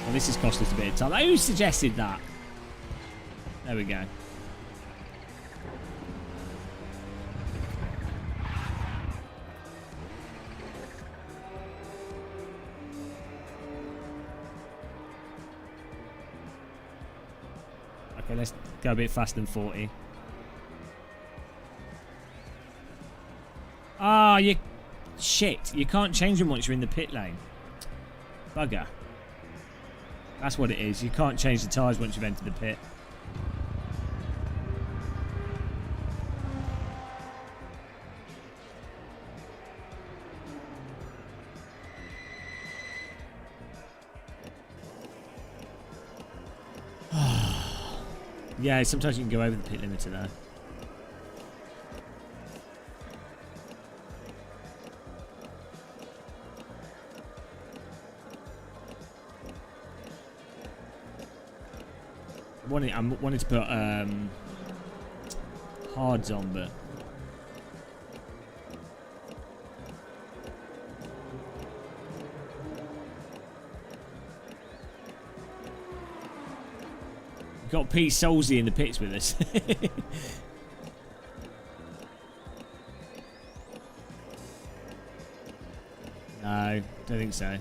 [SPEAKER 2] Well, this has cost us a bit of time. Who suggested that? There we go. Okay, let's go a bit faster than 40. Ah, you... Shit. You can't change them once you're in the pit lane. Bugger. That's what it is. You can't change the tyres once you've entered the pit. Yeah, sometimes you can go over the pit limiter there. I wanted to put hards on, but we've got P. Solzy in the pits with us. No, don't think so.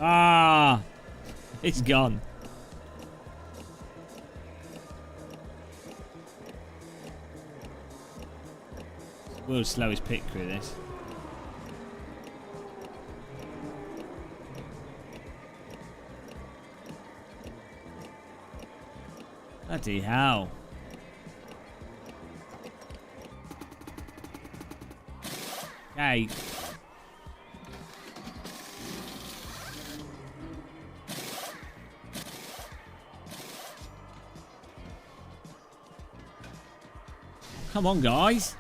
[SPEAKER 2] Ah, it's gone. World's slowest pit crew, this. Bloody hell. Okay. Come on, guys.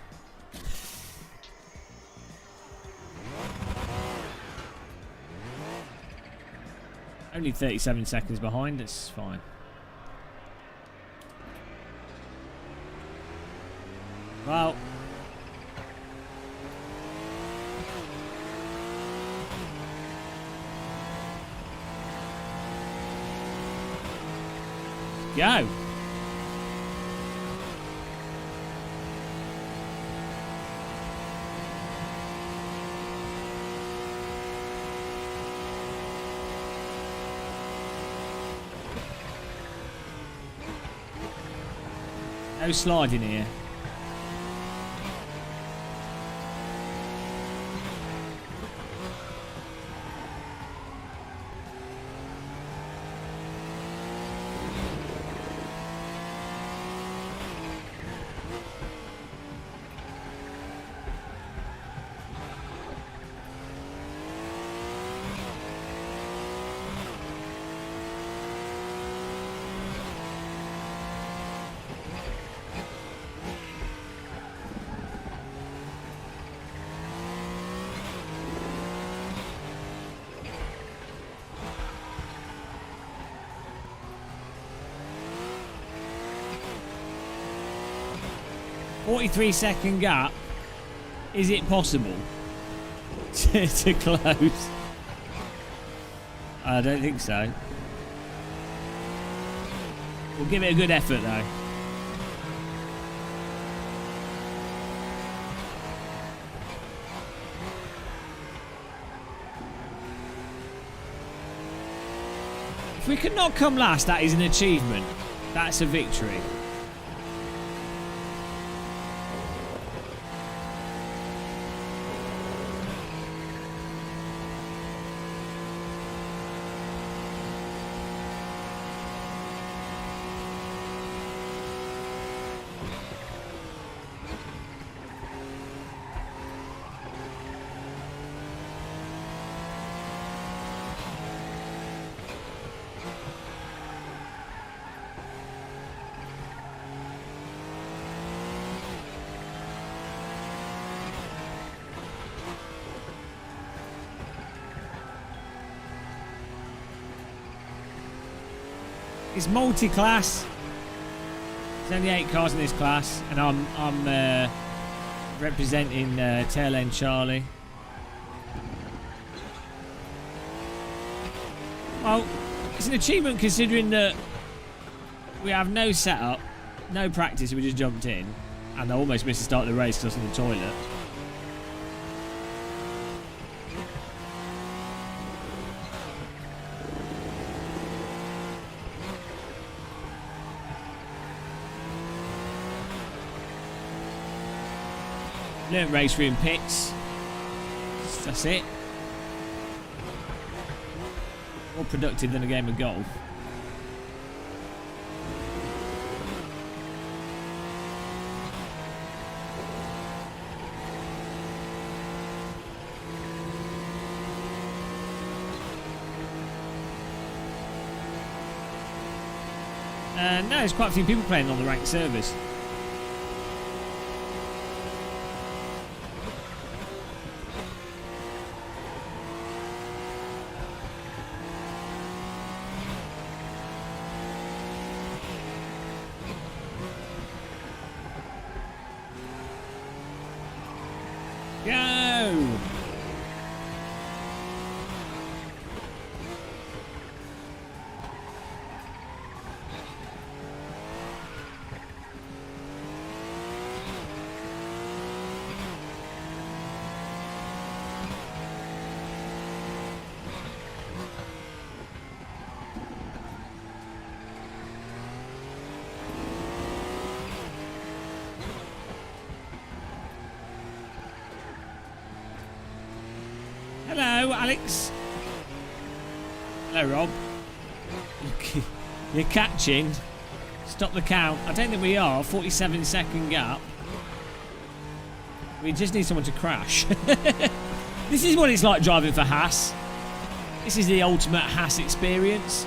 [SPEAKER 2] Only 37 seconds behind. It's fine. Well. Go. No sliding here. 43-second gap. Is it possible to close? I don't think so. We'll give it a good effort though. If we could not come last, that is an achievement. That's a victory. It's multi-class. There's only 8 cars in this class, and I'm representing Tail End Charlie. Well, it's an achievement considering that we have no setup, no practice. We just jumped in, and I almost missed the start of the race because I was in the toilet. Learned RaceRoom pits. That's it. More productive than a game of golf. No, there's quite a few people playing on the ranked servers. Go! Hello, Alex. Hello, Rob. You're catching. Stop the count. I don't think we are. 47-second gap. We just need someone to crash. This is what it's like driving for Haas. This is the ultimate Haas experience.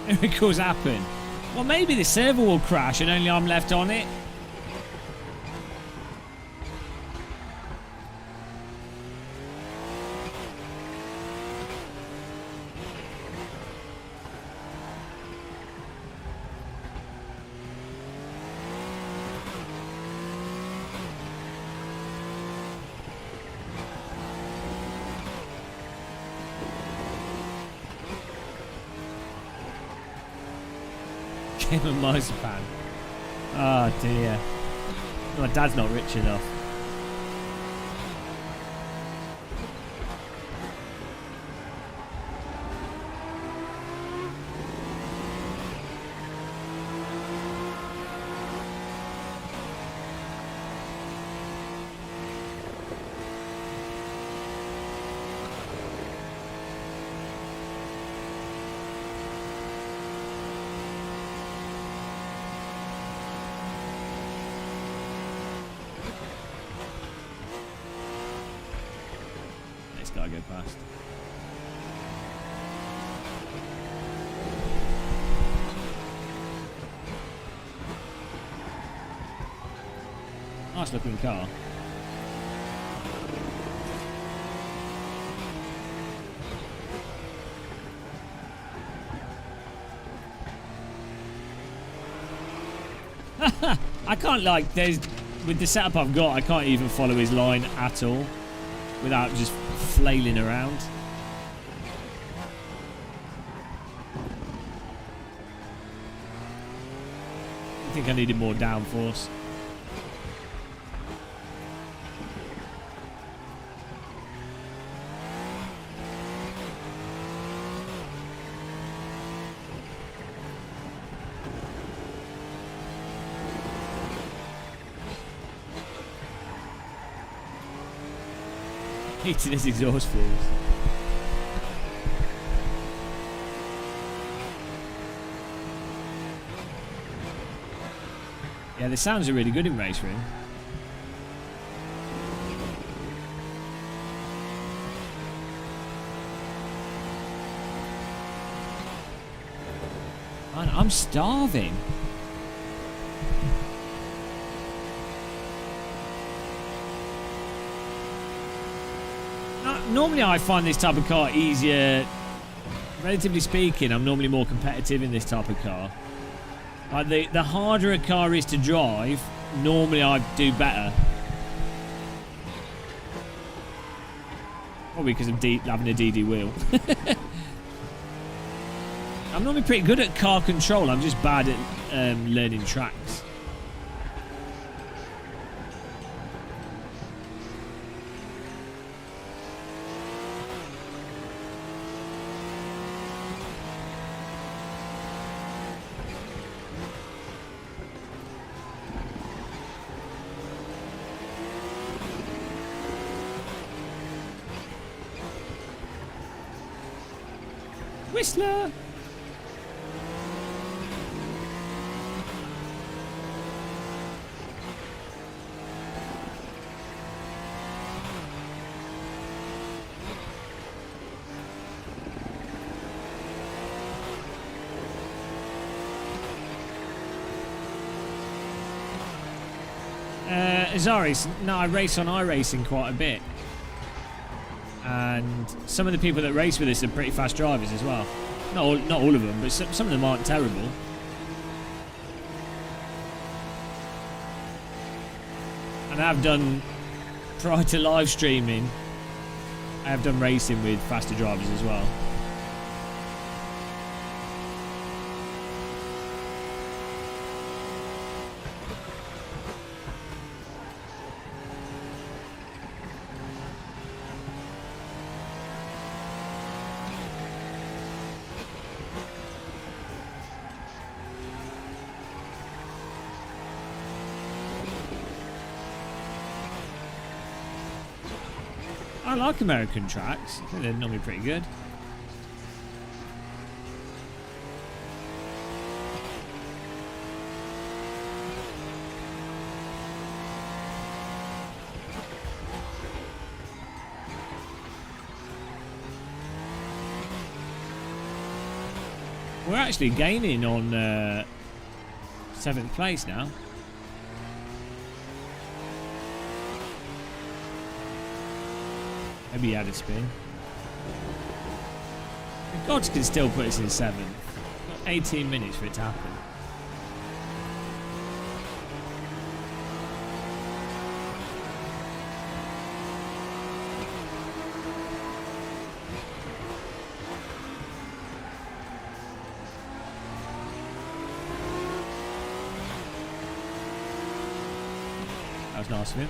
[SPEAKER 2] Miracles happen. Well, maybe the server will crash and only I'm left on it. Game of marzipan. Oh dear. My dad's not rich enough.
[SPEAKER 1] guy go past. Nice looking car. I can't, like, with the setup I've got, I can't even follow his line at all without just flailing around. I think I needed more downforce. Heating his exhaust fuels. Yeah, the sounds are really good in RaceRoom. Man, I'm starving. Normally I find this type of car easier. Relatively speaking, I'm normally more competitive in this type of car. Like the harder a car is to drive, normally I do better. Probably because I'm having a DD wheel. I'm normally pretty good at car control. I'm just bad at learning tracks. Whistler! Azaris, no, I race on iRacing quite a bit. And some of the people that race with us are pretty fast drivers as well. Not all of them, but some of them aren't terrible. And I have done, prior to live streaming, I have done racing with faster drivers as well. I like American tracks. I think they're normally pretty good. We're actually gaining on 7th place now. Maybe he had a spin. The gods can still put us in 7th. Got 18 minutes for it to happen. That was nice of him.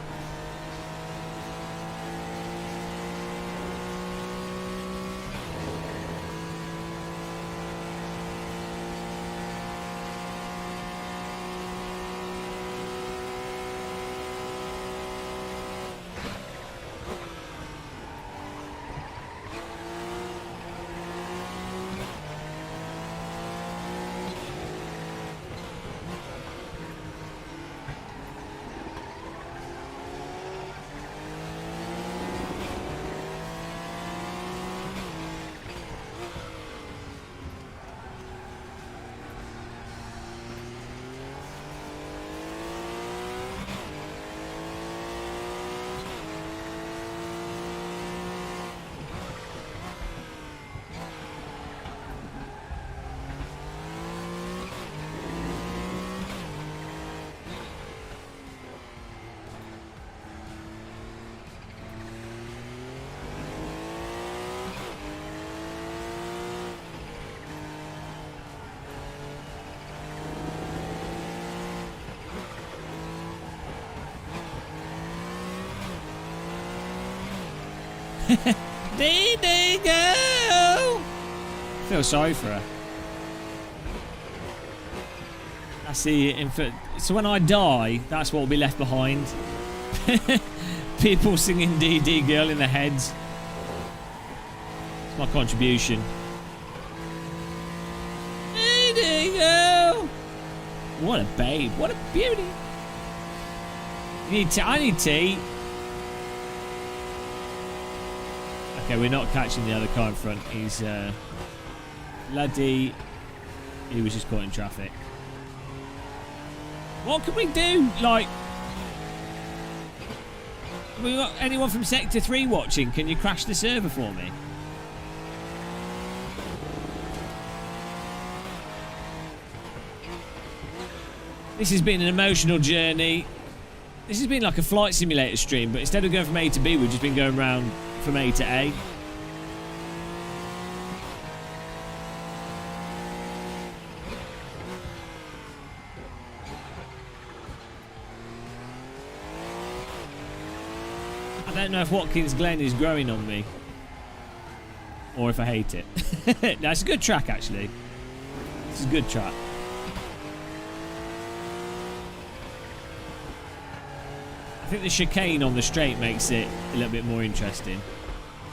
[SPEAKER 2] Dee go! Feel sorry for her. That's the so when I die, that's what will be left behind. People singing DD Girl in their heads. It's my contribution. DD Girl! What a babe. What a beauty. You need tea? I need tea. Okay, we're not catching the other car in front. He's, laddie. He was just caught in traffic. What can we do? Like, have we got anyone from Sector 3 watching? Can you crash the server for me? This has been an emotional journey. This has been like a flight simulator stream, but instead of going from A to B, we've just been going around from A to A. I don't know if Watkins Glen is growing on me, or if I hate it. No, it's a good track, actually. It's a good track. I think the chicane on the straight makes it a little bit more interesting,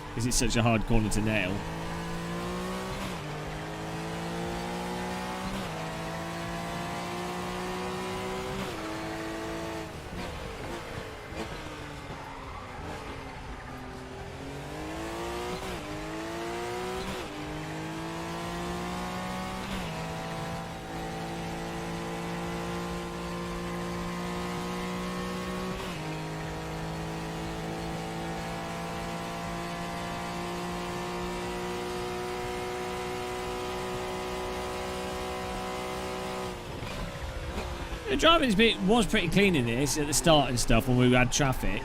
[SPEAKER 2] because it's such a hard corner to nail. The driving bit was pretty clean in this at the start and stuff when we had traffic.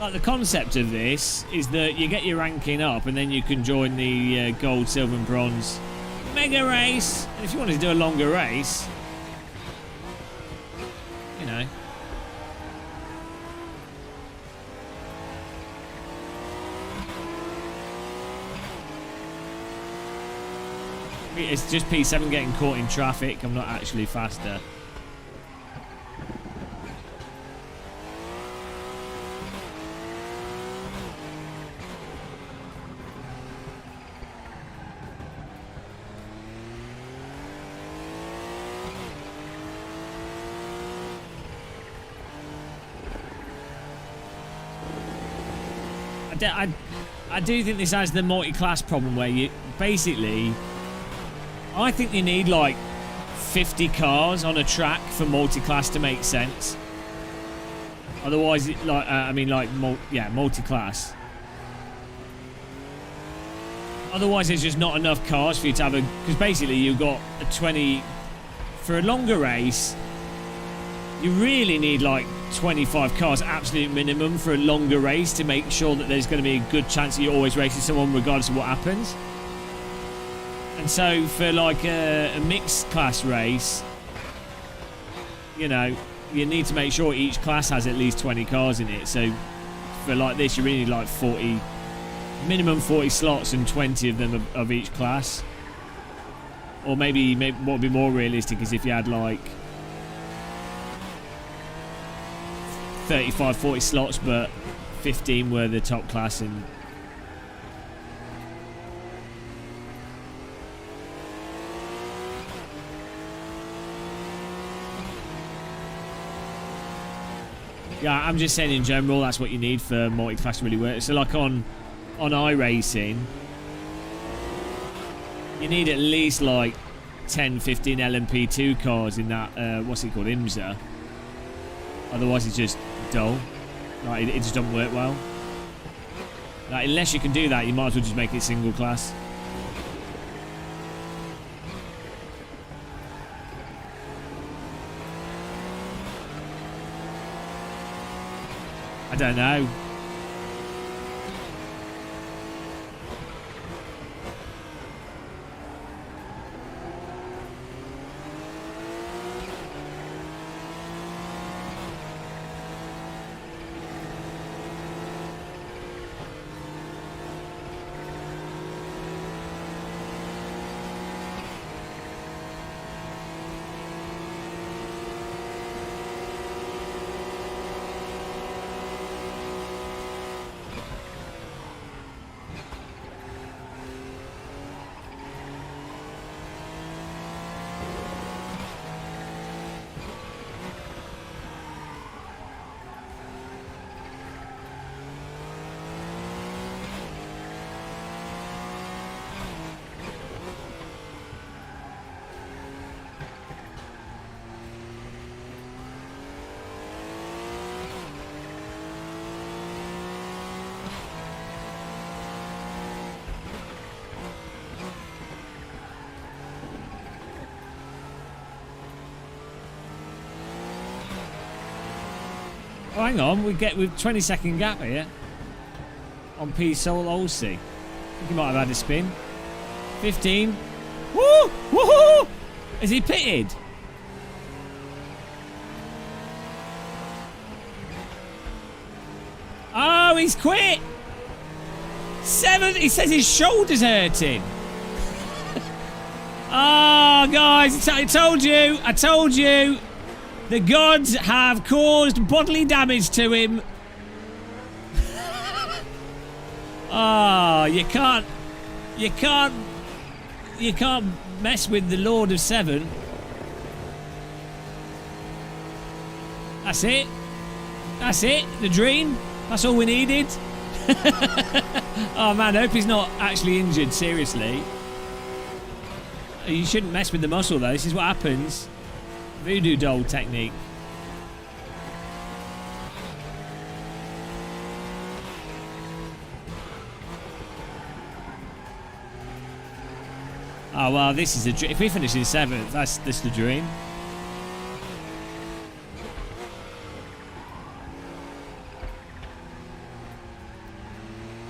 [SPEAKER 2] Like, the concept of this is that you get your ranking up and then you can join the gold, silver and bronze mega race. And if you wanted to do a longer race, you know. It's just P7 getting caught in traffic. I'm not actually faster. I do think this has the multi-class problem where you basically... I think you need like 50 cars on a track for multi-class to make sense. Otherwise, multi-class. Otherwise, there's just not enough cars for you to have a... Because basically, you've got a 20... For a longer race, you really need like 25 cars, absolute minimum, for a longer race to make sure that there's going to be a good chance that you're always racing someone regardless of what happens. And so for like a mixed class race, you know, you need to make sure each class has at least 20 cars in it. So for like this, you really need like 40, minimum 40 slots and 20 of them of each class. Or maybe what would be more realistic is if you had like 35, 40 slots, but 15 were the top class and... Yeah, I'm just saying in general, that's what you need for multi-class to really work. So like on iRacing, you need at least like 10, 15 LMP2 cars in that, what's it called, IMSA. Otherwise it's just dull. Like, it just doesn't work well. Like, unless you can do that, you might as well just make it single class. I don't know. Oh, hang on, we get with 20-second gap here on P Sol Olsey. I think he might have had a spin. 15. Woo! Woohoo! Is he pitted? Oh, he's quit. 7. He says his shoulder's hurting. Oh, guys, I told you. I told you. The gods have caused bodily damage to him. Ah, you can't mess with the Lord of 7. That's it. That's it. The dream. That's all we needed. Oh man, I hope he's not actually injured. Seriously. You shouldn't mess with the muscle though. This is what happens. Voodoo doll technique. Oh well, this is a dream. If we finish in 7th, that's the dream.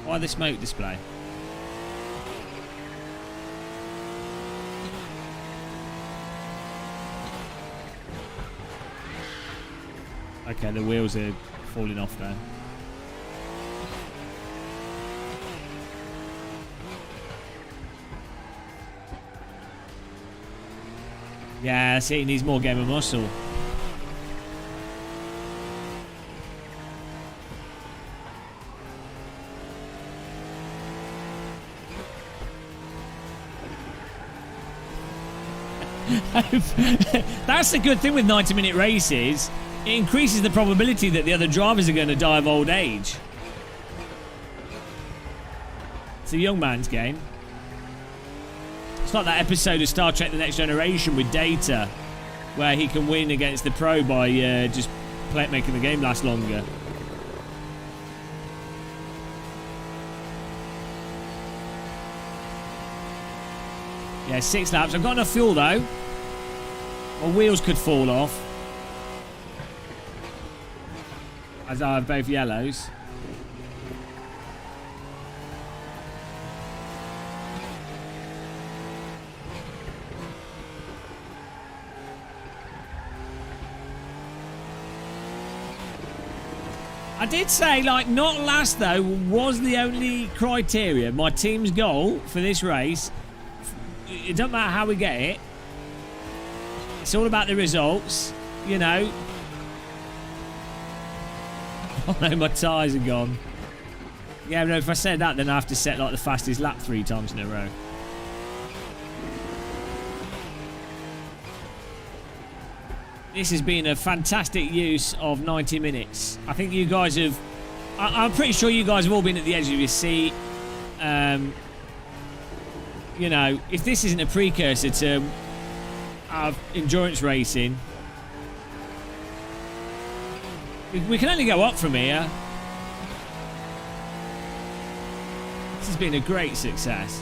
[SPEAKER 2] Why the smoke display? Okay, the wheels are falling off now. Yeah, see, he needs more game of muscle. That's the good thing with 90-minute races. It increases the probability that the other drivers are going to die of old age. It's a young man's game. It's like that episode of Star Trek The Next Generation with Data, where he can win against the pro by just making the game last longer. Yeah, 6 laps. I've got enough fuel though. My wheels could fall off, as I have both yellows. I did say, like, not last though was the only criteria. My team's goal for this race, it doesn't matter how we get it. It's all about the results, you know. Oh no, my tyres are gone. Yeah, no, if I said that, then I have to set like the fastest lap 3 times in a row. This has been a fantastic use of 90 minutes. I think you guys have... I'm pretty sure you guys have all been at the edge of your seat. You know, if this isn't a precursor to endurance racing, we can only go up from here. This has been a great success.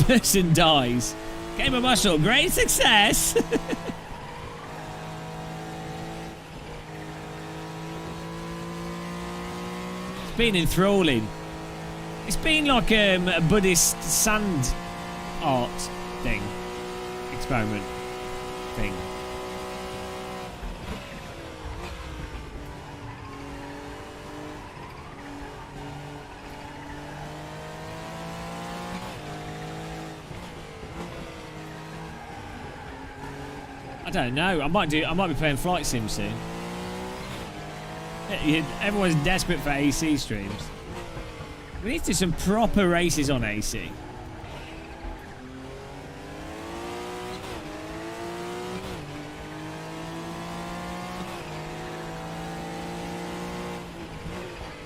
[SPEAKER 2] Person dies. Game of muscle, great success. It's been enthralling. It's been like a Buddhist sand art thing. Experiment thing. I don't know. I might be playing Flight Sim soon. Everyone's desperate for AC streams. We need to do some proper races on AC.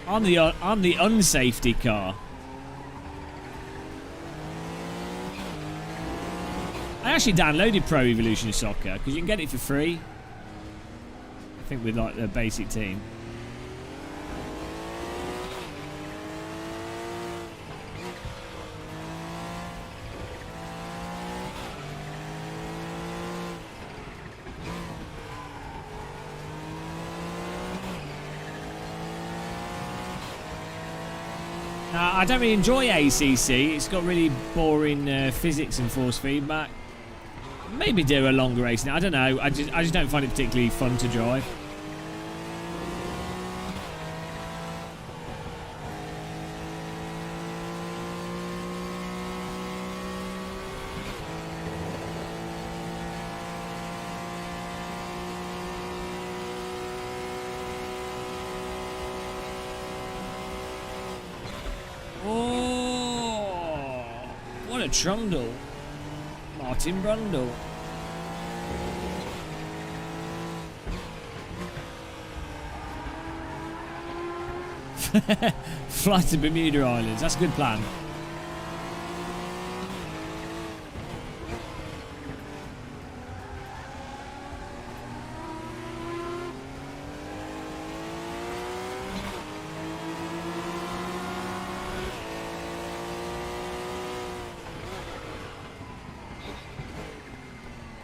[SPEAKER 2] I'm the unsafety car. I actually downloaded Pro Evolution Soccer because you can get it for free. I think with like the basic team. I don't really enjoy ACC. It's got really boring physics and force feedback. Maybe do a longer race now. I don't know. I just don't find it particularly fun to drive. Oh, what a trundle. Martin Brundle. Fly to Bermuda Islands. That's a good plan.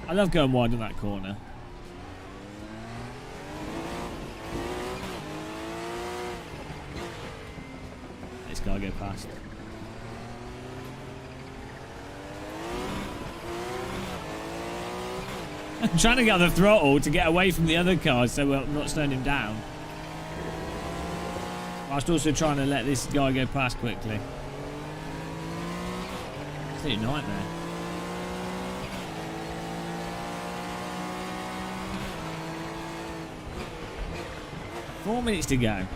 [SPEAKER 2] I love going wide on that corner. This guy go past. I'm trying to get on the throttle to get away from the other cars so I'm not slowing him down. Whilst also trying to let this guy go past quickly. It's a nightmare. Four minutes to go.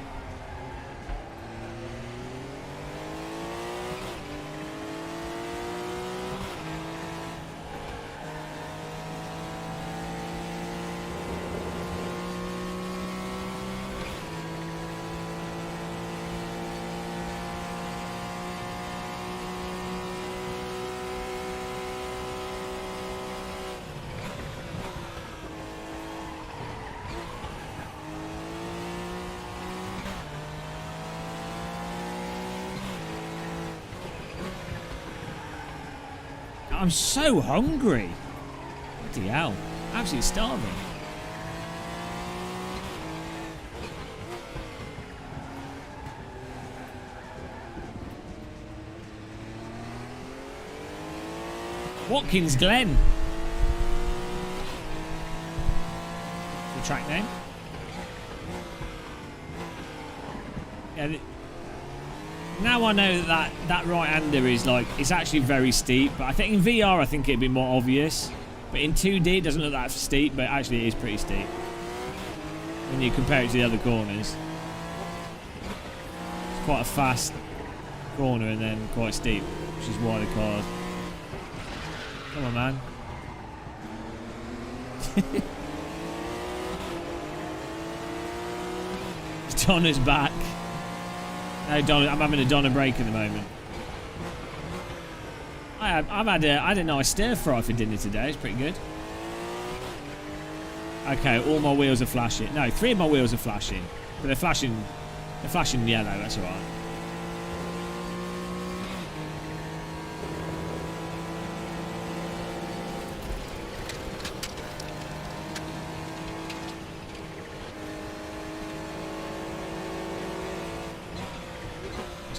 [SPEAKER 2] I'm so hungry. Bloody hell. Absolutely starving. Watkins Glen. The track name. Yeah, now I know that right-hander is like, it's actually very steep, but I think in VR I think it'd be more obvious, but in 2D it doesn't look that steep, but actually it is pretty steep when you compare it to the other corners. It's quite a fast corner and then quite steep, which is why the cars. Come on, man. Donna's back. No, Donna, I'm having a Donna break at the moment. I had a nice stir fry for dinner today. It's pretty good. Okay, all my wheels are flashing. No, 3 of my wheels are flashing, but they're flashing yellow. That's all right.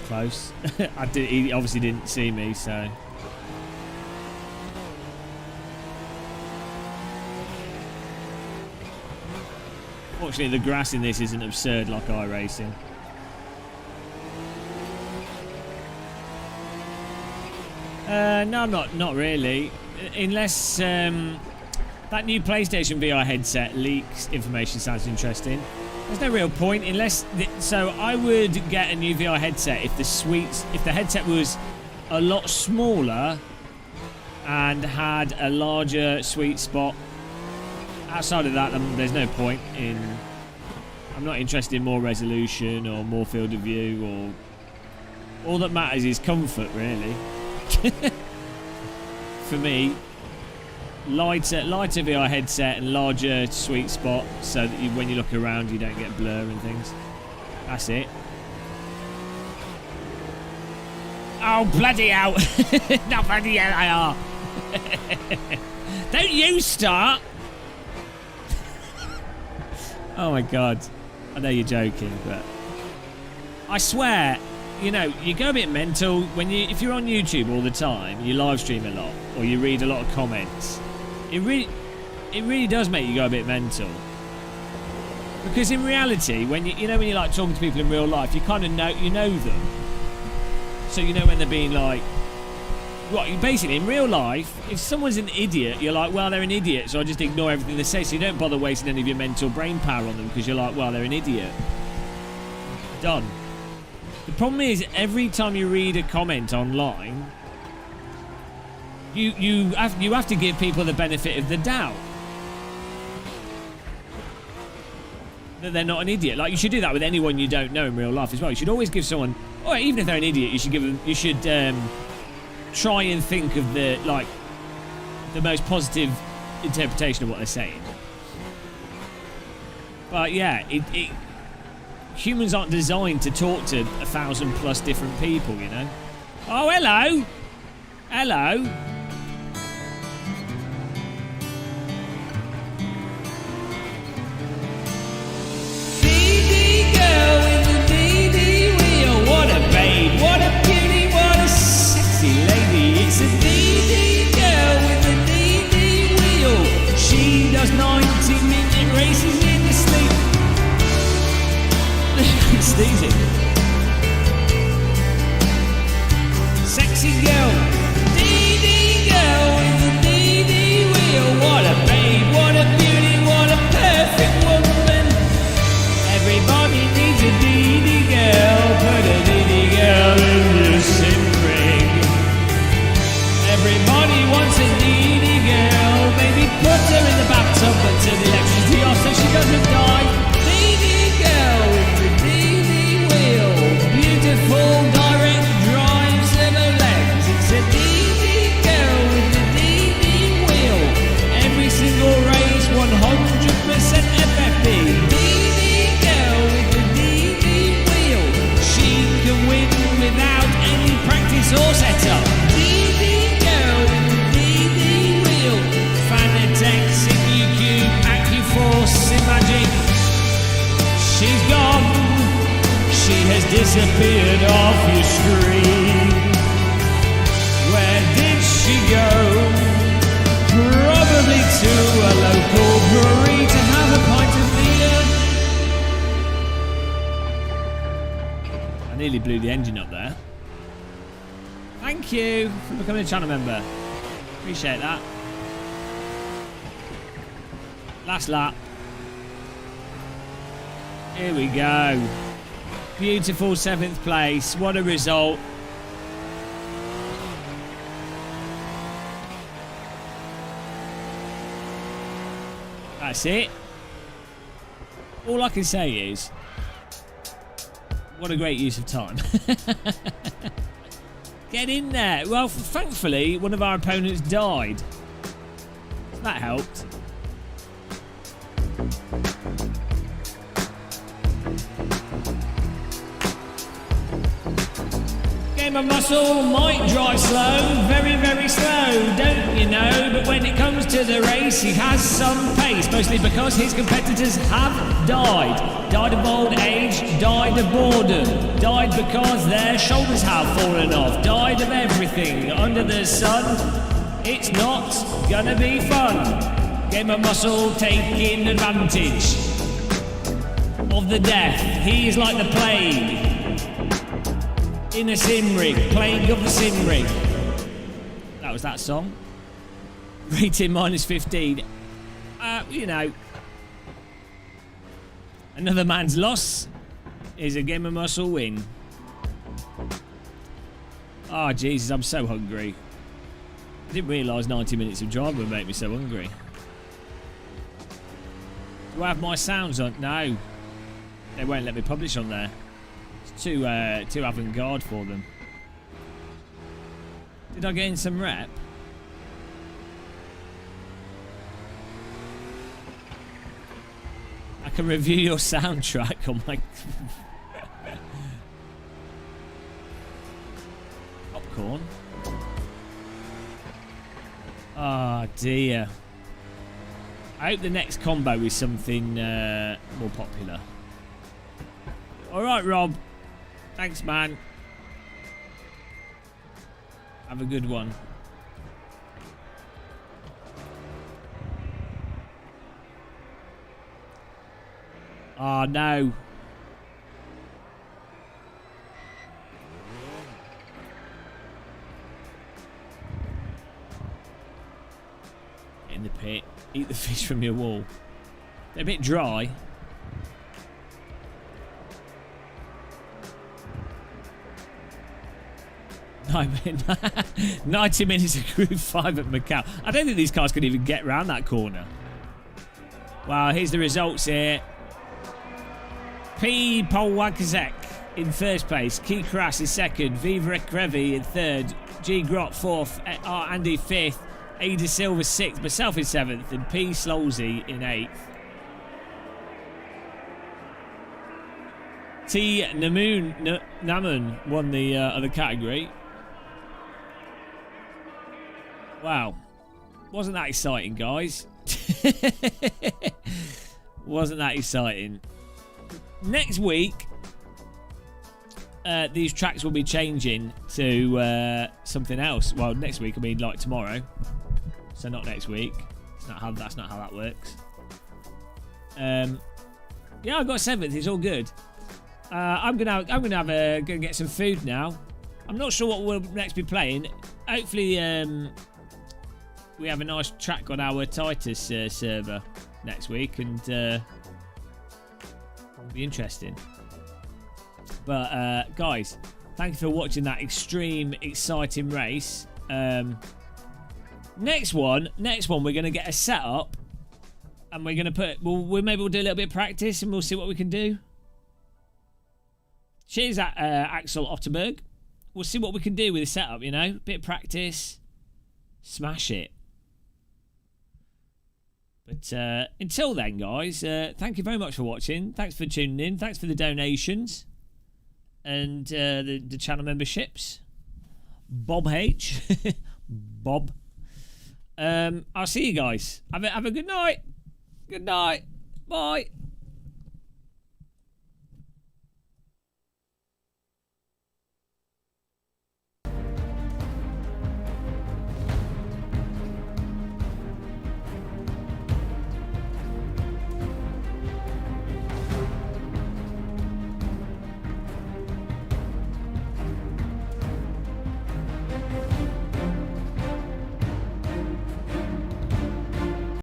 [SPEAKER 2] Close. He obviously didn't see me, so. Fortunately, the grass in this isn't absurd like iRacing. No, not really. Unless that new PlayStation VR headset leaks information sounds interesting. There's no real point unless... So I would get a new VR headset if the headset was a lot smaller and had a larger sweet spot. Outside of that, there's no point in... I'm not interested in more resolution or more field of view, or... All that matters is comfort, really. For me, lighter VR headset and larger sweet spot so that when you look around you don't get blur and things. That's it. Oh, bloody hell. No, bloody hell I are. Don't you start. Oh my god. I know you're joking, but I swear, you know, you go a bit mental when if you're on YouTube all the time, you live stream a lot, or you read a lot of comments. It really does make you go a bit mental. Because in reality, when you know when you're like talking to people in real life, you kind of know them, so you know when they're being like. Right, basically, in real life, if someone's an idiot, you're like, well, they're an idiot, so I just ignore everything they say, so you don't bother wasting any of your mental brain power on them, because you're like, well, they're an idiot. Done. The problem is, every time you read a comment online, you have to give people the benefit of the doubt. That they're not an idiot. Like, you should do that with anyone you don't know in real life as well. You should always give someone, or even if they're an idiot, you should try and think of the most positive interpretation of what they're saying. But yeah, humans aren't designed to talk to 1,000+ different people, you know. Oh, hello. DD girl with the DD wheel. What a babe, what a beauty, what a sexy lady. It's a DD girl with a DD wheel. She does 90-minute races in the sleep. Sneezing. Sexy girl. DD girl with the DD wheel. What a babe, what a beauty, what a perfect woman. Everybody needs a DD girl. Put a DD girl in the sim ring. Everybody wants a DD girl. Baby, put her in the bathtub and turn the electricity off so she doesn't die. DD girl with the DD wheel. Beautiful direct drives of her legs. It's a DD girl with the DD wheel. Every single race 100% FFP. DD girl with the DD wheel. She can win without any practice or setup. DD girl with the DD wheel. Fanatec, SIGUQ, AccuForce, Magic. She's gone. She has disappeared off your screen. Where did she go? Probably to a local brewery to have a pint of beer. I nearly blew the engine up there. Thank you for becoming a channel member. Appreciate that. Last lap. Here we go. Beautiful 7th place. What a result. That's it. All I can say is, what a great use of time. Get in there. Well, thankfully, one of our opponents died. That helped. Game of muscle might drive slow, very, very slow, don't you know? But when it comes to the race, he has some pace, mostly because his competitors have died. Died of old age, died of boredom, died because their shoulders have fallen off, died of everything under the sun. It's not gonna be fun. Game of muscle taking advantage of the death. He is like the plague in a sim rig, plague of the sim rig. That was that song. Rating -15. You know, another man's loss is a Game of Muscle win. Oh Jesus, I'm so hungry. I didn't realise 90 minutes of driving would make me so hungry. Do I have my sounds on? No, they won't let me publish on there. Too avant-garde for them. Did I get in some rep? I can review your soundtrack on my popcorn. Ah, dear. I hope the next combo is something more popular. All right, Rob. Thanks, man. Have a good one. Oh, no. Get in the pit. Eat the fish from your wall. They're a bit dry. No, 90 minutes of Group 5 at Macau. I don't think these cars can even get around that corner. Wow, here's the results here. P. Polwakazek in first place. Key Kras is second. Viva Krevi in third. G. Grot fourth. R. Andy fifth. Ada Silva sixth. Myself in seventh. And P. Slolsey in eighth. T. Namun won the other category. Wow. Wasn't that exciting, guys? Wasn't that exciting? Next week, these tracks will be changing to something else. Well, next week, I mean, like tomorrow. So not next week. That's not how that works. Yeah, I got 7th. It's all good. I'm gonna get some food now. I'm not sure what we'll next be playing. Hopefully, we have a nice track on our Titus server next week, and it'll be interesting. But guys, thank you for watching that extreme exciting race. Next one, we're gonna get a setup, and we're gonna put. Maybe we'll do a little bit of practice, and we'll see what we can do. Cheers, Axel Otterberg. We'll see what we can do with the setup. You know, bit of practice, smash it. But until then, guys, thank you very much for watching. Thanks for tuning in. Thanks for the donations and the channel memberships. Bob H. Bob. I'll see you guys. Have a good night. Good night. Bye.